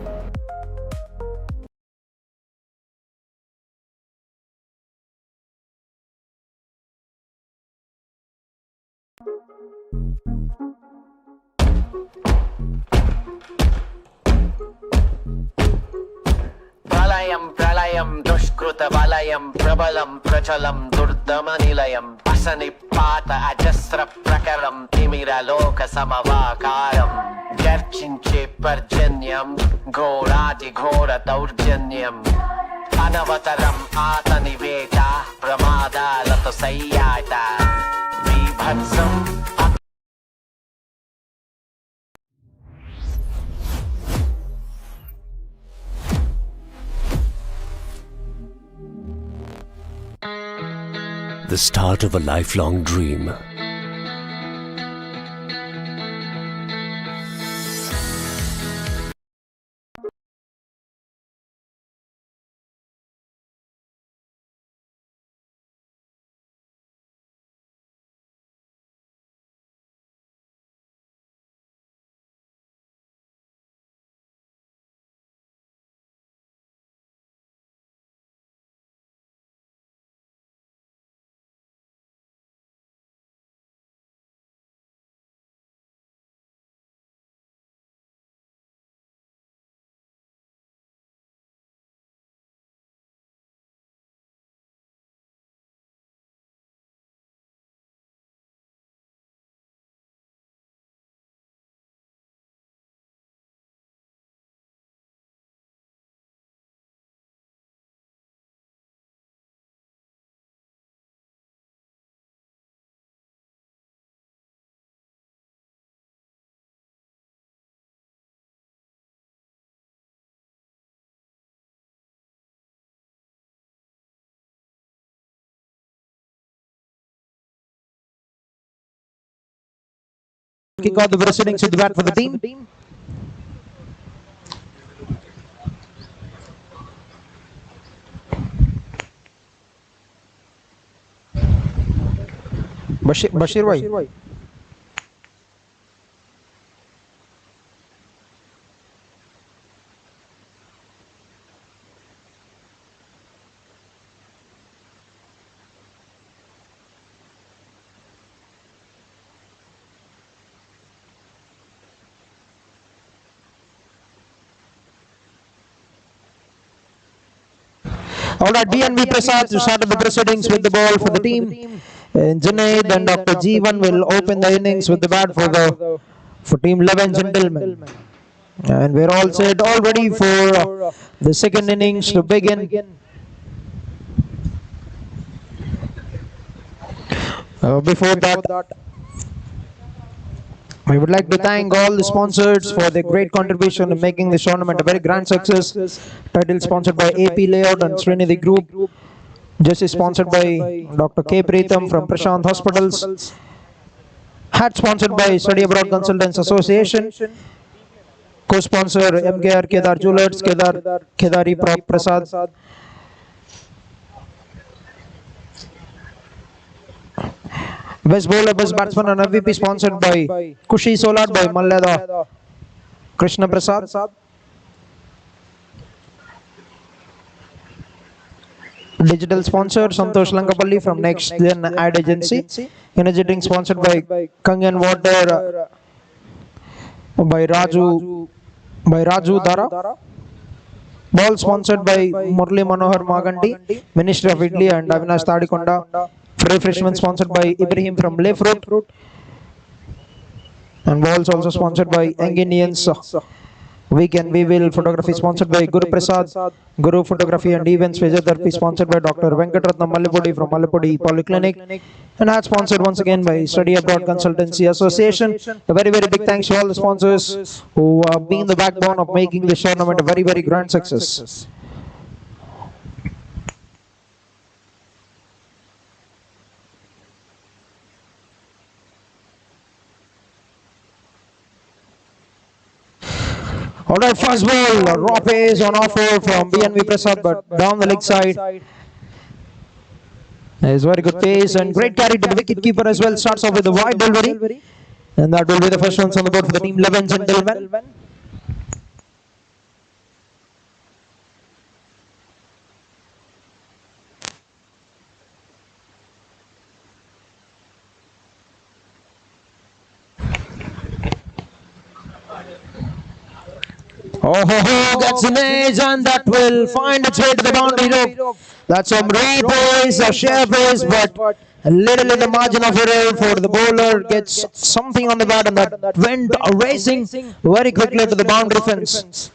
ప్రళయం ప్రళయం దుష్కృత వలయం ప్రబలం ప్రచలం దుర్దమ నిలయం అసని పాత అజస్ర ప్రకరం తిమిర లోక సమవాకారం గర్జించే పర్జన్యం ఘోరాతి ఘోర దౌర్జన్యం అనవతరం ఆతని వేట ప్రమాదాలతో సయ్యాట బీభత్సం. The start of a lifelong dream. kick off the proceedings with the bat for the team. Bashir bhai. All right, BNV Prasad to start the proceedings with the ball for the team. And Junaid and Dr. Jeevan will open the innings with the bat for team 11, gentlemen. And we're all set, all ready for the second innings to begin. Before that, I would like to thank all the sponsors for their great contribution in making this tournament a very grand success. Title sponsored by AP Layout and Srinidhi Group. Jersey sponsored by Dr. K. Preetham from Prashant Hospitals. Hat sponsored by Study Abroad Consultants Association. Co-sponsor MKR Kedar Jewelers, Kedari Prop Prasad. Best bowler, best batsman and MVP sponsored by Kushi Solar by Mallada Krishna Prasad. Digital sponsor Santosh Lankapalli from Next Gen Ad Agency. Energy drink sponsored by Kangen Water by Raju Dara. Ball sponsored by Murli Manohar Magandi, Ministry of Italy and Avinash Tadikonda. Refreshment sponsored by Ibrahim from Lefruit. And balls also sponsored by Enginians. We will photography sponsored by Guru Prasad, Guru Photography and Events Physiotherapy sponsored by Dr. Venkatratnam Mallipudi from Mallipudi Polyclinic, and ad sponsored once again by Study Abroad Consultancy Association. A very big thanks to all the sponsors who have been the backbone of making this tournament a very grand success. Alright, first ball, raw pace on offer from BNV Prasad, but down the leg side. There's very good pace and great carry to the wicket keeper as well. Starts off with a wide delivery. And that will be the first runs on the board for the team 11, gentlemen. Gets an edge and that will find its way to the boundary rope. That's some raw pace, a sheer pace, but a little in the margin of error for the bowler. Gets something on the bat and that went racing very quickly to the boundary fence.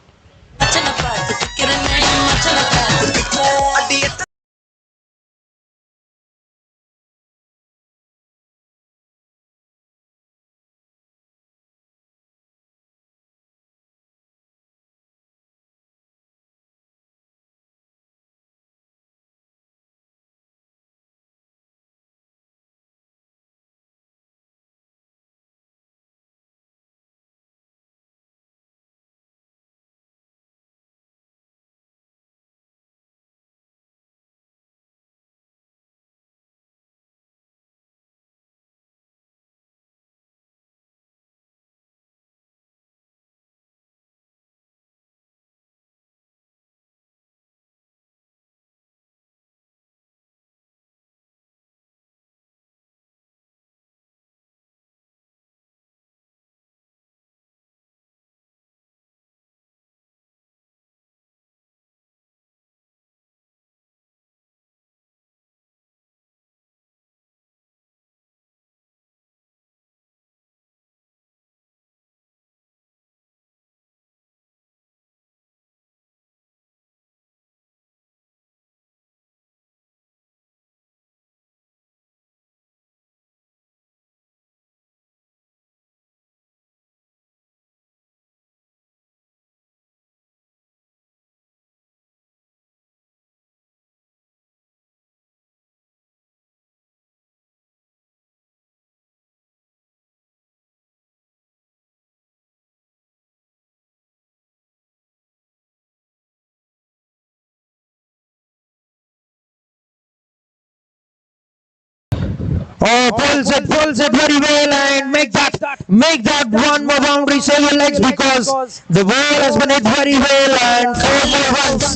Oh, pulls it very well and make that one more boundary, save your legs because the ball has been hit very well and 4 more runs.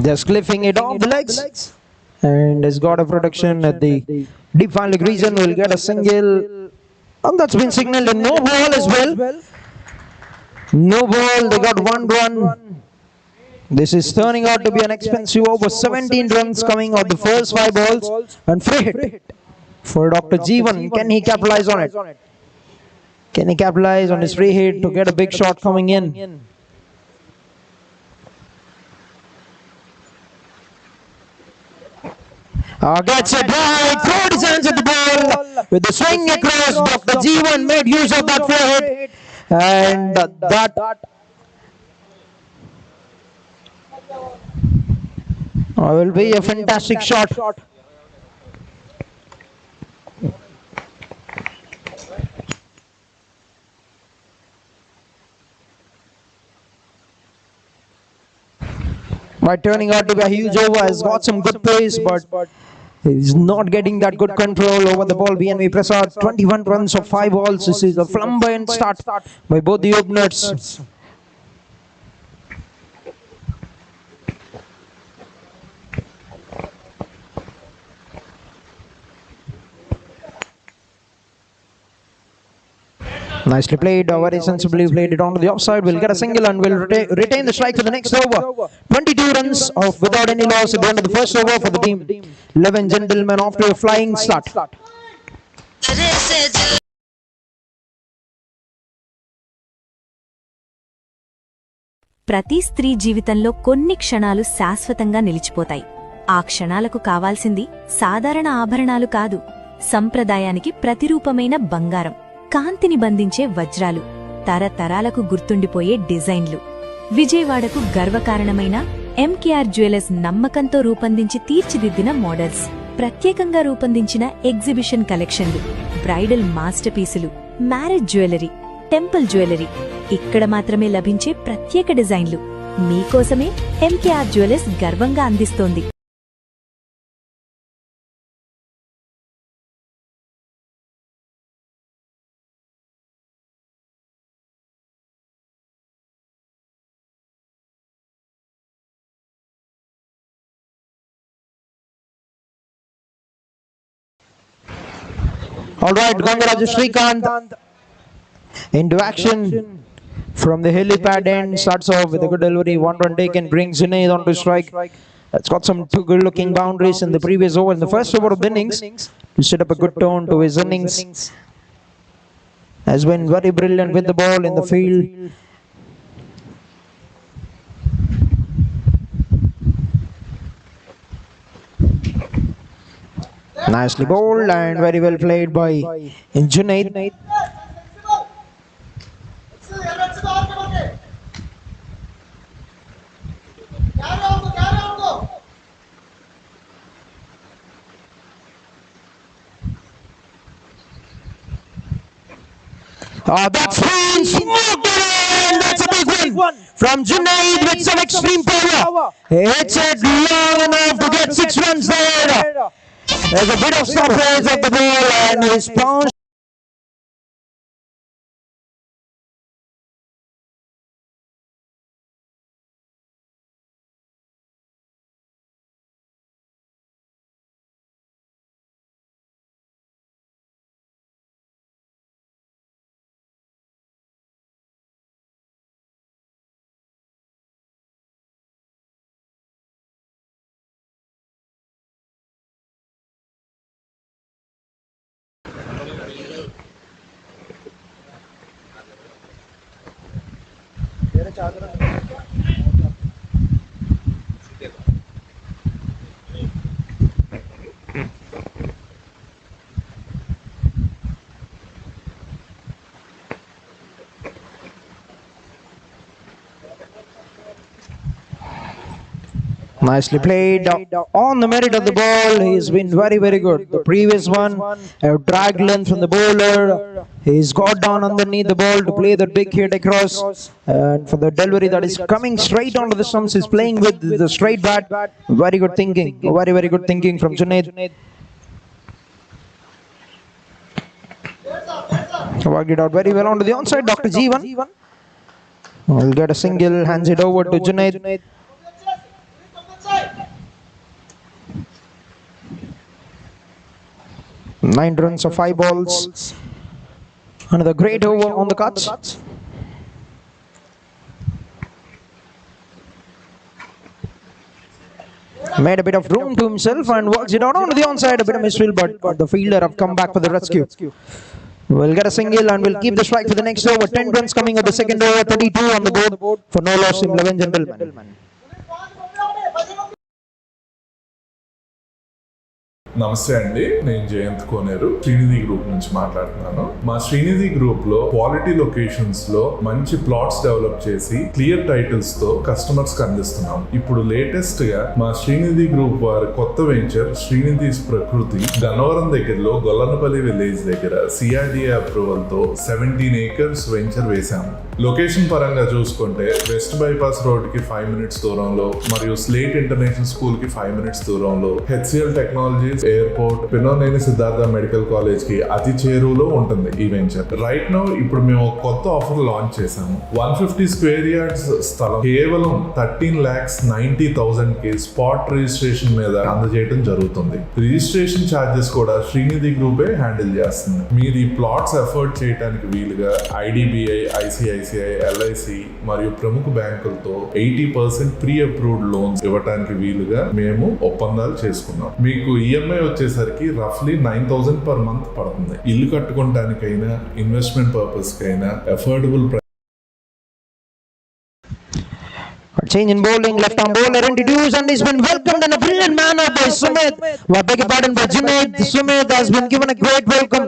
Just cliffing it off the legs and has got a protection at the deep final region. Will get a single, and that's been signaled a no ball as well. No ball, they got 1 run. This is turning out to be an expensive over. 17 runs coming out the first 5 balls and free hit for Dr. Jeevan. Can he capitalize on it? Can he capitalize on his free hit to get a big shot coming in? Gets it right, throws his hands at the ball with the swing across. Dr. Jeevan made use of that free hit, and that will be a fantastic shot. By turning out to be a huge over, has got some good pace, but he's not getting that good control over the ball. BNV Prasad, 21 runs of 5 balls. This is a flamboyant start by both the openers. Nicely played, very sensibly played it onto the offside. Will get a single and will retain the strike for the next over. 22 runs of without any loss at the end of the first over for the team. 11 gentlemen after a flying start. ప్రతి స్త్రీ జీవితంలో కొన్ని క్షణాలు శాశ్వతంగా నిలిచిపోతాయి. ఆ క్షణాలకు కావాల్సింది సాధారణ ఆభరణాలు కాదు, సంప్రదాయానికి ప్రతిరూపమైన బంగారం, కాంతిని బంధించే వజ్రాలు, తరతరాలకు గుర్తుండిపోయే డిజైన్లు. విజయవాడకు గర్వకారణమైన ఎంకేఆర్ జ్యువెలర్స్ నమ్మకంతో రూపొందించి తీర్చిదిద్దిన మోడల్స్, ప్రత్యేకంగా రూపొందించిన ఎగ్జిబిషన్ కలెక్షన్లు, బ్రైడల్ మాస్టర్ పీసులు, మ్యారేజ్ జ్యువెలరీ, టెంపుల్ జ్యువెలరీ, ఇక్కడ మాత్రమే లభించే ప్రత్యేక డిజైన్లు మీకోసమే ఎంకేఆర్ జ్యువెలర్స్ గర్వంగా అందిస్తోంది. All right, Gangaraj Srikanth into action from the helipad end. Starts off with a good delivery. 1 run taken, brings Junaid onto strike. That's got some 2 good-looking boundaries in the previous over. In the first over of the innings, to set up a good tone to his innings. Has been very brilliant with the ball in the field. Nicely bowled and very well played by Junaid. That's been smoked in. That's a big one from Junaid with some extreme power. Hits it long enough to get 6 runs there. There's a bit of stoppage of the ball and his bounce. Nicely played on the merit of the ball. He's been very, very good. The previous one, a drag length from the bowler. He's got down underneath the ball to play that big hit across. And for the delivery that is coming straight onto the stumps, he's playing with the straight bat. Very good thinking. Very, very good thinking from Junaid. Worked it out very well onto the onside. Dr. Jeevan will get a single, hands it over to Junaid. Nine runs of 5 balls. Another great over on the cuts. Made a bit of room to himself and works it out onto the onside. A bit of misfield, but the fielder have come back for the rescue. We'll get a single and we'll keep the strike for the next over. 10 runs coming up the second over. 32 on the board for no loss in 11, gentlemen. నమస్తే అండి, నేను Jayanth Koneru Srinidhi group నుంచి మాట్లాడుతున్నాను. మా Srinidhi group లో quality locations లో మంచి plots develop చేసి క్లియర్ టైటిల్స్ తో కస్టమర్స్ కి అందిస్తున్నాం. ఇప్పుడు లేటెస్ట్ గా మా శ్రీనిధి గ్రూప్ వారి కొత్త వెంచర్ శ్రీనిధి ప్రకృతి గన్నవరం దగ్గరలో గొల్లనపల్లి విలేజ్ దగ్గర సిఆర్డిఏ అప్రూవల్ తో 17 acres వెంచర్ వేశాము. లొకేషన్ పరంగా చూసుకుంటే వెస్ట్ బైపాస్ రోడ్ కి 5 minutes దూరంలో మరియు స్లేట్ ఇంటర్నేషనల్ స్కూల్ కి 5 minutes దూరంలో, HCL technologies airport, Pinnamaneni Siddhartha medical college కి అతి చేరువలో ఉంటుంది ఈ వెంచర్. రైట్ నౌ ఇప్పుడు మేము ఒక కొత్త ఆఫర్ లాంచ్ చేశాము. 150 square yards స్థలం కేవలం 13,90,000 కి స్పాట్ రిజిస్ట్రేషన్ మీద అందజేయడం జరుగుతుంది. రిజిస్ట్రేషన్ ఛార్జెస్ కూడా శ్రీనిధి గ్రూపే హ్యాండిల్ చేస్తుంది. మీరు ఈ ప్లాట్స్ ఎఫర్ట్ చేయడానికి వీలుగా ఐడిబిఐ, ఐసిఐసిఐ, ఎల్ఐసి మరియు ప్రముఖ బ్యాంకులతో 80% ప్రీ అప్రూవ్డ్ లోన్స్ ఇవ్వడానికి వీలుగా మేము ఒప్పందాలు చేసుకున్నాం. మీకు ఈఎంఐ వచ్చేసరికి రఫ్లీ 9,000 per month పడుతుంది. ఇల్లు కట్టుకోవడానికైనా ఇన్వెస్ట్మెంట్ పర్పస్ కైనా affordable. Change in bowling, left arm bowler introduced and he's been welcomed in a brilliant manner by Sumit. I beg your pardon, by Junaid. Sumit has been given a great welcome.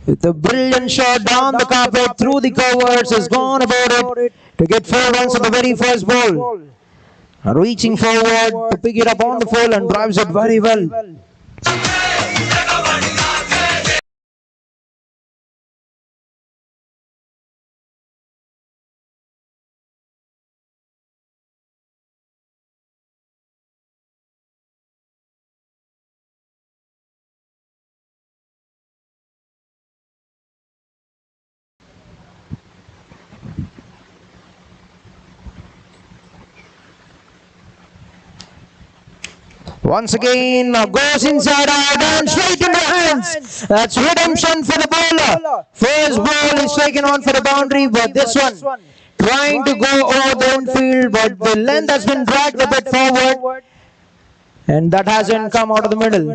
With a brilliant shot down the carpet, through the covers, has gone about it to get 4 runs on the very first ball. Reaching forward to pick it up on the full and drives it very well. Once again, goes inside out and straight in the hands. That's redemption for the bowler. First ball is taken on for the boundary, but this one trying to go over the infield, but the length has been dragged a bit forward. And that hasn't come out of the middle.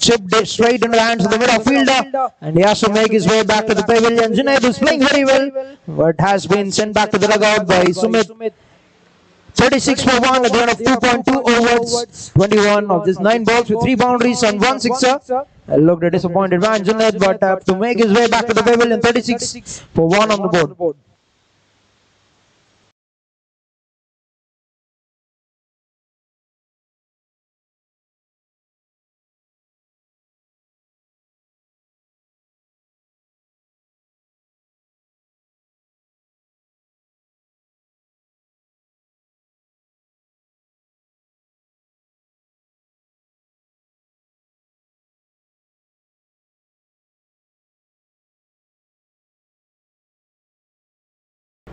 Chipped it straight into the hands of the middle fielder. And he has to make his way back to the pavilion. Junaid is playing very well, but has been sent back to the dugout by Sumit. 36 for 1 at the end of 2.2 overs. 21 of this 9 balls with 3 boundaries and 1 sixer. Looked a disappointed man, Junaid, but have to make his way back to the pavilion. 36 for 1 on the board.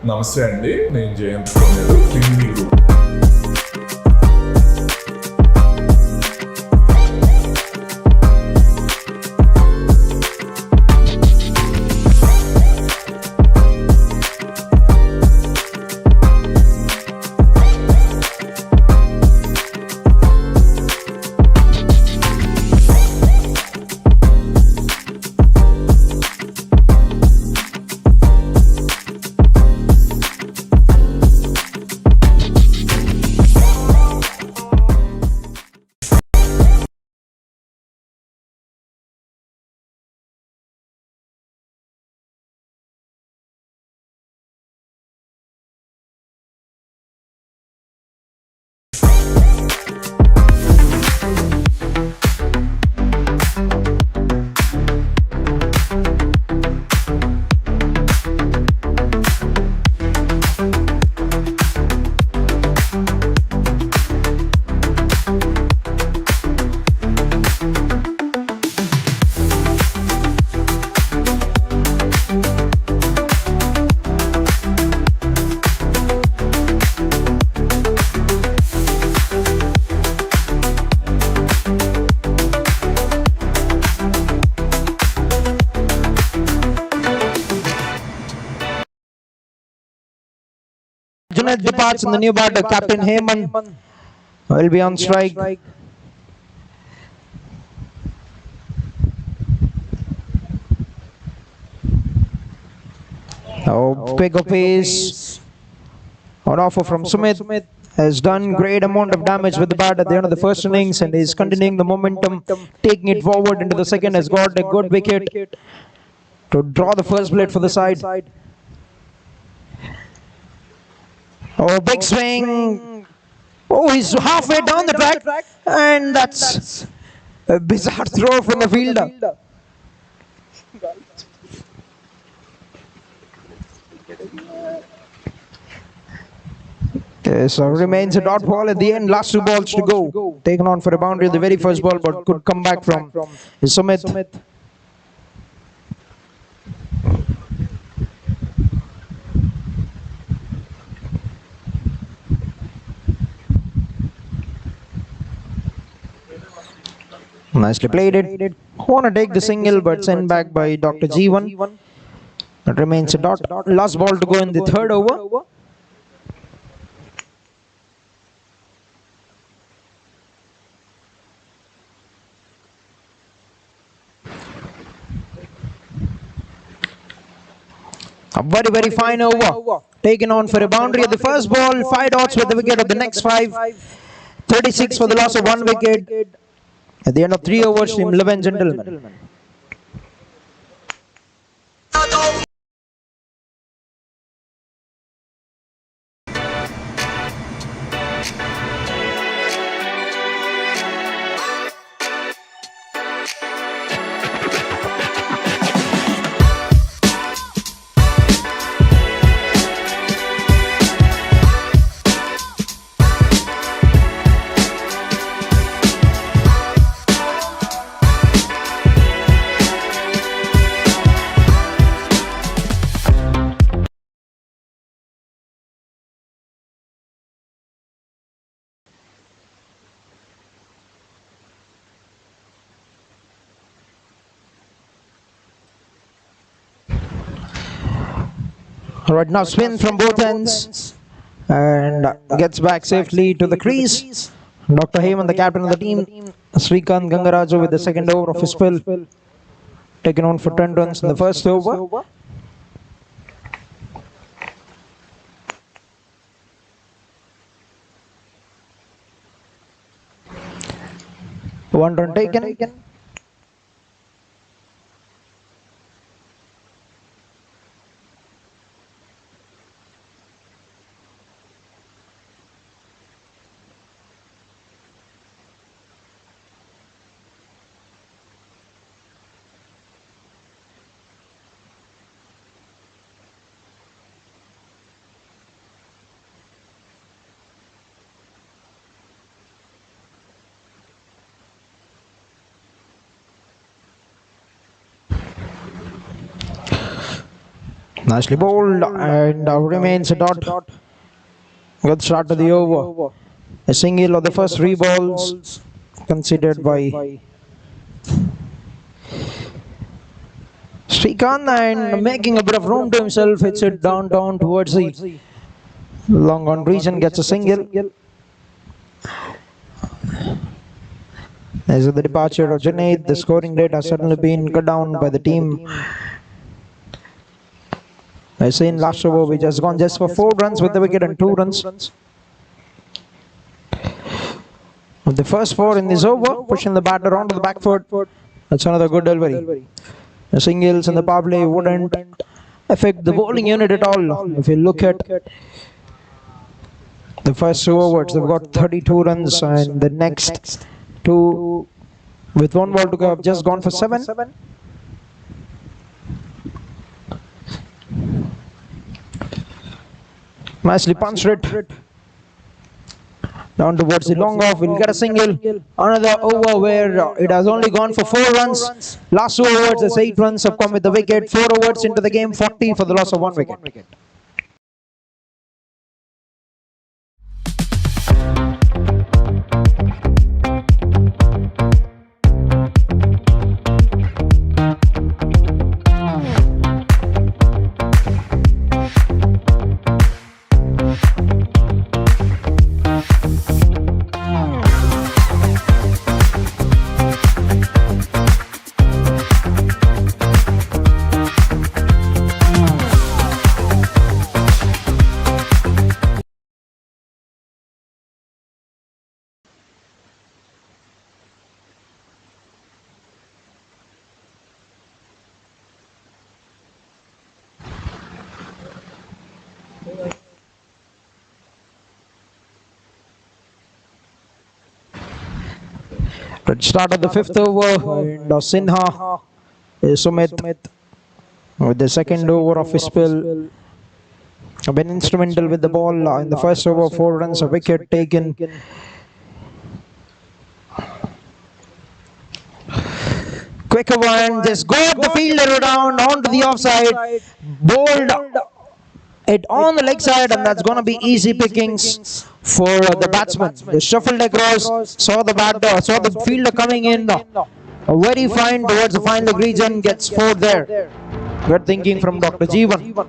నమస్తే అండి, నేను Jayanth Koneru Srinidhi group. Junaid departs and the new batter, Captain Heyman, will be on strike. Big of pace. An offer from Sumit has done great amount of damage with the bat at the end of the first innings and is continuing the momentum, taking it forward into the second. Has got a good wicket to draw the first blade for the side. Oh, big swing. Oh, he's halfway down the track, and that's a bizarre throw from the fielder. So remains a dot ball at the end. Last 2 balls to go. Taken on for a boundary at the very first ball, but could come back from Sumit. Nicely played it. Want to take the single, but sent back by Dr. G1. It remains a dot. Last ball to go in the third over. A very, very fine over. Taken on for a boundary at the first ball. 5 dots with the wicket of the next 5. 36 for the loss of 1 wicket. At the end of 3 overs, team 11, gentlemen. Alright, now spin from both ends and gets back safely to the crease. Dr. Heyman, the captain of the team. Srikanth Gangaraju with the second over of his spell. Taken on for 10 runs in the first over. One run taken. Nicely bowled and remains a dot. Good start to the over. A single of the first 3 balls considered by Srikanth, and making a bit of room to himself, hits it down towards the long on region, gets a single. As with the departure of Junaid, the scoring rate has suddenly been cut down by the team. I say in last over, we just gone just for 4 runs with the wicket and 2 runs. With the first 4 in this over, pushing the batter onto the back foot. That's another good delivery. The singles and the power play wouldn't affect the bowling unit at all. If you look at the first 2 overs, they've got 32 runs, and the next 2 with 1 ball to go have just gone for 7. Nicely punched it down towards the long off. We'll get a single. Another over where it has only gone for 4 runs. Last 2 overs, as 8 runs have come with the wicket. 4 overs into the game, 40 for the loss of 1 wicket. At start of the fifth over, and Sinha Sumit with the second over of his spell. Been instrumental with the ball in the first over, 4 runs, a wicket taken. Quicker one, just got the fielder down onto the offside, bowled it on the leg side, and that's going to be easy pickings for the batsman. They shuffled across, saw the fielder coming in, very fine towards the final leg region, gets 4 there. Good thinking from Dr. Jeevan.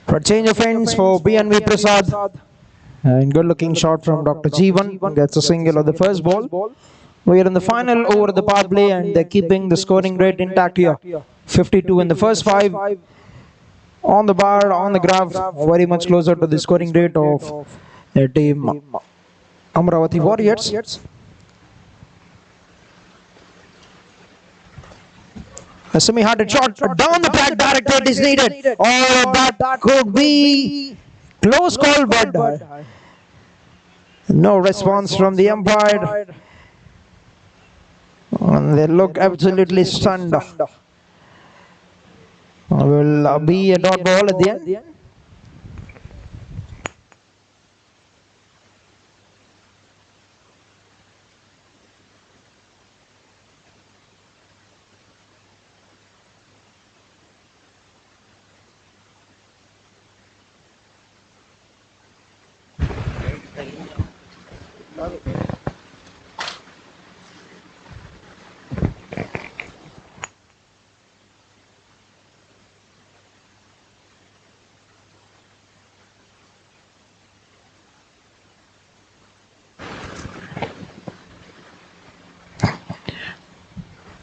For change of ends for BNV Prasad. And good looking shot from Dr. Jeevan. Gets a single of the first ball. We are in the final over the power play, and they're keeping the scoring rate intact here. 52 in the first 5. On the bar, on the graph, very much closer to the scoring rate of the team Amaravati Warriors. A semi-hearted shot down the track, direct hit is needed. Oh, that could be close call, but no response from the umpire. And they look absolutely stunned. Will be a dot ball at the end.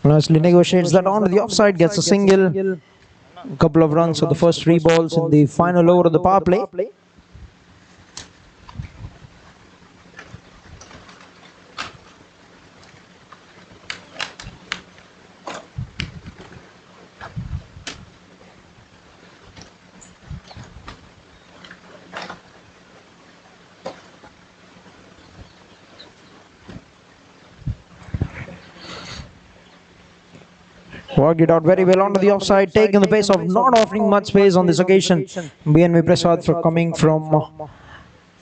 Nicely negotiates that onto the offside, gets a single. A couple of runs for the first 3 balls in the final over of the power play. Worked it out very well onto the offside, taking the pace of not offering much space on this occasion. BNV Prasad for coming from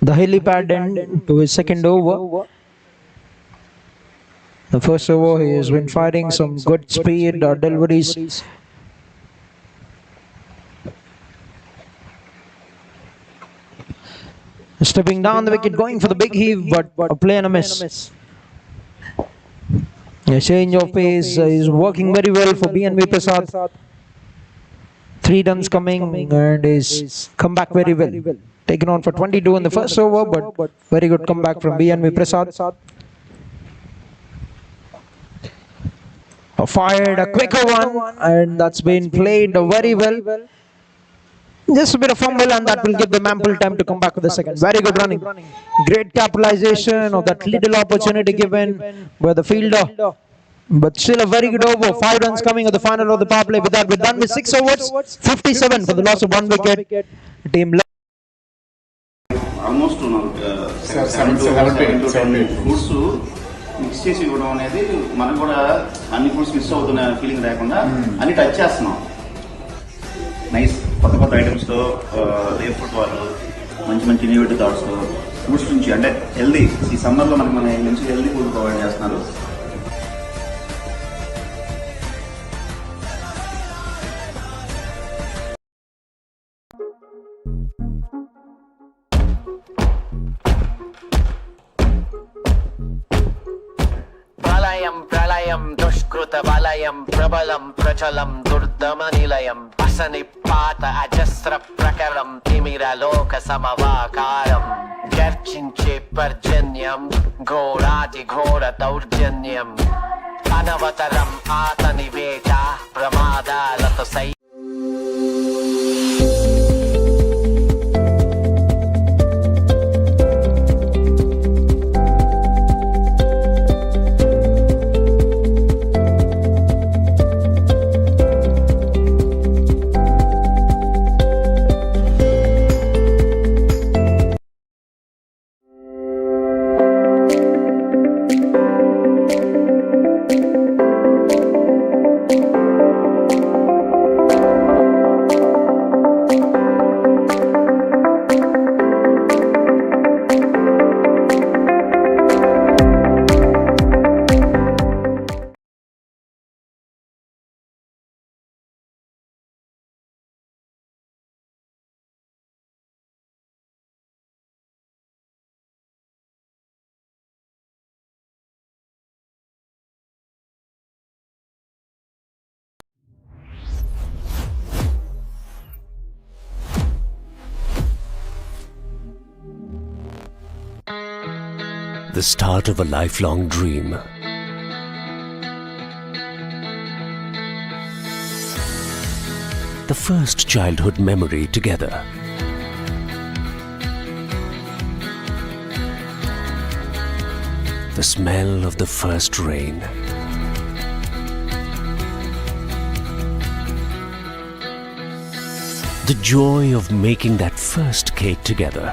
the helipad end to his second over. The first over he has been firing some good speed deliveries. Stepping down the wicket, going for the big heave, but a play and a miss. A change of pace is working very well for BNV Prasad. 3 runs coming and is come back very well. Taken on for 22 in the first over, but very good comeback from BNV Prasad. Fired a quicker one, and that's been played very well. Just a bit of fumble, and that will give them ample time to come back with the second. Very good running. Great capitalization of that little opportunity given by the fielder. But still a very good over. 5 runs coming at the final of the power play. With that, we're done with 6 overs. 57 for the loss of 1 wicket. Team almost 7 fruits mix చేసి ఇవ్వడం అనేది మనకు కూడా అన్ని fruits miss అవుతున్న feeling లేకుండా అన్ని touch చేస్తున్నాం. నైస్ కొత్త కొత్త ఐటమ్స్తో లేఫ్ ఫుట్ వాళ్ళు మంచి మంచి ఇన్నోవేటివ్ థాట్స్తో ఫ్రూట్స్ నుంచి అంటే హెల్దీ ఈ సమ్మర్లో మనకి మన మంచి హెల్దీ ఫుడ్ ప్రొవైడ్ చేస్తున్నారు. ప్రళయం దుష్కృత వలయం ప్రబలం ప్రచలం దుర్దమ నిలయం అసని పాత అజస్ర ప్రకరం తిమిర లోక సమవాకారం గర్జించే పర్జన్యం ఘోరాది ఘోర దౌర్జన్యం అనవతరం ఆతని వేట ప్రమాదాలతో సై The start of a lifelong dream. The first childhood memory together. The smell of the first rain. The joy of making that first cake together.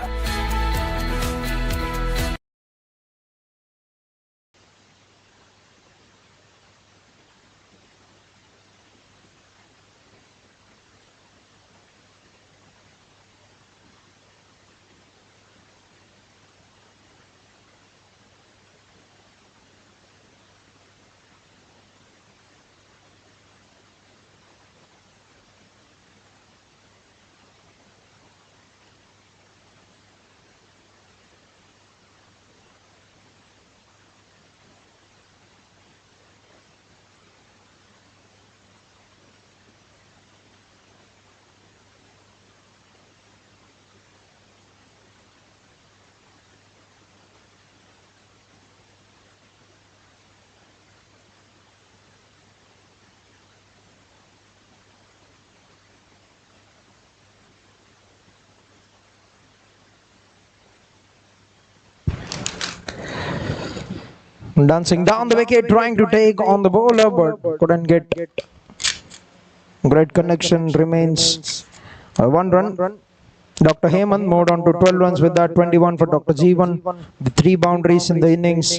Dancing down the wicket, trying to take on the bowler, but couldn't get. Great connection, remains 1 run. Dr. Hemant moved on to 12 runs with that, 21 for Dr. Jeevan. The 3 boundaries in the innings.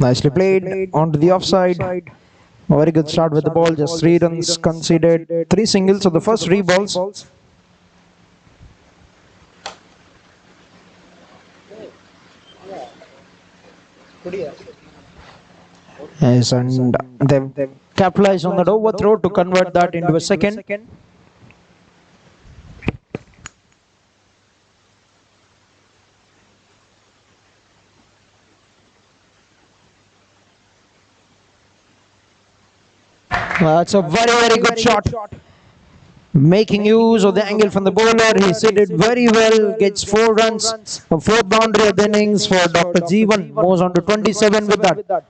Nicely played onto the offside. Very good start with the ball, just 3 runs conceded. 3 singles of the first 3 balls. Yes, and they've capitalized on that overthrow to convert that into a second. That's a very good shot. Making use of the angle from the bowler, he hit it very well, gets 4 runs, a 4th boundary of the innings for Dr. Jeevan, moves on to 27 with that.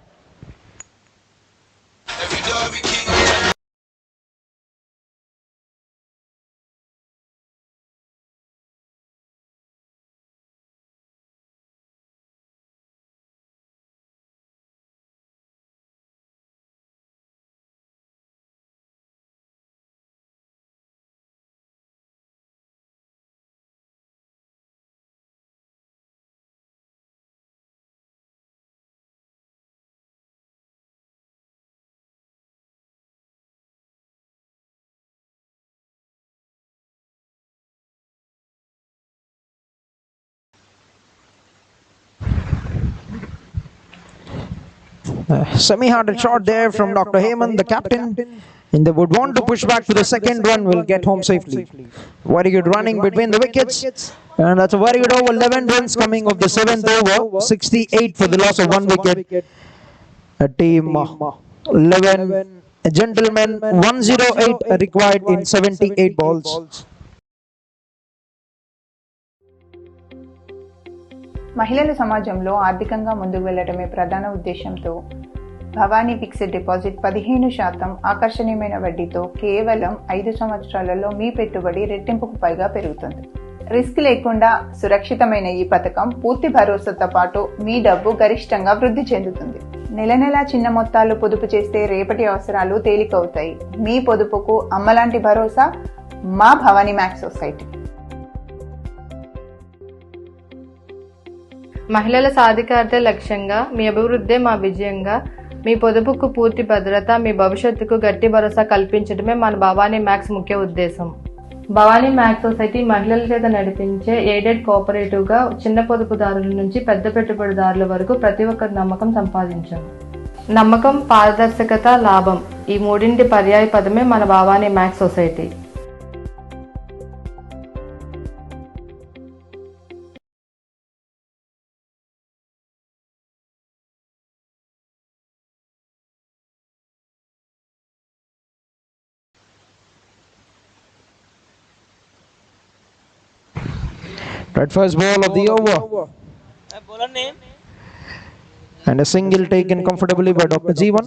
Semi-hearted shot there from Dr. Hemant, the captain. And they would want to push back to the second run, will get home safely. Very good running between the wickets. And that's a very good over, 11 runs coming of the 7th over. 68 for the loss of 1 wicket. A team 11 gentlemen, 108 required in 78 balls. మహిళల సమాజంలో ఆర్థికంగా ముందుకు వెళ్లడమే ప్రధాన ఉద్దేశంతో Bhavani fixed deposit 15% ఆకర్షణీయమైన వడ్డీతో కేవలం 5 సంవత్సరాలలో మీ పెట్టుబడి రెట్టింపుకు పైగా పెరుగుతుంది. రిస్క్ లేకుండా సురక్షితమైన ఈ పథకం పూర్తి భరోసాతో పాటు మీ డబ్బు గరిష్టంగా వృద్ధి చెందుతుంది. నెల నెలా చిన్న మొత్తాలు పొదుపు చేస్తే రేపటి అవసరాలు తేలికవుతాయి. మీ పొదుపుకు అమ్మలాంటి భరోసా మా భవానీ మ్యాక్స్ సొసైటీ. మహిళల సాధికారత లక్ష్యంగా మీ అభివృద్ధే మా విజయంగా మీ పొదుపుకు పూర్తి భద్రత మీ భవిష్యత్తుకు గట్టి భరోసా కల్పించడమే మన భవానీ మ్యాక్స్ ముఖ్య ఉద్దేశం. భవానీ మ్యాక్స్ సొసైటీ మహిళల చేత నడిపించే ఎయిడెడ్ కోఆపరేటివ్గా చిన్న పొదుపుదారుల నుంచి పెద్ద పెట్టుబడిదారుల వరకు ప్రతి ఒక్కరి నమ్మకం సంపాదించాం. నమ్మకం, పారదర్శకత, లాభం ఈ మూడింటి పర్యాయ పదమే మన Bhavani max society. Right, first ball of the over. Bowler name? And a single taken comfortably by Dr. Jeevan.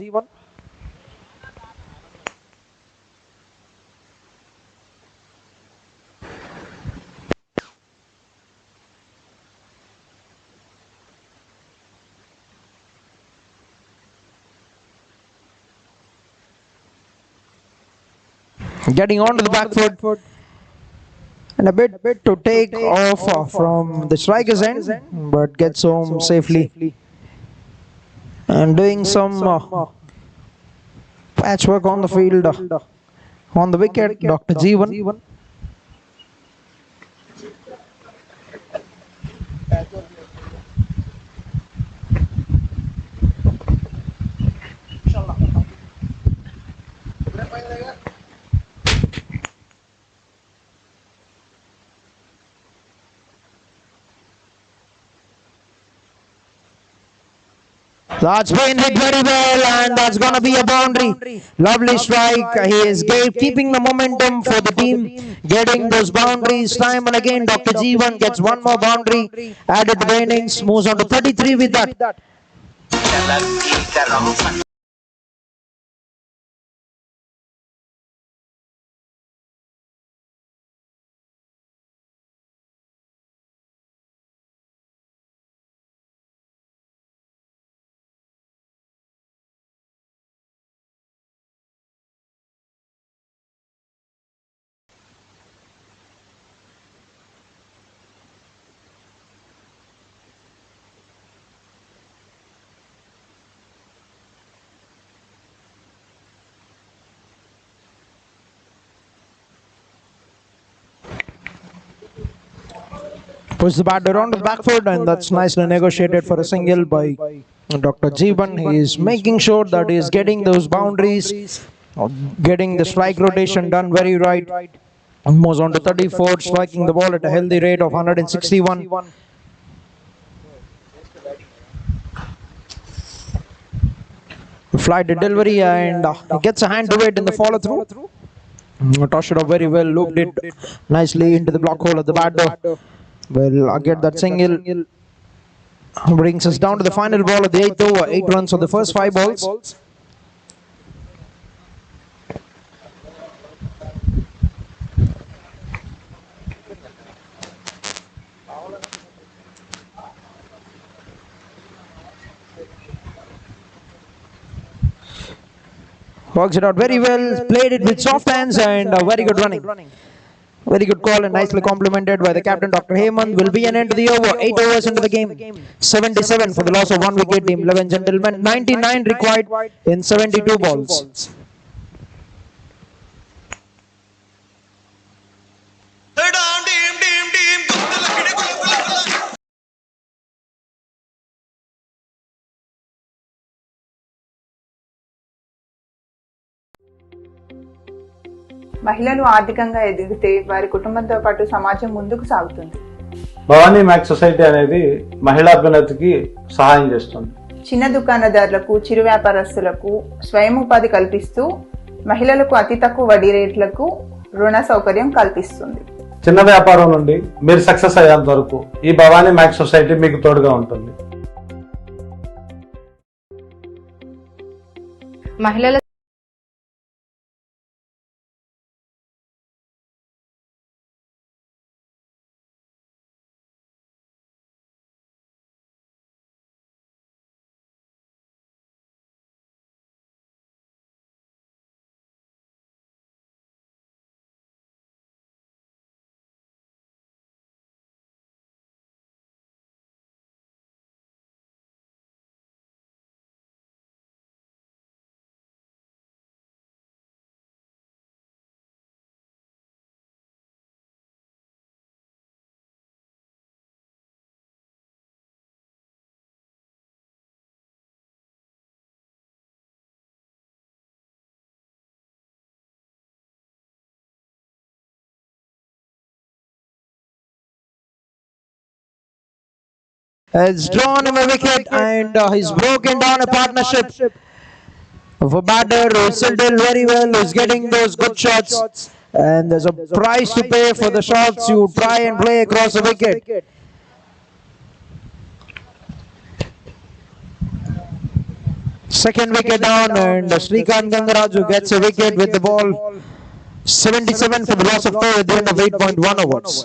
Getting on to the back foot. And a bit to take off from the striker's end, but gets home safely. And doing some patchwork on the field, on the wicket, Dr. Jeevan. That's been hit very well, and that's going to be a boundary. Lovely strike. He is keeping the momentum for the team, getting those boundaries time and again. Dr. Jeevan gets 1 more boundary added to the innings, moves on to 33 with that. చలర్గీకరం Push the batter on the back foot, and that's nicely negotiated for a single by Dr. Jeevan. He is making sure that he is getting those boundaries, getting the strike rotation done very right. Moves on to 34, striking the ball at a healthy rate of 161. Flight delivery, and he gets a hand to it in the follow through. Tossed it up very well, looped it nicely into the block hole of the batter. Well, I get that single. Brings us down to the final ball of the 8th over. 8 runs for the first 5 balls. Works it out very well, played it with soft hands, and very good running. Very good call and nicely complimented by the captain, Dr. Hemant. Will be an end to the over. 8 overs into the game. 77 for the loss of 1 wicket, team 11 gentlemen. 99 required in 72 balls. మహిళలు ఆర్థికంగా ఎదిగితే వారి కుటుంబంతో పాటు సమాజం ముందుకు సాగుతుంది. Bhavani max society అనేది మహిళా అభ్యున్నతికి సహాయం చేస్తుంది. చిన్న దుకాణదారులకు, చిరు వ్యాపారస్తులకు స్వయం ఉపాధి కల్పిస్తూ మహిళలకు అతి తక్కువ వడ్డీ రేట్లకు రుణ సౌకర్యం కల్పిస్తుంది. చిన్న వ్యాపారం నుండి మీరు సక్సెస్ అయ్యేంత వరకు ఈ భవానీ మ్యాక్స్ సొసైటీ మీకు తోడుగా ఉంటుంది. మహిళల Has drawn him a wicket, and he's broken down a partnership of a batter who's settled very well, who's getting those good shots, and there's a price to pay for the shots you try and play across the wicket. Second wicket down, and Srikanth Gangaraju gets a wicket with the ball. 77 for the loss of 2 at the end of 8.1 overs.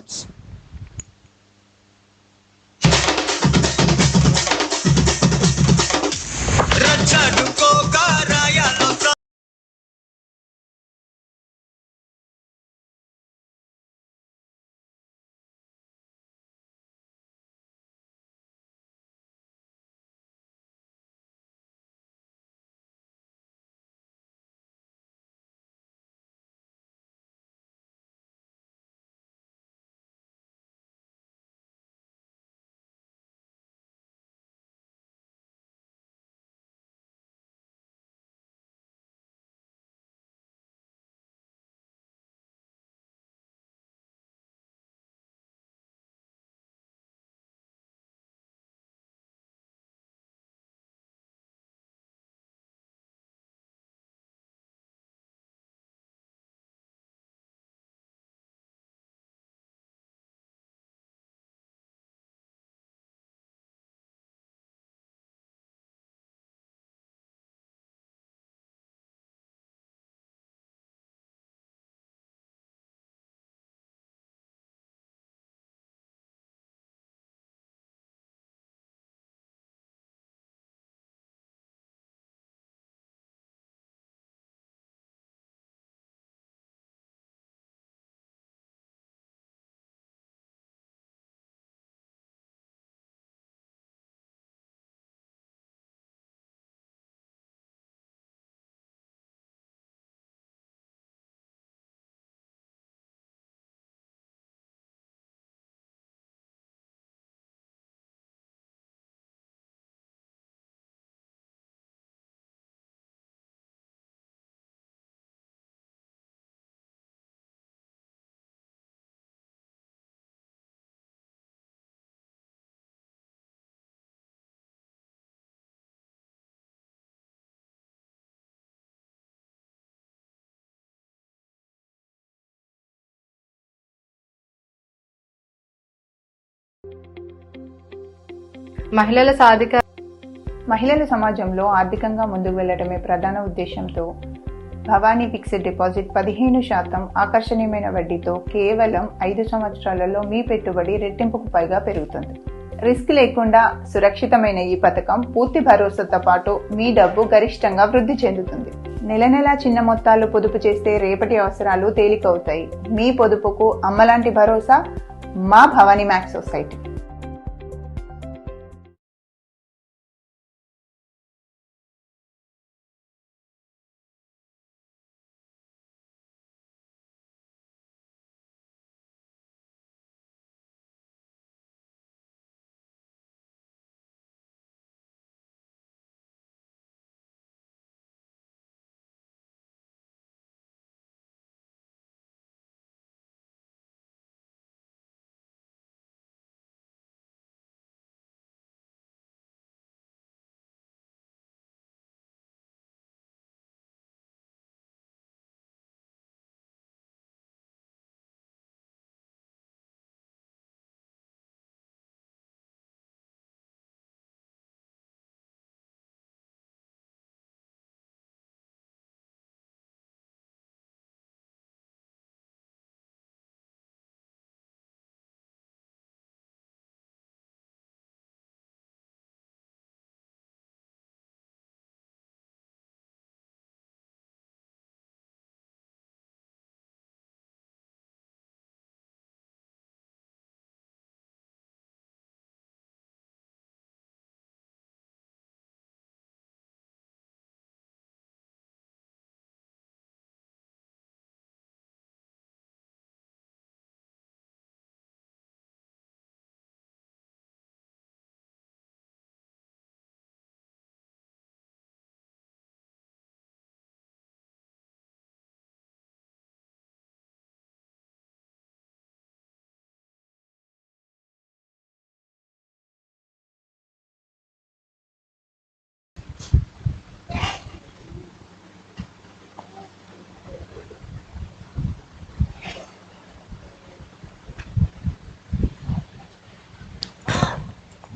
మహిళల సాధికార మహిళలు సమాజంలో ఆర్థికంగా ముందుకు వెళ్లడమే ప్రధాన ఉద్దేశంతో Bhavani fixed deposit 15% ఆకర్షణీయమైన వడ్డీతో కేవలం 5 సంవత్సరాలలో మీ పెట్టుబడి రెట్టింపుకు పైగా పెరుగుతుంది. రిస్క్ లేకుండా సురక్షితమైన ఈ పథకం పూర్తి భరోసాతో పాటు మీ డబ్బు గరిష్టంగా వృద్ధి చెందుతుంది. నెల నెలా చిన్న మొత్తాలు పొదుపు చేస్తే రేపటి అవసరాలు తేలికవుతాయి. మీ పొదుపుకు అమ్మలాంటి భరోసా మా Bhavani max society.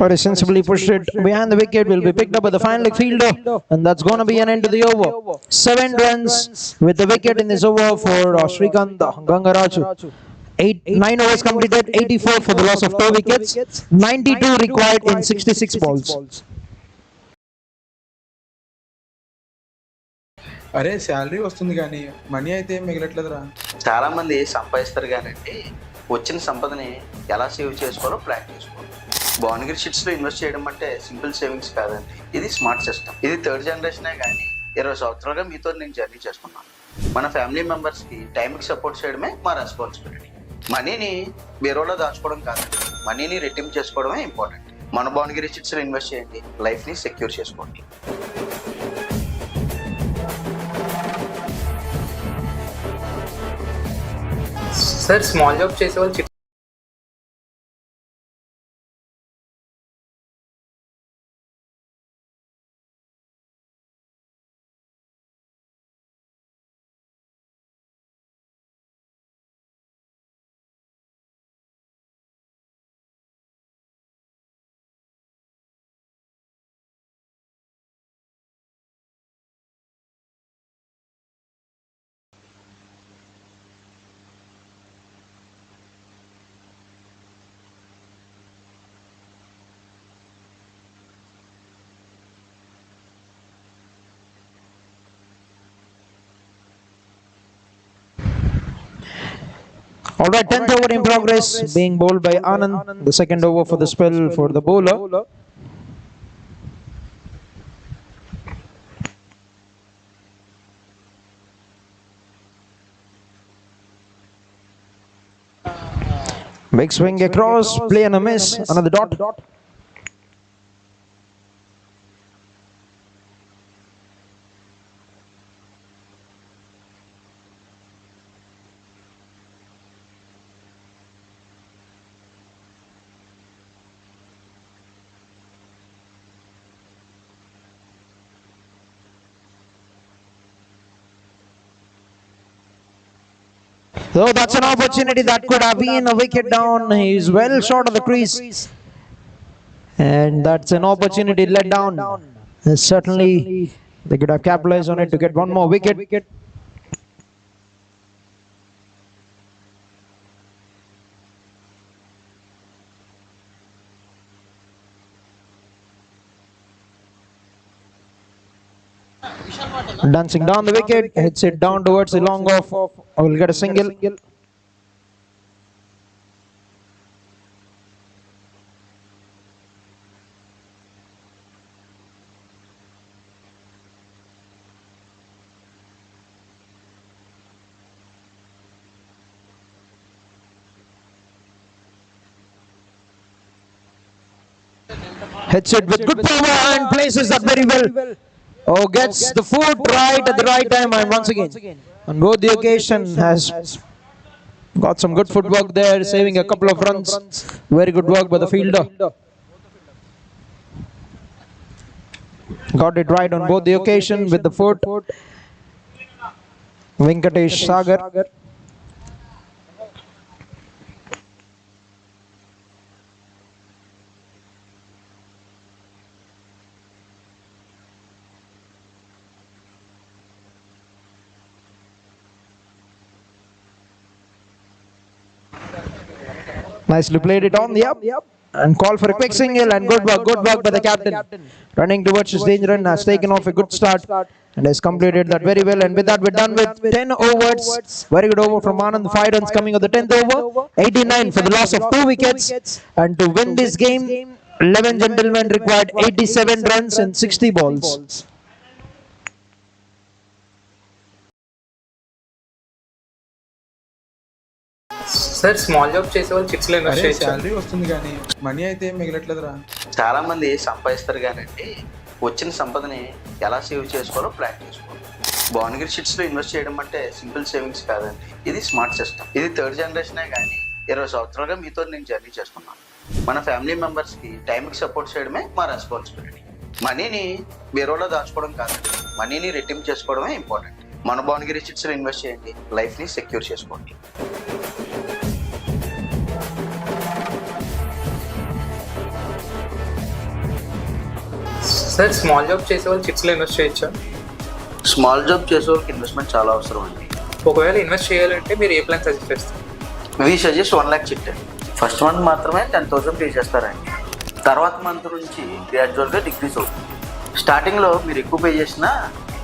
But sensibly pushed it behind the wicket, will be picked up by the final fielder, and that's going to be an end to the over. 7 runs with the wicket in this over for Srikanth Gangaraju. 9 overs completed, 84 for the loss of 2 wickets, 92 required in 66 balls. అరే salary వస్తుంది కానీ money అయితే మిగలట్లేదురా. చాలా మంది సంపాదిస్తారు కానండి వచ్చిన సంపదని ఎలా సేవ్ చేసుకోవాలో ప్లాన్ చేసుకోవాలి. భువనగిరి షిట్స్ లో ఇన్వెస్ట్ చేయడం అంటే సింపుల్ సేవింగ్స్ కాదండి, ఇది స్మార్ట్ సిస్టమ్. ఇది థర్డ్ జనరేషనే కానీ 20 సంవత్సరాలుగా మీతో నేను జర్నీ చేస్తున్నాను. మన ఫ్యామిలీ మెంబర్స్ కి టైంకి సపోర్ట్ చేయడమే మా రెస్పాన్సిబిలిటీ. మనీని బీరోలో దాచుకోవడం కాదండి, మనీని రెట్టింపు చేసుకోవడమే ఇంపార్టెంట్. మన భువనగిరి షిట్స్ లో ఇన్వెస్ట్ చేయండి, లైఫ్ ని సెక్యూర్ చేసుకోండి. సార్ స్మాల్ జాబ్ చేసేవాళ్ళు All right, 10th over in progress, being bowled by Anand. The second over for the spell for the bowler. Big swing across, play and a miss, another dot. So that's an opportunity that could have been a wicket down. He's well short of the crease. And that's an opportunity let down. Certainly, they could have capitalized on it to get one more wicket. Dancing down the wicket, hits it down towards the long off. Will get a single. Hits it with good power and places that very well. Oh, gets the foot right at the right time, and once again, on both the occasion has got some good footwork there, saving a couple of runs. Very good work by the fielder. Got it right on both the occasion with the foot. Venkatesh Sagar. Nicely played it on the up and call for a quick single, and good work by the captain. Running towards his danger run, has taken off a good start and has completed that very well. And with that, we're done with 10 overs. Very good over from Anand. 5 runs coming of the 10th over. 89 for the loss of 2 wickets. And to win this game, 11 gentlemen required 87 runs in 60 balls. Sir small job చేసే వాళ్ళు chits లో invest చేయొచ్చు. Salary వస్తుంది కానీ money అయితే ఏం మిగలట్లేదురా. చాలా మంది సంపాదిస్తారు కానండి వచ్చిన సంపదని ఎలా సేవ్ చేసుకోవాలో ప్లాన్ చేసుకోవాలి. భువనగిరి షిట్స్ లో ఇన్వెస్ట్ చేయడం అంటే సింపుల్ సేవింగ్స్ కాదండి, ఇది స్మార్ట్ సిస్టమ్. ఇది థర్డ్ జనరేషనే కానీ 20 సంవత్సరాలుగా మీతో నేను జర్నీ చేస్తున్నాను. మన ఫ్యామిలీ మెంబర్స్ కి టైంకి సపోర్ట్ చేయడమే మా రెస్పాన్సిబిలిటీ. మనీని వేరేలో దాచుకోవడం కాదండి, మనీని రెట్టింపు చేసుకోవడమే ఇంపార్టెంట్. మన భువనగిరి షిట్స్ లో ఇన్వెస్ట్ చేయండి, లైఫ్ ని సెక్యూర్ చేసుకోండి. సార్ స్మాల్ జాబ్ చేసే వాళ్ళు చిట్స్ లో ఇన్వెస్ట్ చేయొచ్చా? స్మాల్ జాబ్ చేసే వాళ్ళకి ఇన్వెస్ట్మెంట్ చాలా అవసరం అండి. ఒకవేళ ఇన్వెస్ట్ చేయాలంటే మీరు ఏ ప్లాన్ సజెస్ట్ చేస్తారు? వీ సజెస్ట్ 1 lakh చిట్ అండి. ఫస్ట్ మంత్ మాత్రమే 10,000 పే చేస్తారండి. తర్వాత మంత్ నుంచి గ్రాడ్యువల్గా డిక్రీస్ అవుతుంది. స్టార్టింగ్లో మీరు ఎక్కువ పే చేసినా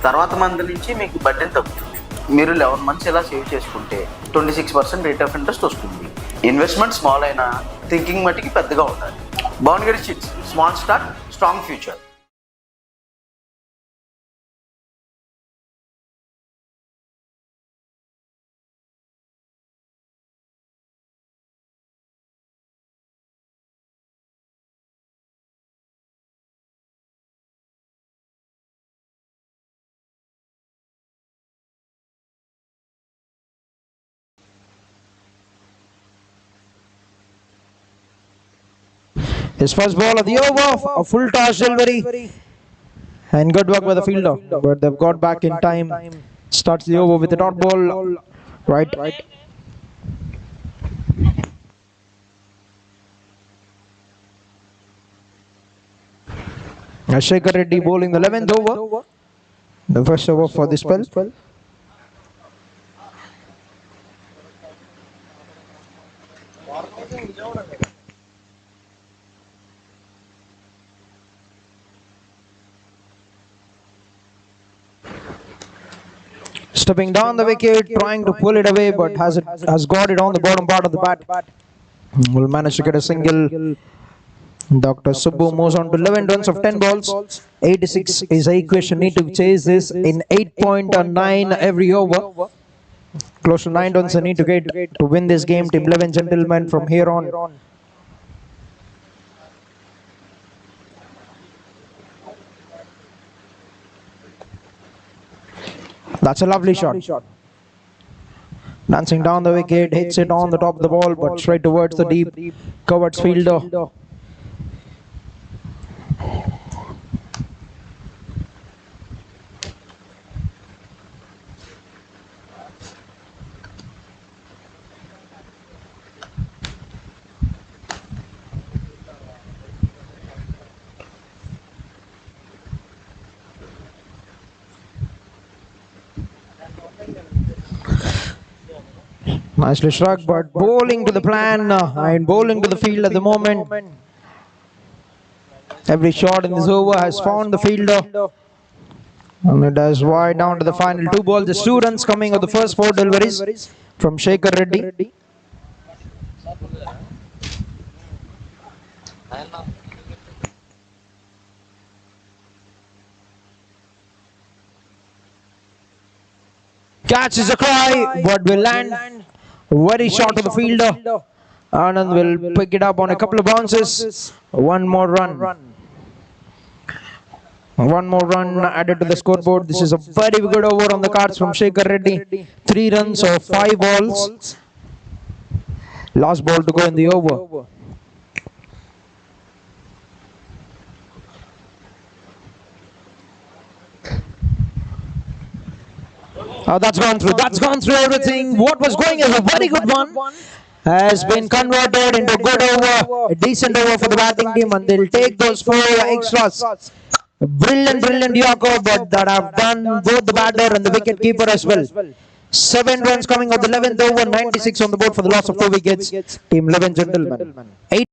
తర్వాత మంత్ నుంచి మీకు బడ్జెట్ తగ్గుతుంది. మీరు 11 months ఇలా సేవ్ చేసుకుంటే 26% రేట్ ఆఫ్ ఇంట్రెస్ట్ వస్తుంది. ఇన్వెస్ట్మెంట్ స్మాల్ అయినా థింకింగ్ మట్టికి పెద్దగా ఉండాలి. Bhuvanagiri chits, small start, strong future. His first ball of the over, a full toss delivery, and good work by the fielder. But they've got back in time. Starts the over with a dot ball. Right. Shekhar Reddy bowling the 11th over. The first over for this spell. Stepping down the wicket, trying to pull it away, but has got it on the bottom part of the bat. Will manage to get a single. Dr. Subbu moves on to 11 runs of 10 balls. 86 is the equation. Need to chase this in 8.9 every over. Close to 9 runs they need to get to win this game. Team 11 gentlemen from here on. That's a lovely shot. Dancing down the wicket, hits it on the top of the ball, but straight towards the deep covered fielder. Nicely struck, but bowling to the plan and bowling to the field at the moment. Every shot in this over has found the fielder. And it has wide down to the final 2 balls. The 2 runs coming of the first 4 deliveries from Shekhar Reddy. Catches a cry, but will land very short of the fielder. Anand will pick it up on a couple of bounces. One more run. One more run added to the scoreboard. This is a very good over on the cards from Shekhar Reddy. 3 runs of 5 balls. Last ball to go in the over. That's gone through. That's gone through everything. What was going as a very good one has been converted into a good over, a decent over for the batting team, and they'll take those 4 extras. Brilliant Yorker, but that have done both the batter and the wicket keeper as well. 7 runs coming out the 11th over, 96 on the board for the loss of 2 wickets. Team 11 gentlemen. 8.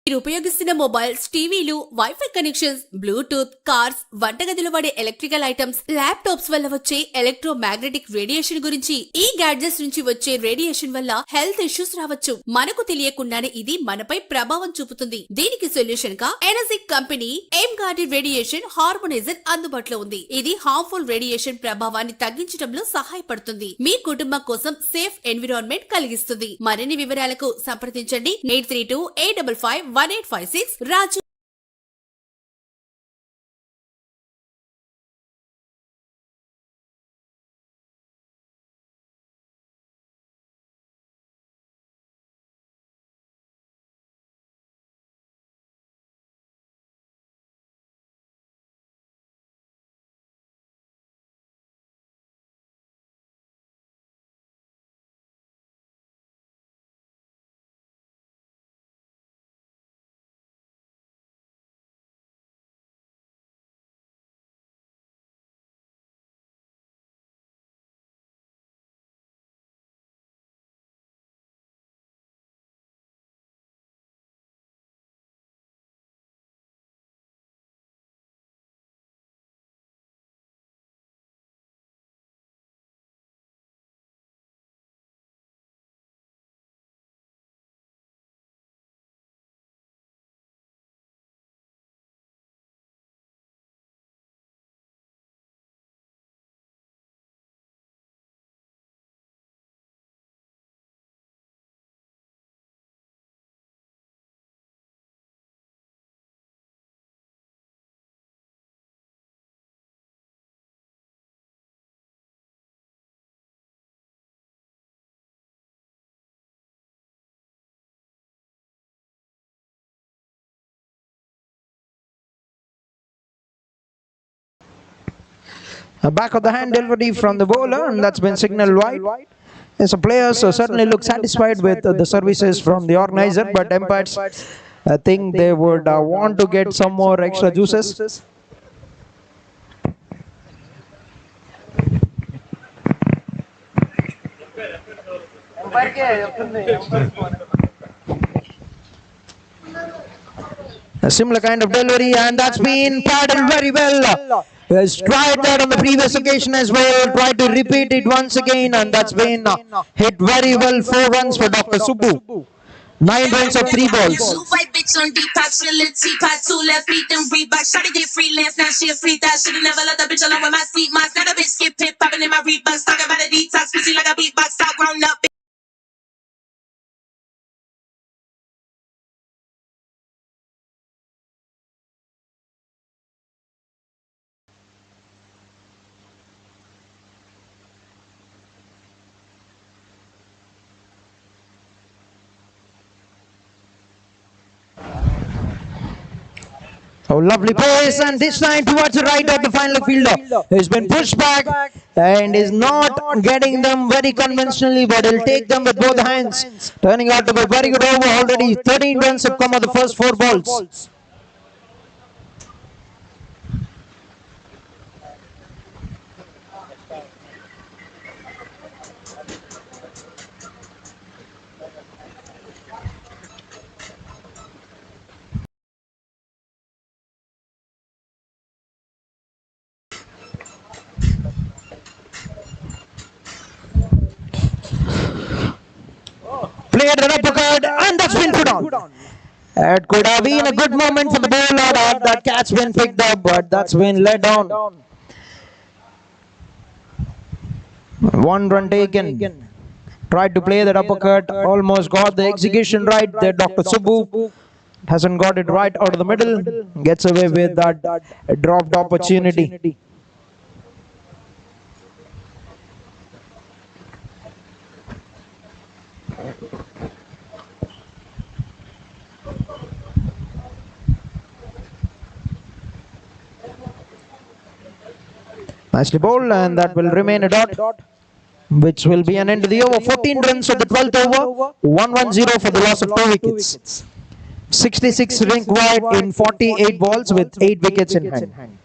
మీరు ఉపయోగిస్తున్న mobiles, టీవీలు, wifi connections, Bluetooth, cars, వంటగదిలో వాడే electrical items, laptops వల్ల వచ్చే electromagnetic radiation గురించి, ఈ gadgets నుంచి వచ్చే రేడియేషన్ వల్ల హెల్త్ ఇష్యూస్ రావచ్చు. మనకు తెలియకుండానే ఇది మనపై ప్రభావం చూపుతుంది. దీనికి సొల్యూషన్ గా Enagic company aim guarded radiation harmonizer అందుబాటులో ఉంది. ఇది హార్మ్ఫుల్ రేడియేషన్ ప్రభావాన్ని తగ్గించడంలో సహాయపడుతుంది. మీ కుటుంబం కోసం సేఫ్ ఎన్విరాన్మెంట్ కలిగిస్తుంది. మరిన్ని వివరాలకు సంప్రదించండి 8328551856 Raju. A back of the hand delivery from the bowler, and that's been signaled wide. Yes, the players certainly look satisfied with the services from the organizer, but umpires think they would want to get some more extra juices. A similar kind of delivery, and that's been paddled very well. He has tried that on the previous occasion as well, tried to repeat it once again, and that's been hit very well. 4 runs for Dr. Subbu. 9 runs of 3 balls. White bitch on Depop, she a little teapot, 2 left feet, them Reebok. Shawty did freelance, now she a free thought. Shoulda never let the bitch alone with my sweet moms. Now the bitch get pit popping in my Reeboks, talking about a detox, pussy like a beatbox, all grown up. Oh, lovely pace, and this time towards the right of the final fielder. He's been pushed back and is not getting them very conventionally, but he'll take them with both hands. Turning out to be a very good over. Already 13 runs have come on the first 4 balls. Played an uppercut, and that's been put on. It could have been a good moment for the bowler had that catch been picked up, but that's been let down. 1 run taken. Tried to play that uppercut, almost got the execution right there. Dr. Subbu hasn't got it right out of the middle, gets away with that dropped opportunity. Nicely bowled, and that will remain a dot, which will be an end to the over. 14 runs at the 12th over, 1-1-0 for the loss of 2 wickets. 66 rink wide in 48 balls with 8 wickets in hand.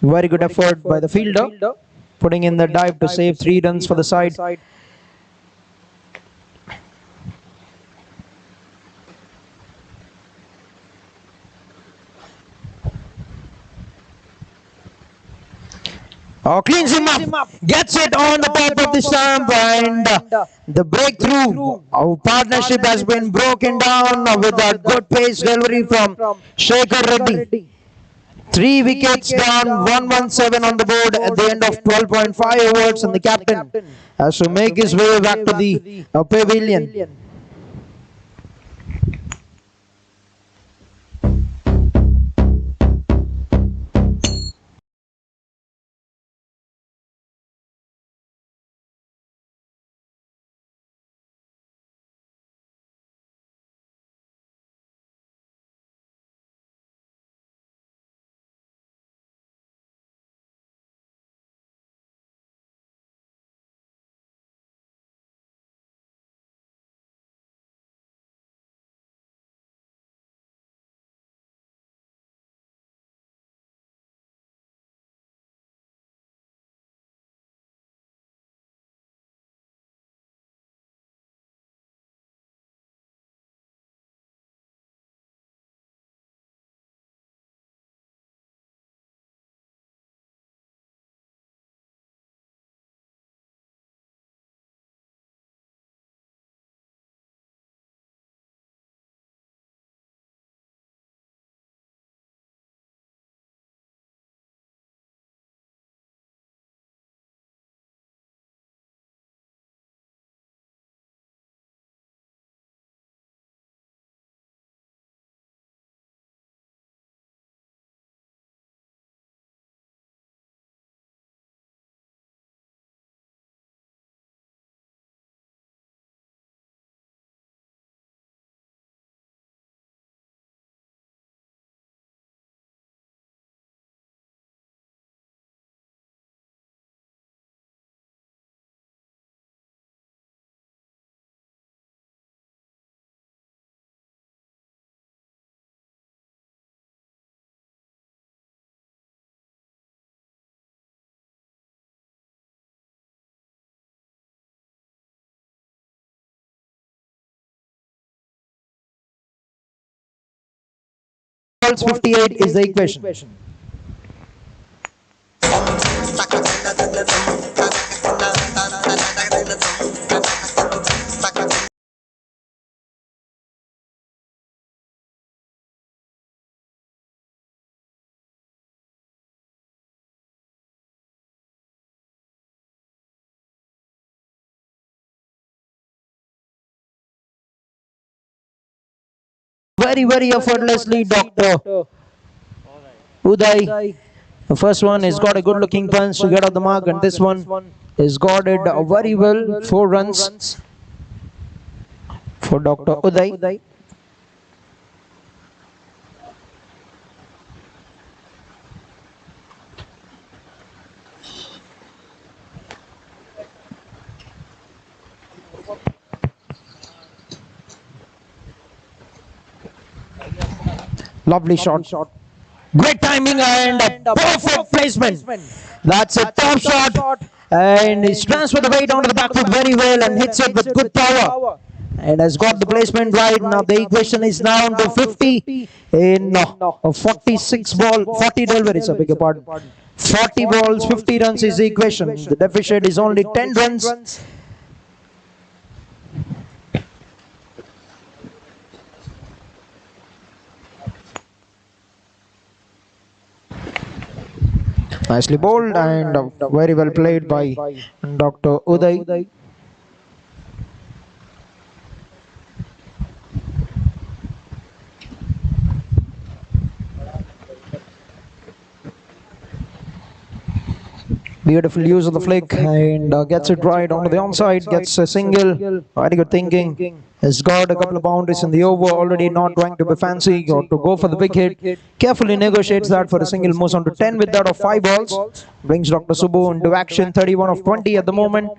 Very good effort by the fielder, putting in the dive to save 3 runs for the side. Cleans him up, gets it on the top of the stump, and the breakthrough. Our partnership has been broken down with that good pace delivery from Shekhar Reddy. 3 wickets down, 117 on the board at the end of 12.5 overs, and the captain has to make his way back to the pavilion. Balls 58 is the equation. Very effortlessly, Dr. Uday. The first one has got a good looking punch to get off the mark, and this one has got it very well. 4 runs for Dr. Uday. Lovely shot. Great timing and a perfect placement. That's a top shot, and he's transferred the weight onto the back foot very well and hits it with good power. And has got the placement right. Now the equation is down to 50 in a 46 ball, 40 deliveries, I beg your pardon. 40 balls, 50 runs is the equation. The deficit is only 10 runs. Nicely bowled and very well played by Dr. Uday. Beautiful use of the flick and gets it right onto the onside, gets a single. Very good thinking. Has got a couple of boundaries in the over, already not trying to be fancy or to go for the big hit. Carefully negotiates that for a single, moves on to 10 with that of 5 balls. Brings Dr. Subbu into action, 31 of 20 at the moment.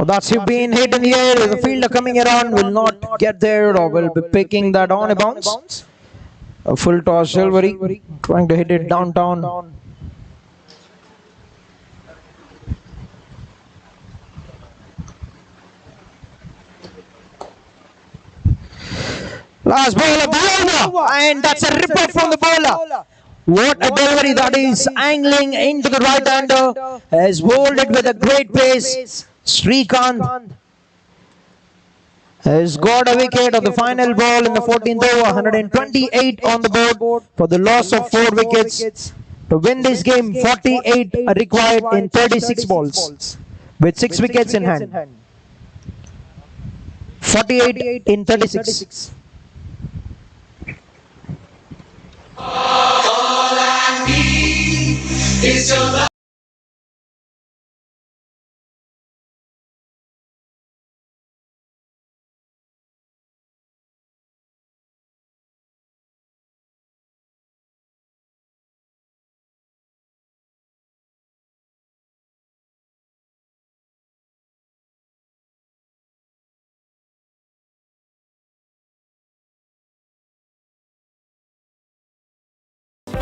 That's you being hit in the air. The fielder coming around will not get there or will be picking that on a bounce. A full toss, Silvery trying to hit it downtown. Last ball of the over, and that's a ripper from the bowler. What a delivery that is, angling into the right-hander, has bowled it with a great pace. Srikanth has got a wicket on the final ball in the 14th over, 128 on the board for the loss of 4 wickets. To win this game, 48 are required in 36 balls with 6 wickets in hand. 48 in 36. All I need is your love.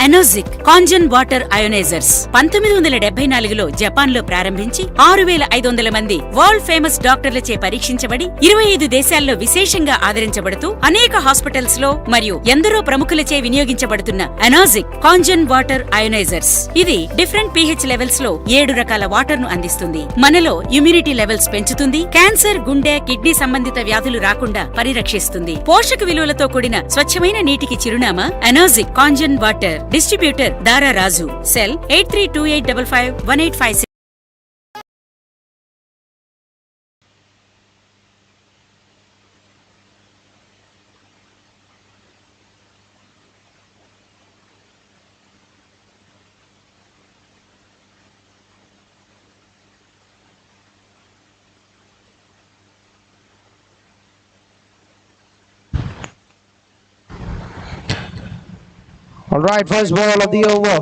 Enagic Kangen water ionizers 1974లో జపాన్లో ప్రారంభించి 6500 మంది world famous డాక్టర్లచే పరీక్షించబడి 25 దేశాల్లో విశేషంగా ఆదరించబడుతూ అనేక hospitals లో మరియు ఎందరో ప్రముఖులచే వినియోగించబడుతున్న అనోజిక్ కాంజన్ వాటర్ అయోనైజర్స్. ఇది డిఫరెంట్ pH లెవెల్స్ లో 7 రకాల వాటర్ ను అందిస్తుంది. మనలో ఇమ్యూనిటీ లెవెల్స్ పెంచుతుంది. క్యాన్సర్, గుండె, కిడ్నీ సంబంధిత వ్యాధులు రాకుండా పరిరక్షిస్తుంది. పోషక విలువలతో కూడిన స్వచ్ఛమైన నీటికి చిరునామా అనోజిక్ కాంజన్ వాటర్. డిస్ట్రిబ్యూటర్ దారా రాజు. Cell 8328551856. All right, first ball of the over.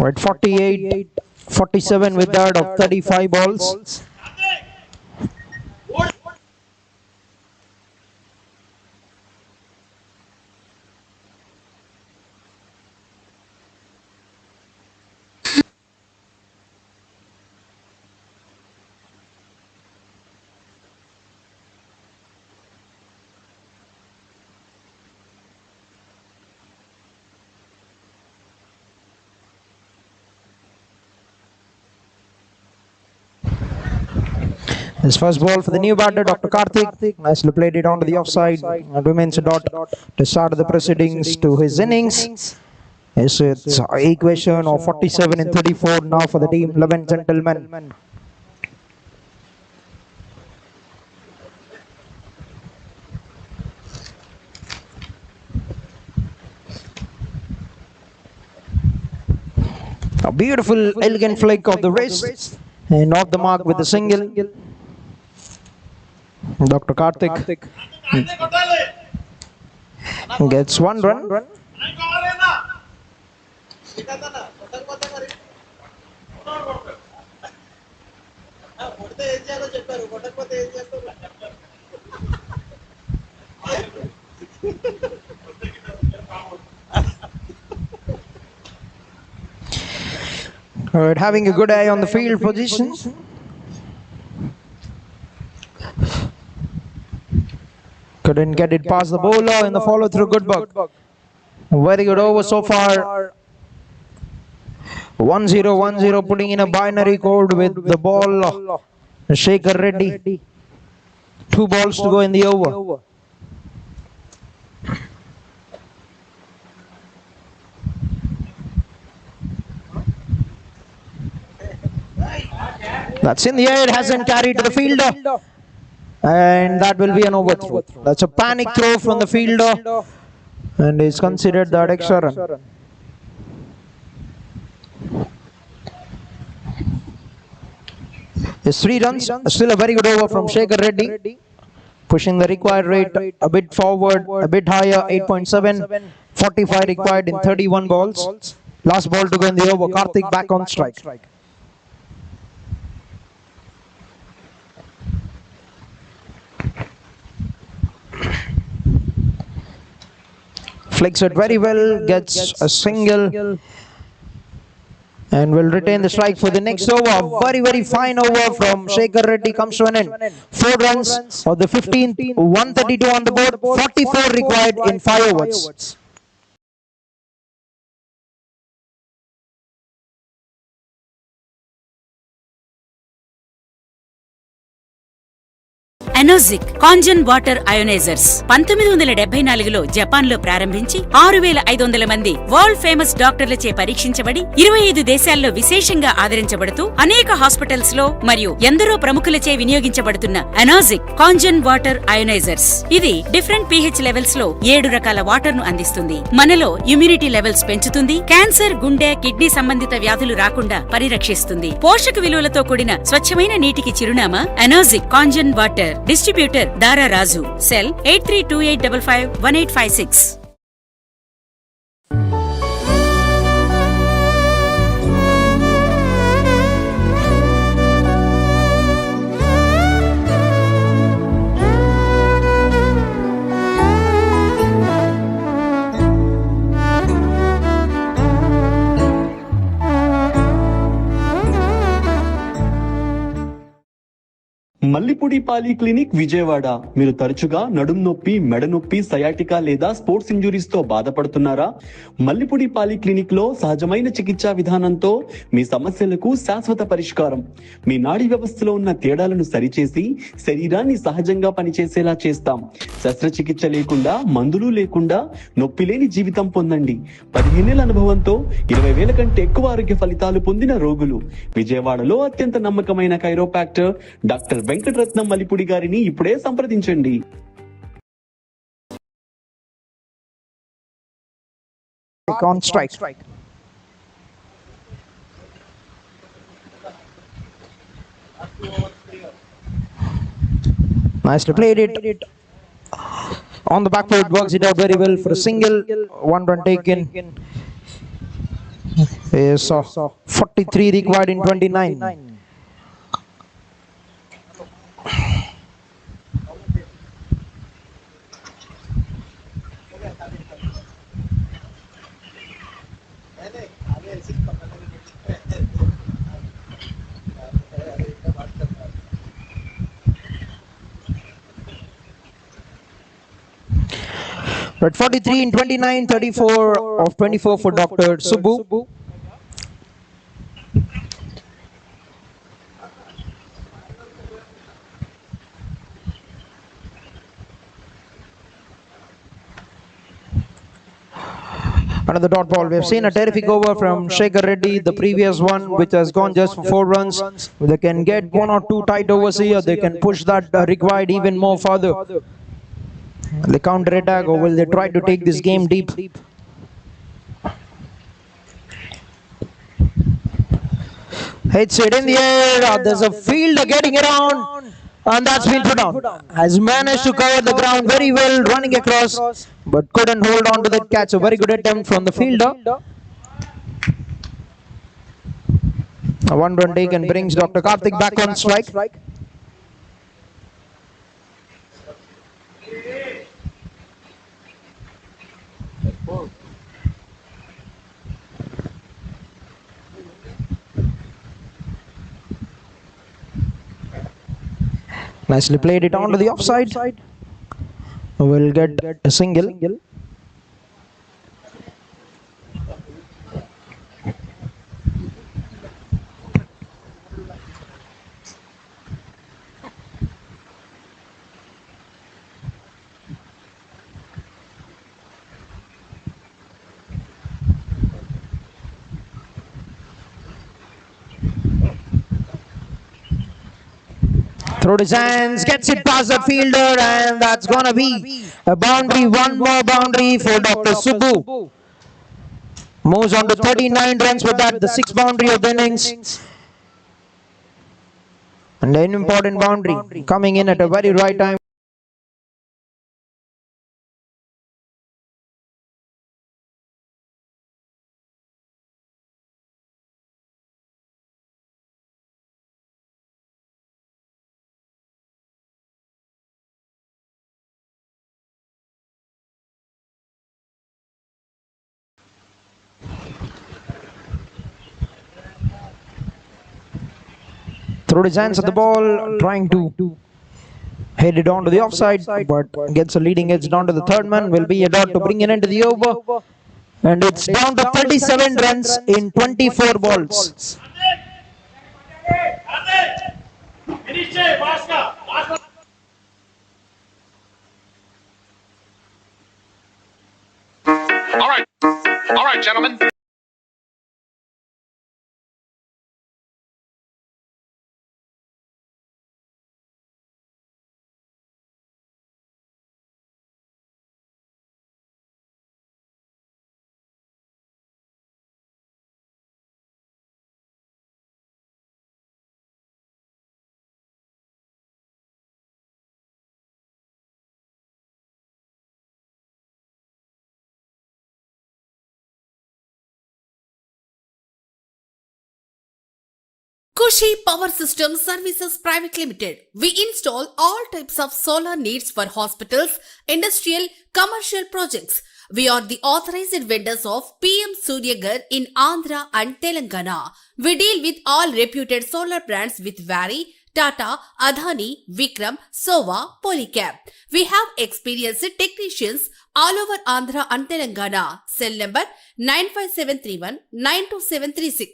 Right, 48-47 with that of 35 balls. His first ball for the new batter, Dr. Karthik. Nicely played it onto the offside. And remains a dot to start the proceedings to his innings. Yes, it's equation of 47 and 34 now for the team. 11 gentlemen. A beautiful, elegant flick of the wrist. And off the mark with the single. Dr. Karthik gets 1 run. All right, having a good eye on the field position. Couldn't get it past the bowler in the follow through. Good bug. Very good over so far. 1-0, putting in a binary code with the ball. Shaker Reddy. 2 balls to go in the over. That's in the air. It hasn't carried to the fielder. And that will be an overthrow. That's a panic throw from the fielder, and is considered that extra run. It's 3 runs. Still a very good over from Shaker Reddy, pushing the required rate a bit forward, a bit higher. 8.7, 45 required in 31 balls. Last ball to go in the over. Karthik back on strike. Flicks it very well, gets a single. and will retain the strike for the next over. Very fine over from Shekhar Reddy comes to an end. 4 runs of the 15th, 132 on the board, 44 required in 5 overs. అనోజిక్ Kangen water ionizers 1974లో జపాన్లో ప్రారంభించి 6500 మంది world famous డాక్టర్లచే పరీక్షించబడి 25 దేశాల్లో విశేషంగా ఆదరించబడుతూ అనేక hospitals లో మరియు ఎందరో ప్రముఖులచే వినియోగించబడుతున్న అనోజిక్ కాంజన్ వాటర్ అయోనైజర్స్. ఇది డిఫరెంట్ pH లెవెల్స్ లో 7 రకాల వాటర్ ను అందిస్తుంది. మనలో ఇమ్యూనిటీ లెవెల్స్ పెంచుతుంది. క్యాన్సర్, గుండె, కిడ్నీ సంబంధిత వ్యాధులు రాకుండా పరిరక్షిస్తుంది. పోషక విలువలతో కూడిన స్వచ్ఛమైన నీటికి చిరునామా అనోజిక్ కాంజన్ వాటర్. డిస్ట్రిబ్యూటర్ దారా రాజు. సెల్ 8328551856. మల్లిపూడి పాలి క్లినిక్ విజయవాడ. మీరు తరచుగా నడుం నొప్పి, మెడ నొప్పి, సయాటికా లేదా స్పోర్ట్స్ ఇంజురీస్ తో బాధపడుతున్నారా? మల్లిపూడి పాలి క్లినిక్ లో సహజమైన చికిత్సా విధానంతో మీ సమస్యలకు శాశ్వత పరిష్కారం. మీ నాడీ వ్యవస్థలో ఉన్న తేడాలను సరిచేసి శరీరాన్ని సహజంగా పనిచేసేలా చేస్తాం. శస్త్రచికిత్స లేకుండా, మందులు లేకుండా నొప్పి లేని జీవితం పొందండి. 15 ఏళ్ల అనుభవంతో 20,000 కంటే ఎక్కువ ఆరోగ్య ఫలితాలు పొందిన రోగులు. విజయవాడలో అత్యంత నమ్మకమైన కైరోపాక్టర్ డాక్టర్ వెంకటరత్నం మల్లిపూడి గారిని ఇప్పుడే సంప్రదించండి. On strike. Nicely played it. On the back foot, works it out very well for a single. 1 run taken. Yes, 43 required in 29. At 43 in 29, 34 of 24 for Dr. Subbu. Another dot ball. We have seen a terrific over from Shekhar Reddy, the previous one, which has gone just for 4 runs. They can get 1 or 2 tight overs here. They can push that required even more further. The counter attack, or will they try to take this game deep? Hits it in the air. There's a fielder getting around, and that's been put down. Has managed to cover the ground very well, running across, but couldn't hold on to that catch. A very good attempt from the fielder. A 1 run taken brings Dr. Karthik back on strike. Nicely played it onto the offside. Will get a single. Through his hands, gets it past the fielder, and that's gonna be a boundary. 1 more boundary for Dr. Subbu. Moves on to 39 runs with that, the 6th boundary of the innings. And an important boundary coming in at a very right time. Threw his hands at the ball, trying to head it on to the offside, but gets a leading edge down to the third man. Will be a dot to bring it into the over. And it's down to 37 runs in 24 balls. All right, gentlemen. Kushi Power Systems Services Private Limited. We install all types of solar needs for hospitals, industrial, commercial projects. We are the authorized vendors of PM Suryagar in Andhra and Telangana. We deal with all reputed solar brands with Vari, Tata, Adani, Vikram, Sova, Polycab. We have experienced technicians all over Andhra and Telangana. Cell number 95731 92736.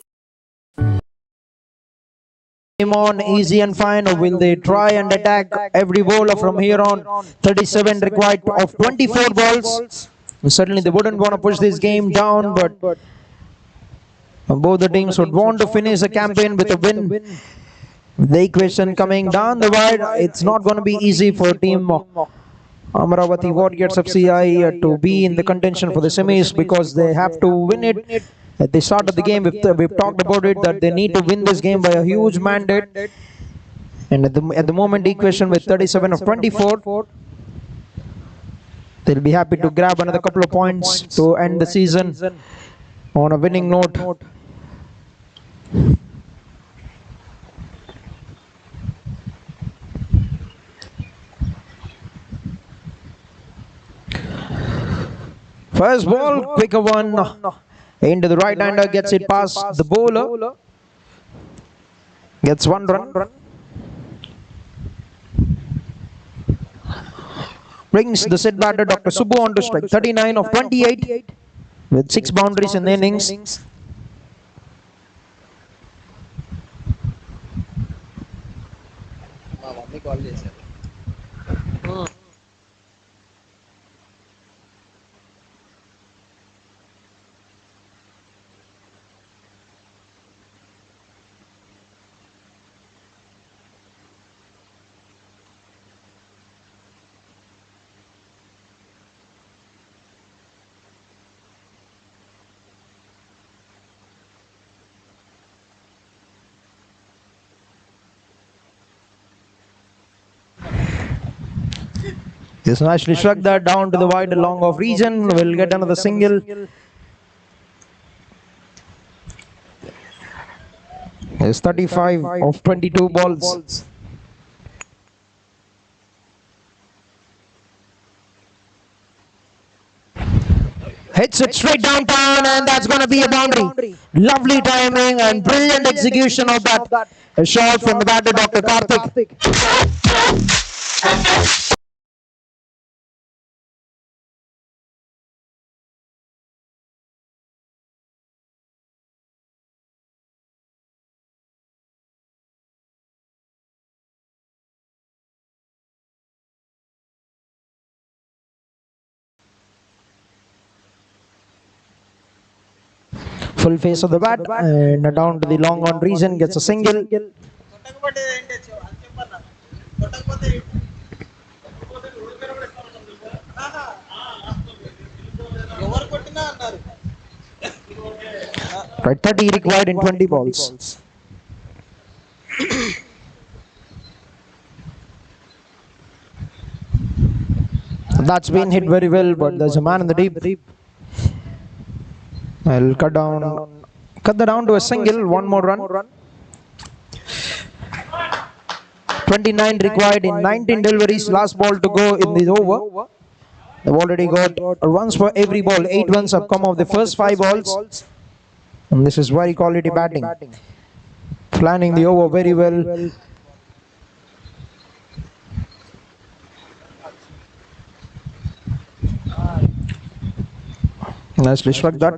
Game on easy and fine, or will they try and attack every bowler from here on? 37 required of 24 balls. Certainly they wouldn't want to push this game down, but both the teams would want to finish the campaign with a win. The equation coming down the wide, it's not going to be easy for team Amaravati Warriors of CI to be in the contention for the semis, because they have to win it. At the start of the game, we've talked about it, that they need to win this game by a huge mandate. And at the moment, equation with 37 of 24, they'll be happy to grab another couple of points to end the season on a winning note. First ball, quicker one. Into the right-hander, gets it past the bowler. Gets one run. Brings the set batter Dr. Subbu on to strike. 39 of 28 with 6 boundaries in the innings. Just nicely struck that down to the wide long off region. Will get another single. It's 35 of 22 balls. Hits it straight downtown, and that's going to be a boundary. Lovely timing and brilliant execution of that. A shot from the batter, Dr. Karthik. Full face of the bat, and down to the long on region, gets a single. Right, 30 required in 20 balls. That's been hit very well, but there's a man in the deep. I'll cut that down to a single. One more run. 29 required in 19 deliveries. Last ball to go in the over. They've already got runs for every ball. 8 runs have come off the first 5 balls. And this is very quality batting. Planning the over very well. Nicely struck that.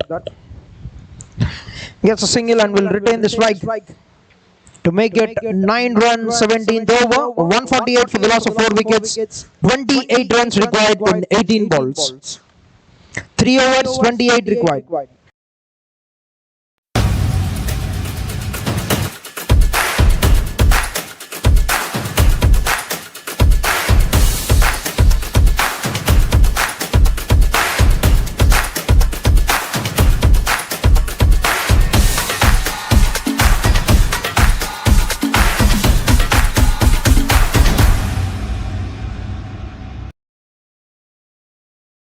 Gets a single and will retain the strike to make it 9 runs, 17th over, 148 for the loss of 4 wickets, 28 runs required in 18 balls. 3 overs, 28 required.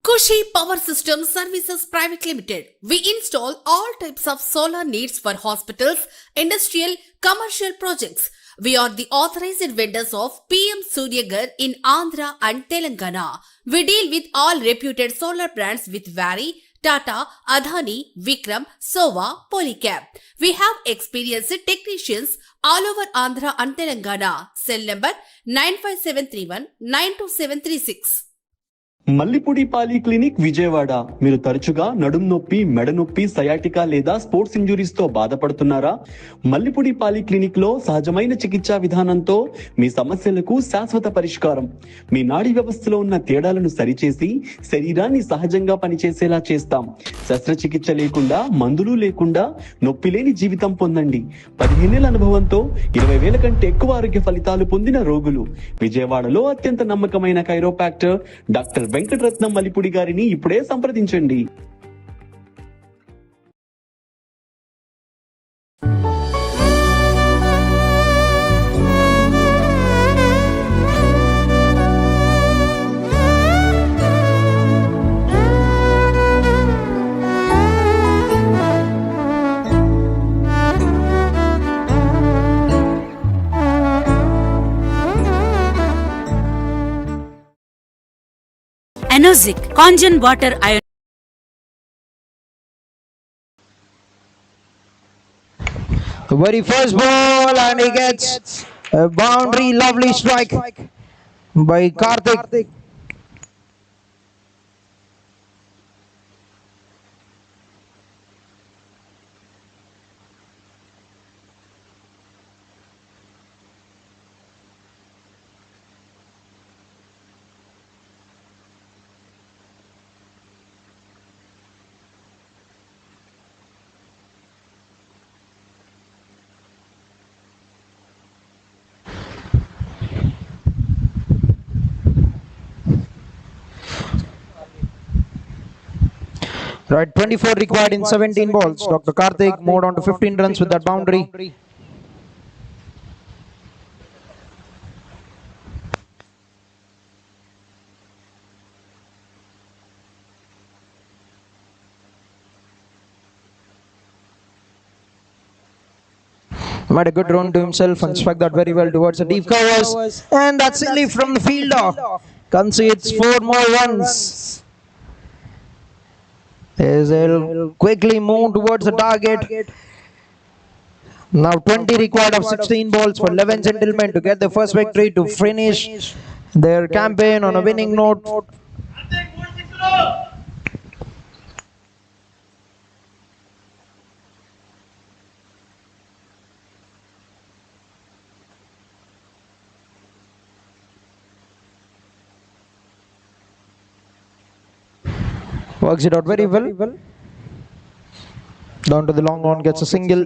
Kushi Power Systems Services Private Limited. We install all types of solar needs for hospitals, industrial, commercial projects. We are the authorized vendors of PM Suryagar in Andhra and Telangana. We deal with all reputed solar brands with Vari, Tata, Adani, Vikram, Sova, Polycab. We have experienced technicians all over Andhra and Telangana. Cell number 95731 92736. Mallipudi పాలి clinic Vijayawada. మీరు తరచుగా నడుం నొప్పి, మెడ నొప్పి, sciatica లేదా sports injuries తో బాధపడుతున్నారా? మల్లిపూడి పాలి క్లినిక్ లో సహజమైన చికిత్సా విధానంతో మీ సమస్యలకు శాశ్వత పరిష్కారం. మీ నాడీ వ్యవస్థలో ఉన్న తేడాలను సరిచేసి శరీరాన్ని సహజంగా పనిచేసేలా చేస్తాం. శస్త్రచికిత్స లేకుండా, మందులు లేకుండా నొప్పి లేని జీవితం పొందండి. 15 ఏళ్ల అనుభవంతో 20,000 కంటే ఎక్కువ ఆరోగ్య ఫలితాలు పొందిన రోగులు. విజయవాడలో అత్యంత నమ్మకమైన కైరోపాక్టర్ డాక్టర్ వెంకటరత్నం మల్లిపూడి గారిని ఇప్పుడే సంప్రదించండి. Anozic, Congen water ion. The very first ball and he gets a boundary, lovely strike by Karthik. Right, 24 required in 17 balls. Dr. Karthik moved on to 15 runs with that boundary. Made a good run to himself and struck that very well towards the deep covers. And that's silly from the fielder. Concedes 4 more runs. He'll quickly move towards the target. Now 20 required of 16 balls for 11 gentlemen to get the first victory to finish their campaign on a winning note. Works it out very well. Down to the long on, gets a single.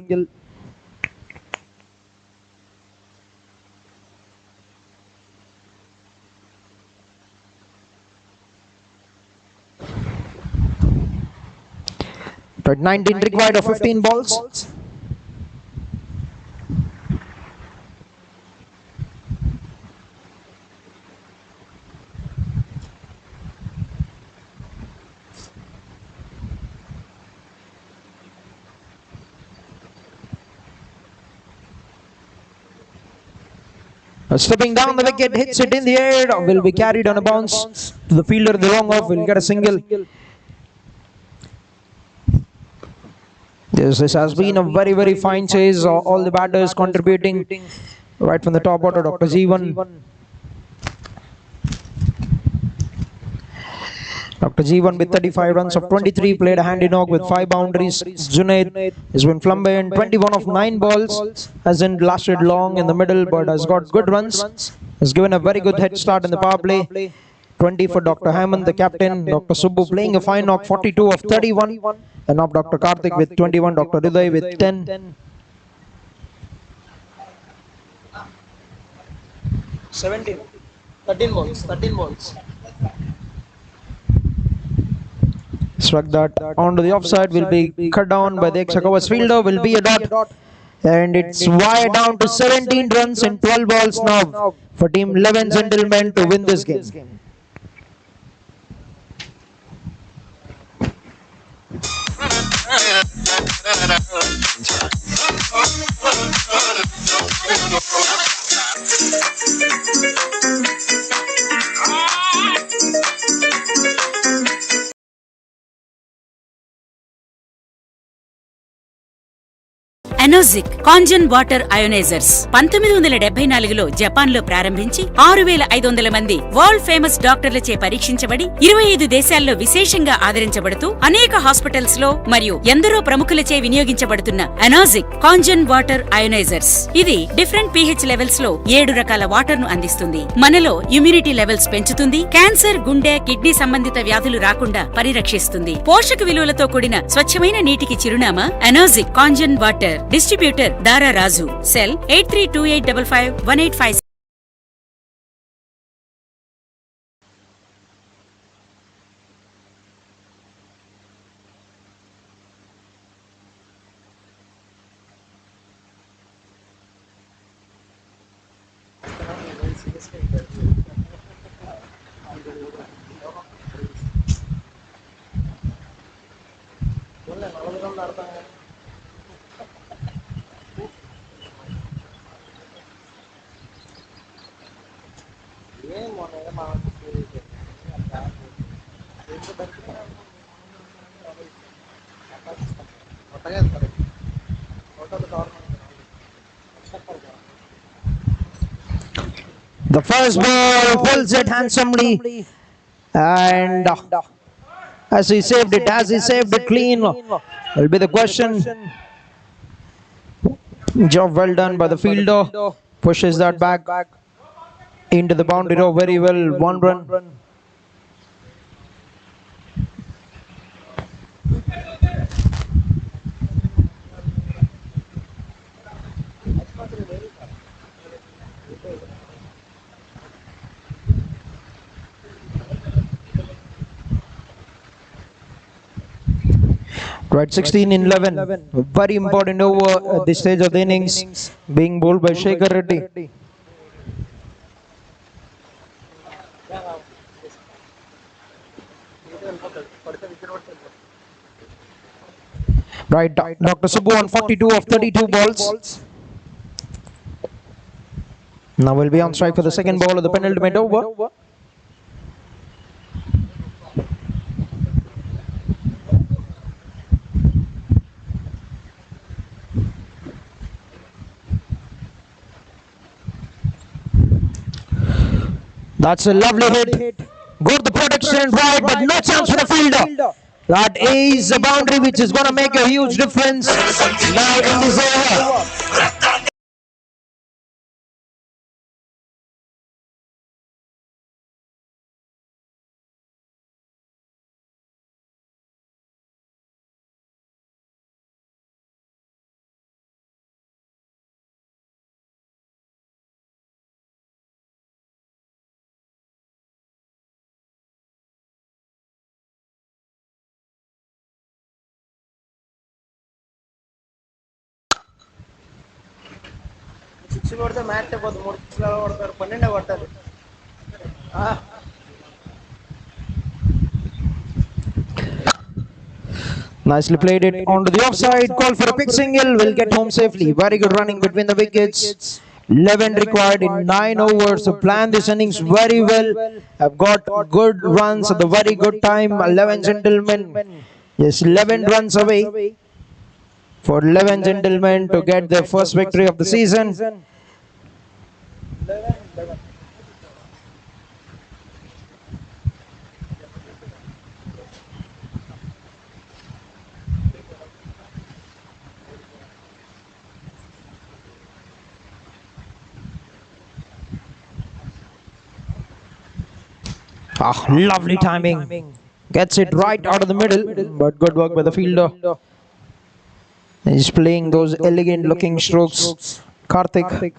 But 19 required of 15 balls. Stepping down the wicket, hits it in the air, will be carried on a bounce to the fielder. The long off will get a single. Yes, this has been a very fine chase. All the batters contributing right from the top order. Dr. Jeevan. Dr. Jeevan with 35 runs of 23 played a handy knock with 5 boundaries. Junaid has been flamboyant. 21 of 9 balls, hasn't lasted long in the middle but has got good runs. Has given a very good head start in the power play. 20 for Dr. Hammond, the captain. Dr. Subbu playing a fine knock, 42 of 31. And up Dr. Karthik with 21, Dr. Hriday with 10. 17. 13 balls. Struck that onto the offside, will be cut down by the ex-Akovas fielder, will be a dot. And it's wide down to 17 runs in 12 balls now for Team 11 Gentlemen to win this game. Enagic Kangen water ionizers 1974లో జపాన్లో ప్రారంభించి 6500 మంది world famous డాక్టర్లచే పరీక్షించబడి 25 దేశాల్లో విశేషంగా ఆదరించబడుతూ అనేక hospitals లో మరియు ఎందరో ప్రముఖులచే వినియోగించబడుతున్న అనోజిక్ కాంజన్ వాటర్ అయోనైజర్స్. ఇది డిఫరెంట్ pH లెవెల్స్ లో 7 రకాల వాటర్ ను అందిస్తుంది. మనలో ఇమ్యూనిటీ లెవెల్స్ పెంచుతుంది. క్యాన్సర్, గుండె, కిడ్నీ సంబంధిత వ్యాధులు రాకుండా పరిరక్షిస్తుంది. పోషక విలువలతో కూడిన స్వచ్ఛమైన నీటికి చిరునామా అనోజిక్ కాంజన్ వాటర్. డిస్ట్రిబ్యూటర్ దారా రాజు. Cell 8328551856. The first ball pulls it handsomely, and as he saved it clean, will be the question. Job well done by the fielder. Pushes that back into the boundary row very well. 1 run. Right, 16 in 11. Very important over at this stage of the innings, being bowled by Shekhar Reddy. Right, Dr. Subbu on 42 of 32 balls. Now will be on strike for the second ball of the penultimate over. That's a lovely hit. Good the protection right, but no chance for the fielder. That is a boundary which is going to make a huge difference now in this over. Nicely played it onto the offside. Call for a big single. Will get home safely. Very good running between the wickets. 11 required in 9 overs to plan this innings very well. Have got good runs at the very good time. 11 Gentlemen. Yes, 11 runs away for 11 gentlemen to get their first victory of the season. Lovely timing. Gets it right out of the middle, but good work by the fielder. He's playing those elegant looking strokes. Karthik.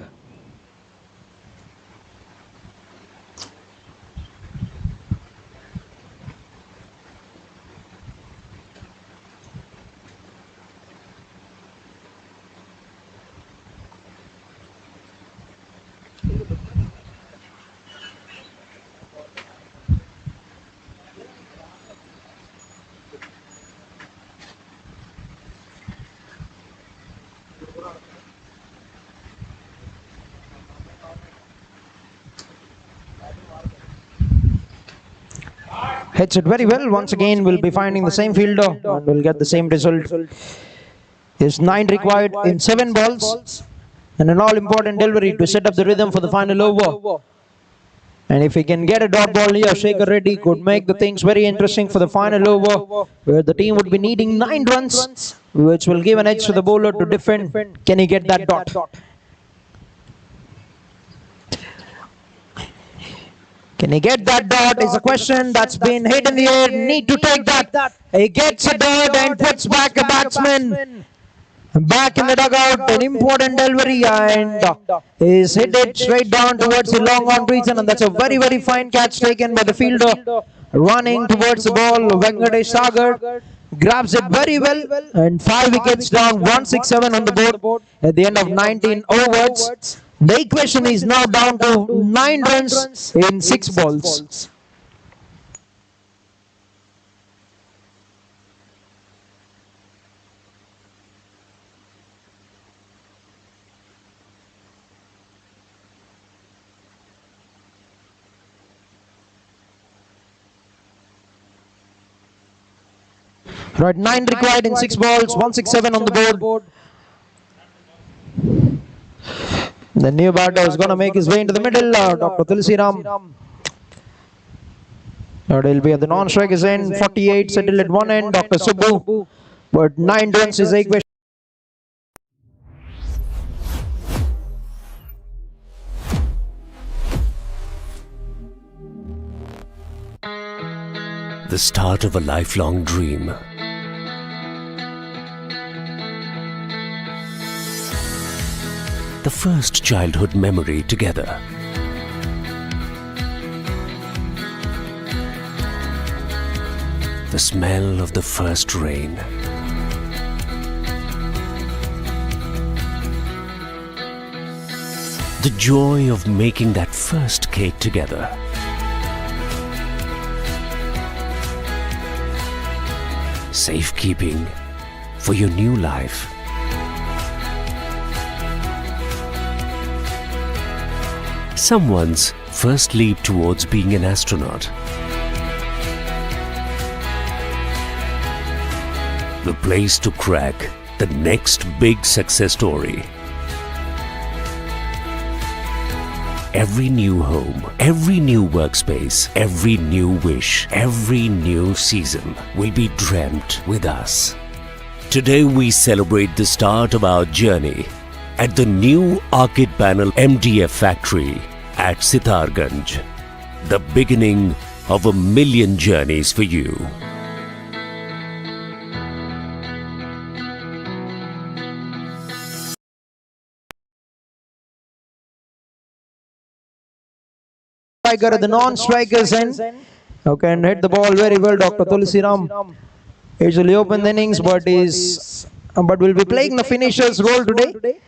Hits it very well. Once again, we'll be finding the same fielder and we'll get the same result. There's 9 required in 7 balls and an all-important delivery to set up the rhythm for the final over. And if he can get a dot ball here, Shekhar Reddy could make the things very interesting for the final over, where the team would be needing 9 runs, which will give an edge to the bowler to defend. Can he get that dot? Can he get that dot is a question that's been hit in the air. Need to take that. He gets a dot and puts back a batsman back in the dugout. An important delivery and he's hit it straight down towards the long on region, and that's a very, very fine catch taken by the fielder. Running towards the ball, Venkatesh Sagar grabs it very well, and 5 wickets down, 167 on the board at the end of 19 overs. The equation is now down to 9 runs in 6 balls. Right, 9 required in 6 balls, 167 on the board. The new batter is going to make his way into the middle, Dr. Tulsi Ram. He'll be at the non-strikers end, 48 settled at one end, Dr. Subbu. But 9 runs is the equation. The start of a lifelong dream. The first childhood memory together. The smell of the first rain. The joy of making that first cake together. Safekeeping for your new life. Someone's first leap towards being an astronaut. The place to crack the next big success story. Every new home, every new workspace, every new wish, every new season will be dreamt with us. Today we celebrate the start of our journey at the new Arcade Panel MDF factory at Sitarganj. The beginning of 1,000,000 journeys for you. Striker at the non-strikers end. Who can hit the ball very well, Dr. Tulsi Ram. Usually open the innings, but will be playing the finisher's role today.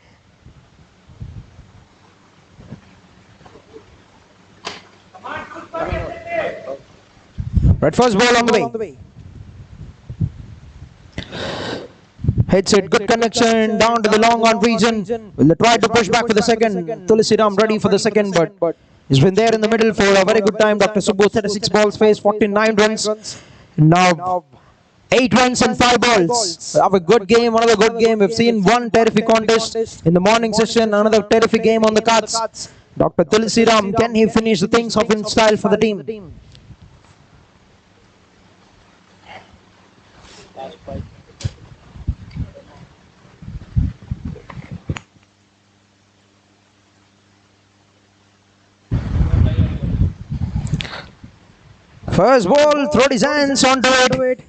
Right, first ball on the way. Hits it, good connection, down to the long on region. Will try to push back for the second. Tulsi Ram ready for the second, but he's been there in the middle for a very good time. Dr. Subbu, 36 balls faced, 49 runs. Now 8 runs and 5 balls. Have a good game, another good game. We've seen one terrific contest in the morning session, another terrific game on the cards. Dr. Tulsiram, can he finish the things off in style for the team? First ball, throwed his hands onto it.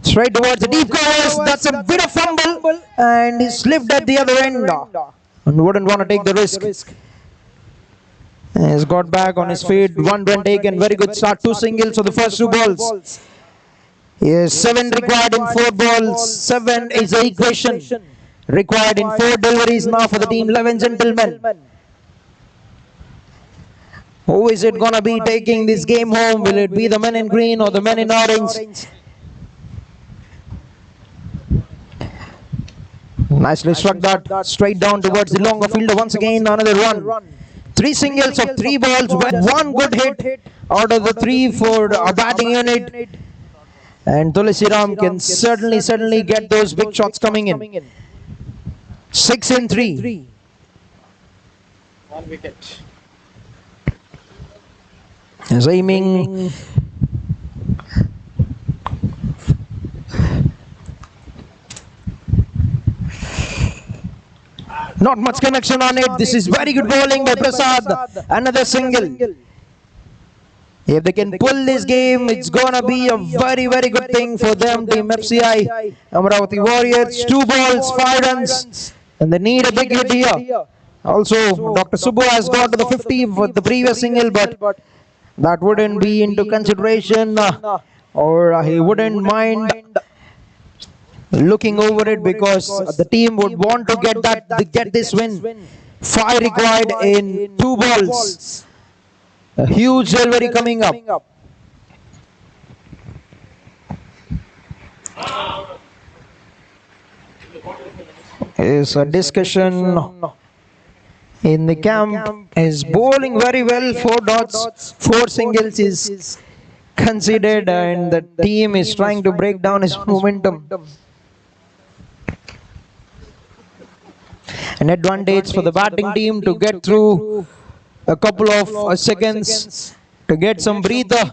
Straight towards the deep covers. That's a bit of fumble. And he slipped at the other end. And wouldn't want to take the risk. He's got back on his feet. 1 run taken. Very good start. 2 singles for the first 2 balls. Yes, 7 required in 4 balls. 7 is the equation. Required in 4 deliveries now for the team. 11 gentlemen. Who is it gonna be taking this game home? Will it be the men in green or the men in orange? Nicely struck that straight down towards the longer fielder. Once again, another run. 3 singles of 3 balls. 1 good hit out of the 3 for a batting unit. And Tulsiram can certainly get those big shots coming in. 6 in 3. 1 wicket. Is aiming. Not much connection on it. This is very good bowling by Prasad. Another single. If they can pull this game, it's gonna be a very good thing for them. Team FCI Amaravati Warriors. 2 balls, 5 runs, and they need a big hit here. Also, Dr. Subbu has got to the 50 for the previous single, but that wouldn't be into consideration, or he wouldn't mind looking over it, because the team would want to get this win. 5 required in 2 balls. A huge delivery coming up. Is a discussion in the camp. Is bowling very well. 4 dots, 4 singles is considered, and the team is trying to break down his momentum. An advantage for the batting team to get through a couple of seconds to get some breather.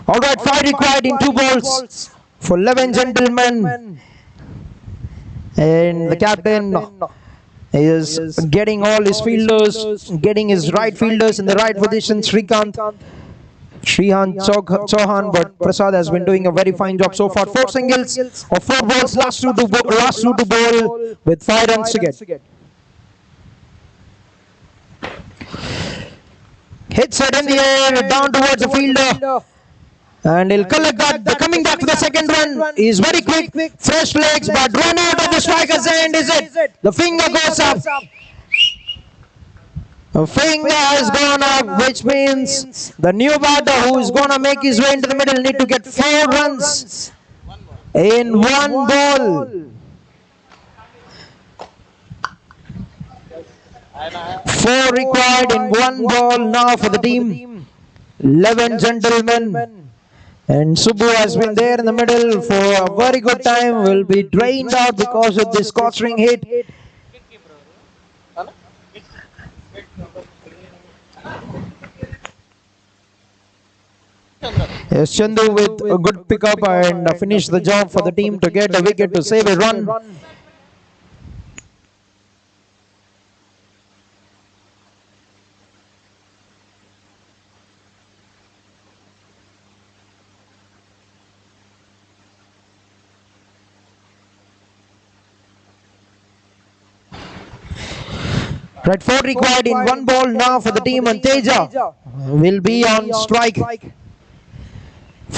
Alright, 5 required in 2 balls for 11 gentlemen. And the captain is getting all his fielders, getting his right fielders in the right position. Shrihant Chauhan, but Prasad has been doing a very fine job so far. 4 singles or 4 balls, last two to bowl with 5 runs to get. Hits it in the air, down towards the fielder. And he'll collect that. The coming back to the second run is very quick. Fresh legs, but run out of the striker's end, is it? The finger goes up. The finger has gone up, which means the new batter who is going to make his way into the middle need to get 4 runs in 1 ball. 4 required in 1 ball now for the team. 11 gentlemen. And Subbu has been there in the middle for a very good time. Will be drained out because of this scorching hit. Yes, Chandu with a good pickup and finish the job for the team to get a wicket to save a run. Right, 4 required in 1 ball now for the team, and Teja will be on strike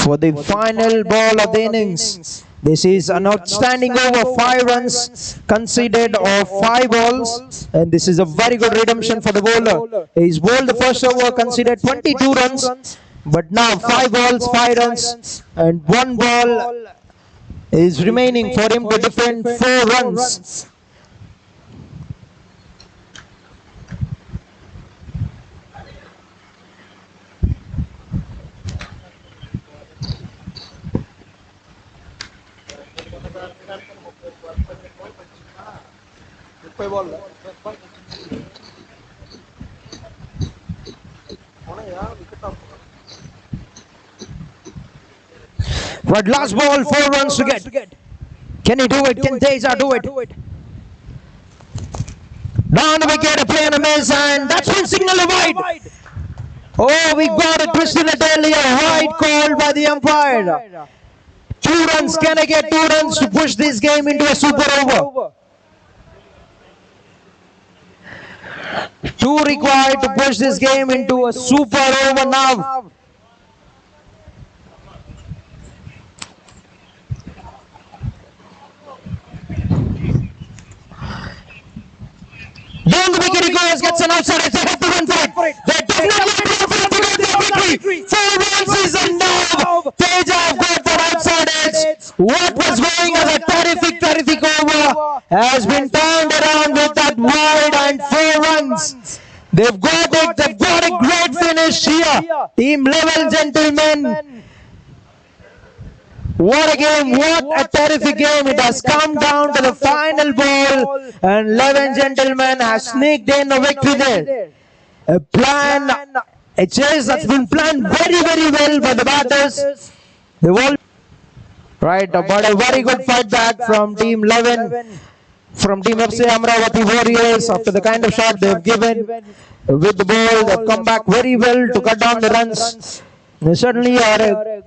for the final ball of the innings. This is an outstanding over, 5 runs conceded of 5 balls, and this is a very good redemption for the bowler. He's bowled the first over, conceded 22 runs, but now 5 balls, 5 runs, and 1 ball is remaining for him to defend 4 runs. Right, last ball, 4 runs to get. Can he do it? Can Teja do it? Down the wicket, a play and a miss, and that's been signaled wide. Oh, we got it twisted at early, a wide call by the umpire. 2 runs, can I get 2 runs to push this game into a super over? 2 required to push this game into a super over now. Down the wicket he goes, gets an outside, they have to run for it. They're definitely going for the victory. 4 runs is enough. Teja have got that outside edge. What was going as a terrific over has been turned around with that wide and 4 runs. They've got it, they've got a great finish here. Team level, gentlemen. What a game, what a terrific game. It has come down to the final ball, and 11 gentlemen has sneaked in a victory there. A plan, a chase that's been planned very well by the batters. They've all right, but a very good fight back from Team 11, from Team FC Amaravati Warriors. After the kind of shot they've given with the ball, they've come back very well to cut down the runs. They certainly are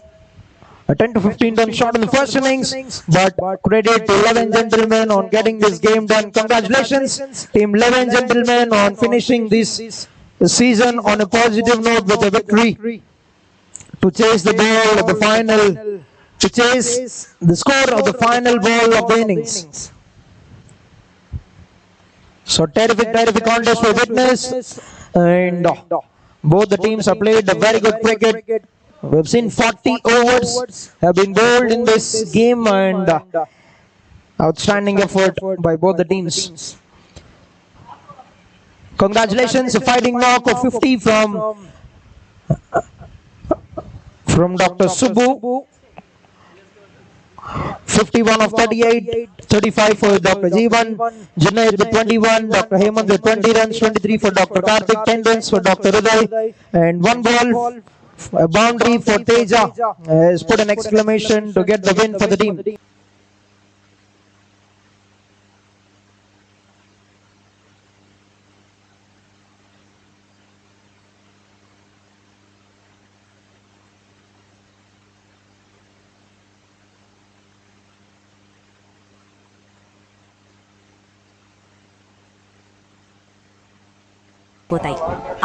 a 10 to 15 run shot in the first innings, but credit to 11 gentlemen on getting this game done. Congratulations, Team 11 gentlemen, on finishing this season on a positive note with a victory to chase the ball of the final, to chase the score of the final ball of the innings. So terrific contest we witnessed, and both the teams have played a very good cricket. We've seen 40 overs have been bowled in this game, and outstanding effort by both the teams. Congratulations, a fighting knock of 50 from Dr. Subbu. 51 of 38, 35 for Dr. Jeevan, Junaid with 21, Dr. Hemant with 20 runs, 23 for Dr. Karthik, 10 runs for Dr. Uday, and 1 ball, a boundary for Teja has put an exclamation to get the win for the team.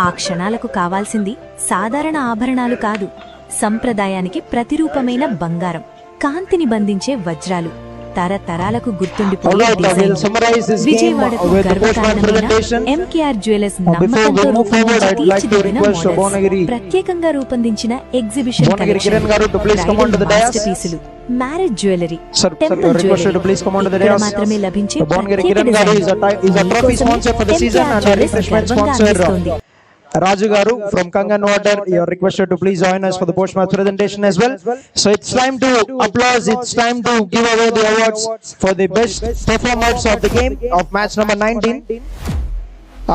ఆ క్షణాలకు కావాల్సింది సాధారణ ఆభరణాలు కాదు, సంప్రదాయానికి ప్రతిరూపమైన బంగారం, కాంతిని బంధించే వజ్రాలు, తరతరాలకు గుర్తుండిపోయే విజయవాడకు గర్వకారణమైన ఎంకేఆర్ జ్యువెలర్స్ నమ్మకంతో రూపొందించి తీర్చిదిద్దిన మోడల్స్, ప్రత్యేకంగా రూపొందించిన ఎగ్జిబిషన్ కలెక్షన్, మాస్టర్ పీసులు, మ్యారేజ్ జ్యువెలరీ, టెంపుల్ జ్యువెలరీ ఇక్కడ మాత్రమే లభించే ప్రత్యేక డిజైన్లు అందిస్తోంది. Raju Garu from Kangan Water, you are requested to please join us for the post-match presentation as well. So it's time to applause, it's time to give away the awards for the best performers of the game of match number 19.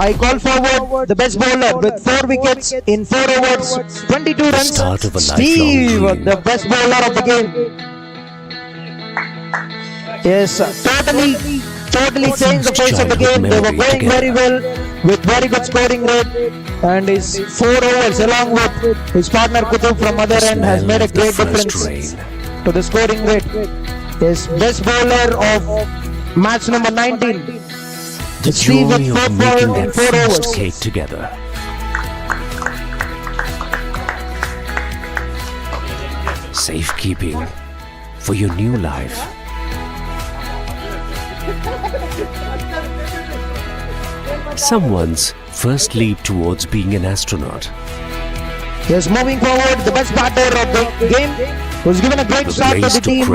I call forward the best bowler with 4 wickets in 4 overs, 22 runs, Steve, the best bowler of the game. Yes, totally changed the face of the game. They were going very well with very good scoring rate, and his 4 overs along with his partner Kutub from other end has made a great difference to the scoring rate. His best bowler of match number 19. The Steve joy with of 4 making in that 4 first overs. cake together. Safekeeping for your new life. Someone's first leap towards being an astronaut. Yes, moving forward, the best batter of the game was given a great start to the team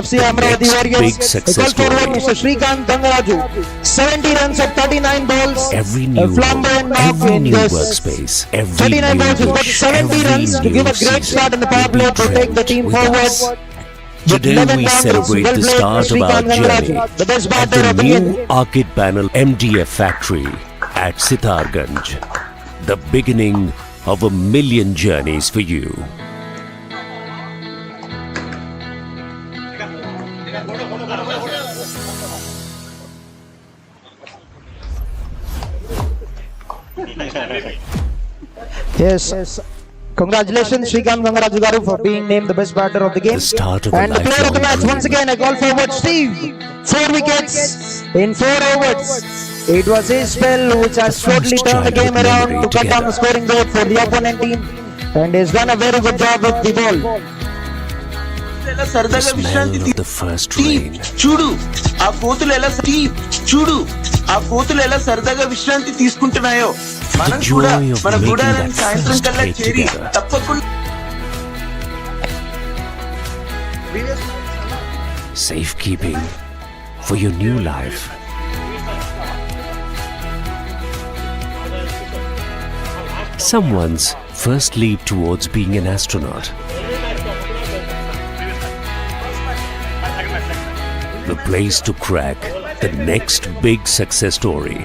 FC Amaravati Warriors. Call forward Mr. Srikanth Gangaraju. 70 runs at 39 balls. Every new home, every new workspace, every 39 new balls, he's got wish, 70 every runs to new give a great start in the power play to take the team forward. Today we celebrate the start of our journey the best at batter the of the new game. Arcade Panel MDF factory at Sitarganj. The beginning of 1,000,000 journeys for you. Yes. Congratulations, Srikanth Gangaraju Garu, for being named the best batter of the game. The start of And a the player of the match, lifelong once again, I call forward Steve. 4 wickets in 4 overs. It was his spell which has totally turned the game around to cut down the scoring load for the opponent team. And he's done a very good job with the ball. The smell of the first rain. చూడు ఆ కోతులు ఎలా చూడు ఆ కోతులు ఎలా సరదాగా విశ్రాంతి తీసుకుంటున్నాయో మనం కూడా మన గుడారాన్ని సాయంత్రం కల్లా చేరి తప్పకుండా Safekeeping for your new life. Someone's first leap towards being an astronaut. The place to crack the next big success story.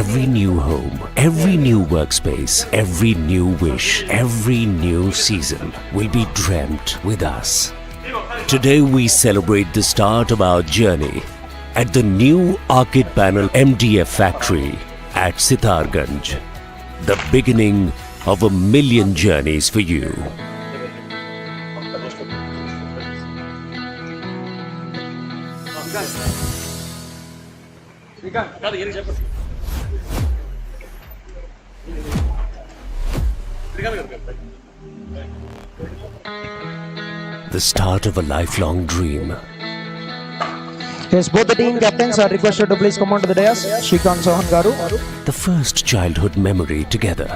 Every new home, every new workspace, every new wish, every new season will be dreamt with us. Today we celebrate the start of our journey at the new Arcade Panel MDF factory at Sitarganj. The beginning of 1,000,000 journeys for you. The start of a lifelong dream. Yes, both the team captains are requested to please come on to the dais. Srikanth Sohan Garu. The first childhood memory together.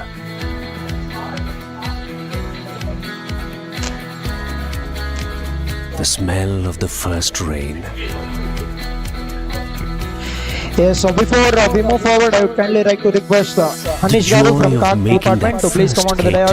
The smell of the first rain. Yes, so before we move forward, I would kindly like to request Hanish Garu from KAZA department to please come on to the dais.